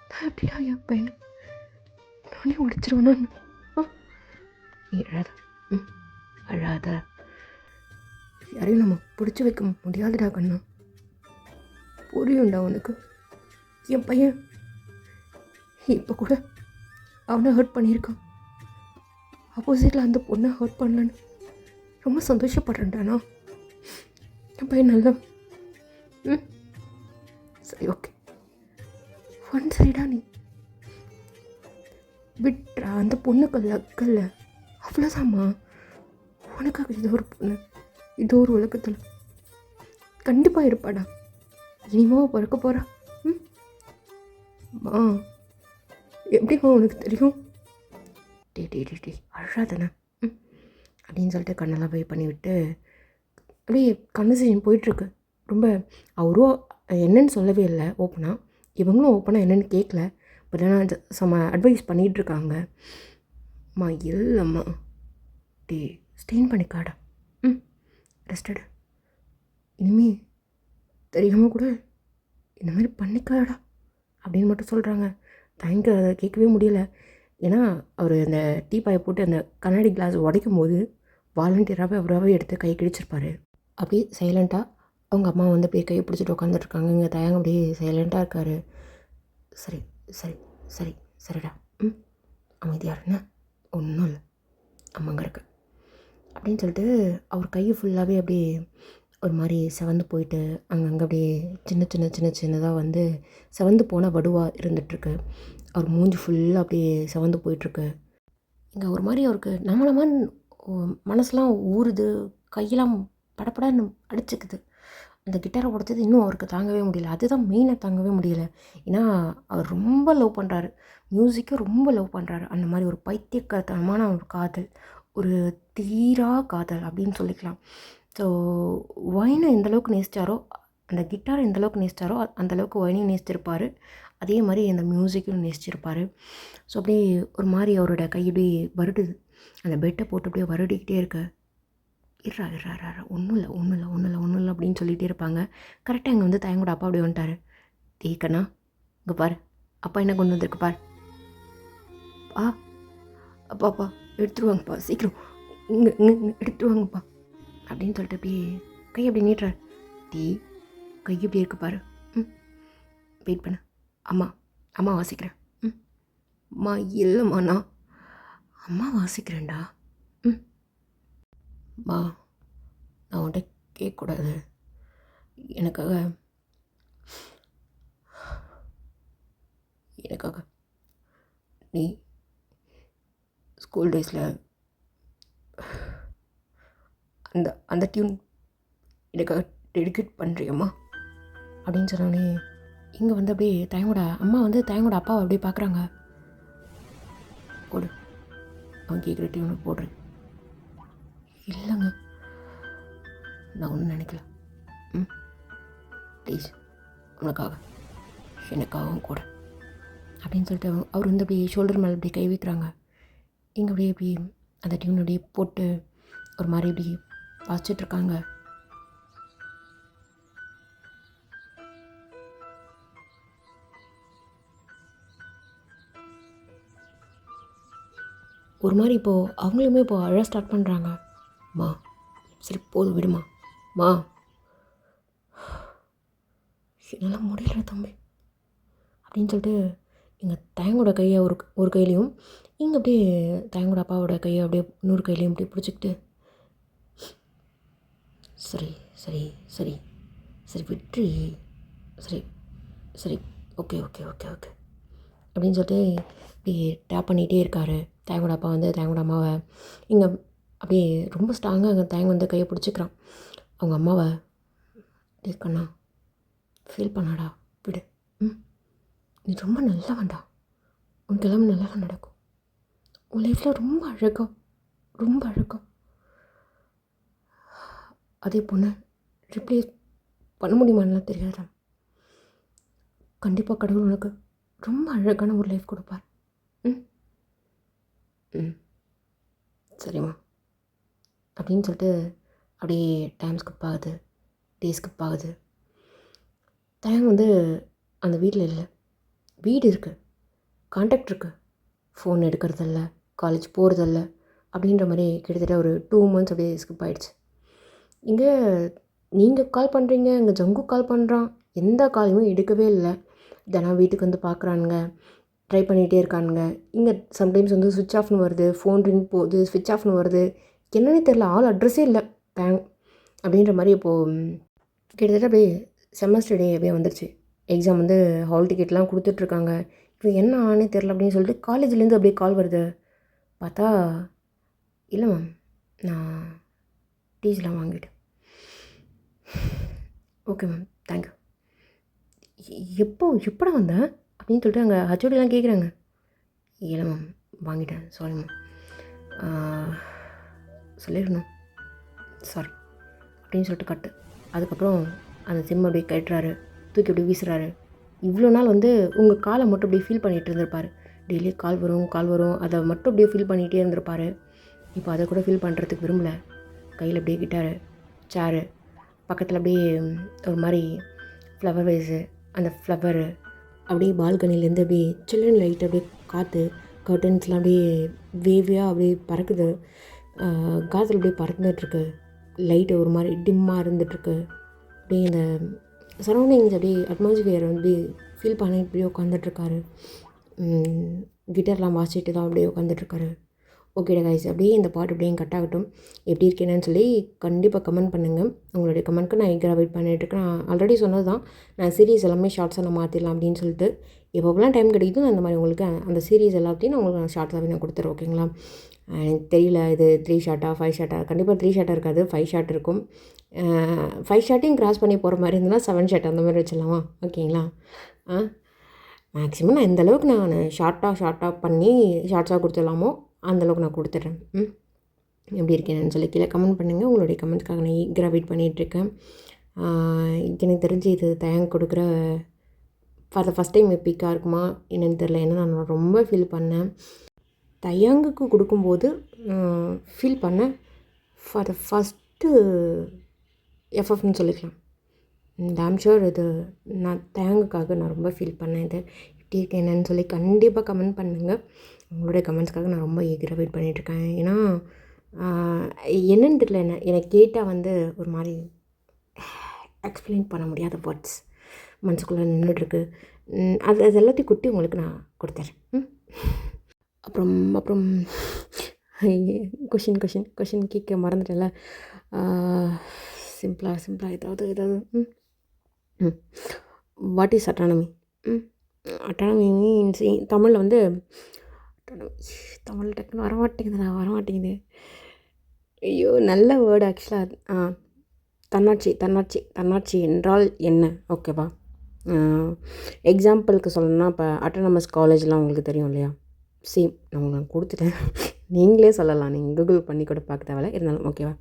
நான் எப்படிடா என் பையனை நானே உடைச்சிருவேனான்னு? நீ அழாத, அழாத. யாரையும் நம்ம பிடிச்சி வைக்க முடியாதுடா கண்ணா. புரியும்டா உனக்கு. என் பையன் இப்போ கூட அவனை ஹர்ட் பண்ணியிருக்கான். ஆப்போசிட்டில் அந்த பொண்ணை ஹர்ட் பண்ணலன்னு ரொம்ப சந்தோஷப்படுறேன்டாண்ணா. என் பையன் நல்லா சரி, ஓகே, ஒன் சைடா நீ விட்றா. அந்த பொண்ணுக்கு லக்கல்ல, அவ்வளோதாம்மா. உனக்காக இது ஒரு பொண்ணு, இது ஒரு உலகத்தில் கண்டிப்பாக இருப்பாடா. இனிமே பிறக்க போகிறா. மா எப்படிம்மா உனக்கு தெரியும்? டே அழாதானே அப்படின்னு சொல்லிட்டு கண்ணெல்லாம் போய் பண்ணிவிட்டு அப்படியே கன்வர்சேஷன் போயிட்டுருக்கு. ரொம்ப அவரும் என்னன்னு சொல்லவே இல்லை ஓப்பனாக, இவங்களும் ஓப்பனாக என்னென்னு கேட்கல. பட் ஆனால் செம்ம அட்வைஸ் பண்ணிகிட்ருக்காங்க. அம்மா இல்லைம்மா, டே ஸ்டெயின் பண்ணிக்காடா, ரெஸ்டடு, இனிமே தெரியாமல் கூட இந்த மாதிரி பண்ணிக்காடா அப்படின்னு மட்டும் சொல்கிறாங்க. தேங்க்யூ, அதை கேட்கவே முடியல. ஏன்னா அவர் அந்த டீப்பாயை போட்டு அந்த கண்ணாடி கிளாஸ் உடைக்கும் போது வாலண்டியராகவே அவராகவே எடுத்து கை கிழிச்சிருப்பார். அப்படியே சைலண்ட்டாக அவங்க அம்மா வந்து அப்படியே கையை பிடிச்சிட்டு உட்காந்துட்ருக்காங்க. இங்கே தயங்க அப்படியே சைலண்ட்டாக இருக்கார். சரி சரி சரி சரிடா, அமைதியாக இருங்க, ஒன்றும் இல்லை, அம்மாங்க இருக்கு அப்படின்னு சொல்லிட்டு அவர் கையை ஃபுல்லாகவே அப்படியே ஒரு மாதிரி செவந்து போயிட்டு அங்கங்கே அப்படியே சின்னதாக வந்து செவந்து போன வடுவாக இருந்துகிட்ருக்கு. அவர் மூஞ்சி ஃபுல்லாக அப்படியே செவந்து போயிட்டுருக்கு. இங்கே ஒரு மாதிரி அவருக்கு நம்மளமான்னு மனசெலாம் ஊறுது, கையெல்லாம் படப்படன்னு அடிச்சுக்குது. அந்த கிட்டாரை உடைச்சது இன்னும் அவருக்கு தாங்கவே முடியல. அதுதான் மெயினாக தாங்கவே முடியல. ஏன்னா அவர் ரொம்ப லவ் பண்ணுறாரு, மியூசிக்கை ரொம்ப லவ் பண்ணுறாரு. அந்த மாதிரி ஒரு பைத்தியக்காரத்தனமான ஒரு காதல், ஒரு தீரா காதல் அப்படின்னு சொல்லிக்கலாம். ஸோ ஒயினை எந்தளவுக்கு நேசித்தாரோ, அந்த கிட்டாரை எந்தளவுக்கு நேசித்தாரோ அந்தளவுக்கு ஒயினையும் நேசிச்சிருப்பார். அதே மாதிரி அந்த மியூசிக்கும் நேசிச்சிருப்பார். ஸோ அப்படியே ஒரு மாதிரி அவரோட கை அப்படியே வருடுது, அந்த பெட்டை போட்டு அப்படியே வருடிக்கிட்டே இருக்க. இறா ஒன்றும் இல்லை அப்படின்னு சொல்லிகிட்டே இருப்பாங்க. கரெக்டாக இங்கே வந்து தயங்கூட அப்பா அப்படியே வந்துட்டார். தேக்கண்ணா இங்கே பாரு, அப்பா என்ன கொண்டு வந்திருக்கு பார். அப்பா எடுத்துருவாங்கப்பா, சீக்கிரம் இங்கே எடுத்துருவாங்கப்பா அப்படின்னு சொல்லிட்டு அப்படியே கை அப்படி நீட்டுறார். கை இப்படி இருக்கு பாரு, வெயிட் பண்ண, அம்மா வாசிக்கிறேன். அம்மா இல்லைம்மா, நான் அம்மா வாசிக்கிறேன்டா. நான் உன்கிட்ட கேட்கக்கூடாது, எனக்காக நீ ஸ்கூல் டேஸில் அந்த டியூன் எனக்காக டெடிகேட் பண்ணுறியம்மா அப்படின்னு சொன்னோடனே இங்கே வந்து அப்படியே தயங்கோட அம்மா வந்து தயங்கோட அப்பாவை அப்படியே பார்க்குறாங்க. போடு, அவன் கேட்குற டியூனை போடுறேன். இல்லைங்க, நான் ஒன்றும் நினைக்கல, ப்ளீஸ் உனக்காக எனக்காகவும் கூட அப்படின்னு சொல்லிட்டு அவர் வந்து அப்படியே ஷோல்டர் மேலே அப்படியே கை வைக்கிறாங்க. இங்கே அப்படியே இப்படி அந்த டியூன் அப்படியே போட்டு ஒரு மாதிரி இப்படி வாசிச்சிட்ருக்காங்க. ஒரு மாதிரி இப்போது அவங்களுமே இப்போது அழ ஸ்டார்ட் பண்ணுறாங்க. சரி போதும் விடுமா, என்னால் முடியல தம்பி அப்படின்னு சொல்லிட்டு இங்கே தயங்கோட கையை ஒரு கையிலையும், இங்கே அப்படியே தயங்கோட அப்பாவோட கையை அப்படியே இன்னொரு கையிலையும் அப்படியே பிடிச்சிக்கிட்டு, சரி சரி சரி சரி விட்டு, சரி சரி ஓகே ஓகே ஓகே ஓகே அப்படின்னு சொல்லிட்டு இப்படி டேப் பண்ணிகிட்டே இருக்கார். தயங்கோட அப்பா வந்து தயங்கோட அம்மாவை இங்கே அப்படியே ரொம்ப ஸ்ட்ராங்காக அங்கே தயங்க வந்து கையை பிடிச்சிக்கிறான். அவங்க அம்மாவை, கண்ணா ஃபீல் பண்ணாடா, விடு, நீ ரொம்ப நல்லா வேண்டாம், உனக்கு எல்லாமே நல்லா நடக்கும், உன் லைஃப்பில் ரொம்ப அழகாக ரொம்ப அழகாக அதே பொண்ணு ரிப்ளேஸ் பண்ண முடியுமான்லாம் தெரியாதா. கண்டிப்பாக கடவுள் உனக்கு ரொம்ப அழகான ஒரு லைஃப் கொடுப்பார். ம் ம் சரிம்மா அப்படின்னு சொல்லிட்டு அப்படியே டைம் ஸ்கிப் ஆகுது, டே ஸ்கிப் ஆகுது. தயங்கு வந்து அந்த வீட்டில் இல்லை. வீடு இருக்குது, கான்டாக்ட் இருக்குது, ஃபோன் எடுக்கிறதில்ல, காலேஜ் போகிறதில்ல அப்படின்ற மாதிரி கிட்டத்தட்ட ஒரு 2 months அப்படியே ஸ்கிப் ஆகிடுச்சு. இங்கே நீங்கள் கால் பண்ணுறீங்க, இங்கே ஜங்கு கால் பண்ணுறான், எந்த காலையுமே எடுக்கவே இல்லை. தினம் வீட்டுக்கு வந்து பார்க்குறானுங்க, ட்ரை பண்ணிகிட்டே இருக்கானுங்க. இங்கே சம்டைம்ஸ் வந்து ஸ்விட்ச் ஆஃப்னு வருது, ஃபோன் ரிங் போகுது, ஸ்விட்ச் ஆஃப்னு வருது, என்னன்னே தெரில, ஆள் அட்ரஸே இல்லை பேங்க் அப்படின்ற மாதிரி. இப்போது கிட்டத்தட்ட அப்படியே செமஸ்டர் டே அப்படியே வந்துருச்சு. எக்ஸாம் வந்து ஹால் டிக்கெட்லாம் கொடுத்துட்ருக்காங்க. இப்போ என்ன ஆனே தெரில அப்படின்னு சொல்லிட்டு காலேஜ்லேருந்து அப்படியே கால் வருது. பார்த்தா இல்லை மேம், நான் டீச்சர்லாம் வாங்கிட்டேன். Okay ma'am, thank you. எப்படா வந்தேன் அப்படின்னு சொல்லிட்டு அங்கே ஹச்ஓடிலாம் கேட்குறாங்க. இல்லை மேம், வாங்கிட்டேன், சாரி மேம். சொல்லிடணும், சாரி அப்படின்னு சொல்லிட்டு கட்டு. அதுக்கப்புறம் அந்த சிம் அப்படியே கட்டுறாரு, தூக்கி அப்படியே வீசுகிறாரு. இவ்வளோ நாள் வந்து உங்கள் காலை மட்டும் அப்படியே ஃபீல் பண்ணிகிட்டு இருந்திருப்பார். டெய்லி கால் வரும், அதை மட்டும் அப்படியே ஃபீல் பண்ணிகிட்டே இருந்திருப்பார். இப்போ அதை கூட ஃபீல் பண்ணுறதுக்கு விரும்பலை. கையில் அப்படியே கிட்டாரு, சேரு, பக்கத்தில் அப்படியே ஒரு மாதிரி ஃப்ளவர் வைஸு, அந்த ஃப்ளவரு அப்படியே பால்கனிலேருந்து அப்படியே சில்ட்ரன் லைட் அப்படியே காற்று, கர்டன்ஸ்லாம் அப்படியே வேவியாக அப்படியே பறக்குது. காற்றுல அப்படியே பறந்துட்டுருக்கு. லைட்டு ஒரு மாதிரி டிம்மாக இருந்துகிட்ருக்கு. அப்படியே இந்த சரௌண்டிங்ஸ் அப்படியே அட்மாஸ்பியர் வந்து ஃபீல் பண்ணிட்டு அப்படியே உட்காந்துட்ருக்காரு. கிட்டார்லாம் வாசிச்சுட்டு தான் அப்படியே உட்காந்துட்ருக்காரு. ஓகேடா கைஸ், அப்படியே இந்த பாட்டு அப்படியே கட் ஆகட்டும். எப்படி இருக்கேன்னு சொல்லி கண்டிப்பாக கமெண்ட் பண்ணுங்கள். உங்களுடைய கமெண்ட்க்கு நான் எங்கேயா வெயிட் பண்ணிகிட்ருக்கேன். நான் ஆல்ரெடி சொன்னது தான், நான் சீரீஸ் எல்லாமே ஷார்ட்ஸாக நான் மாற்றிடலாம் அப்படின்னு சொல்லிட்டு. எப்போலாம் டைம் கிடைக்குதோ அந்த மாதிரி உங்களுக்கு அந்த சீரீஸ் எல்லாத்தையும் நான் உங்களுக்கு ஷார்ட்ஸாகவே நான் கொடுத்துறேன். ஓகேங்களா? எனக்கு தெரியல இது 3 ஷார்ட்டா 5 ஷார்ட்டா. கண்டிப்பாக 3 ஷார்ட்டாக இருக்காது, 5 ஷார்ட் இருக்கும். 5 ஷார்ட்டையும் கிராஸ் பண்ணி போகிற மாதிரி இருந்ததுன்னா 7 ஷார்ட் அந்த மாதிரி வச்சிடலாமா? ஓகேங்களா? மேக்ஸிமம் நான் எந்த அளவுக்கு நான் ஷார்ட்டாக பண்ணி ஷார்ட்ஸாக கொடுத்துடலாமோ அந்தளவுக்கு நான் கொடுத்துட்றேன். எப்படி இருக்கேன்னு சொல்லி கீழே கமெண்ட் பண்ணுங்கள். உங்களுடைய கமெண்ட்ஸ்க்காக நான் ஈகராக வெயிட் பண்ணிகிட்ருக்கேன். எனக்கு தெரிஞ்சு இது தயங்கு கொடுக்குற ஃபார் த ஃபஸ்ட் டைம் எப்பிக்காக இருக்குமா என்னென்னு தெரில. ஏன்னா நான் ரொம்ப ஃபீல் பண்ணேன். தயங்குக்கு கொடுக்கும்போது ஃபீல் பண்ணேன். ஃபார் த ஃபஸ்ட்டு எஃப்எஃப்னு சொல்லிக்கலாம். ஐம் ஷுர் இது நான் தயங்குக்காக நான் ரொம்ப ஃபீல் பண்ணேன். இது எப்படி இருக்கேன் என்னன்னு சொல்லி கண்டிப்பாக கமெண்ட் பண்ணுங்கள். உங்களுடைய கமெண்ட்ஸ்க்காக நான் ரொம்ப ஈகராக வெயிட் பண்ணிகிட்ருக்கேன். ஏன்னா என்னென்னு தெரியல, எனக்கு கேட்டால் வந்து ஒரு மாதிரி எக்ஸ்பிளைன் பண்ண முடியாத வேர்ட்ஸ் மனசுக்குள்ளே நின்றுட்டுருக்கு. அது எல்லாத்தையும் குட்டி உங்களுக்கு நான் கொடுத்துட்றேன். அப்புறம் கொஷின் கேட்க மறந்துட்டேன்ல. சிம்பிளாக ஏதாவது what is autonomy? Autonomy means தமிழில் வந்து தமிழ் டக்குன்னு வரமாட்டேங்குது. ஐயோ, நல்ல வேர்டு ஆக்சுவலாக. தன்னாட்சி என்றால் என்ன? ஓகேவா? எக்ஸாம்பிளுக்கு சொல்லணும்னா இப்போ அட்டானமஸ் காலேஜ்லாம் உங்களுக்கு தெரியும் இல்லையா? சேம் நான் உங்களுக்கு கொடுத்துட்டேன், நீங்களே சொல்லலாம், நீங்கள் கூகுள் பண்ணி கூட பார்க்க தேவையில்ல, இருந்தாலும் ஓகேவா?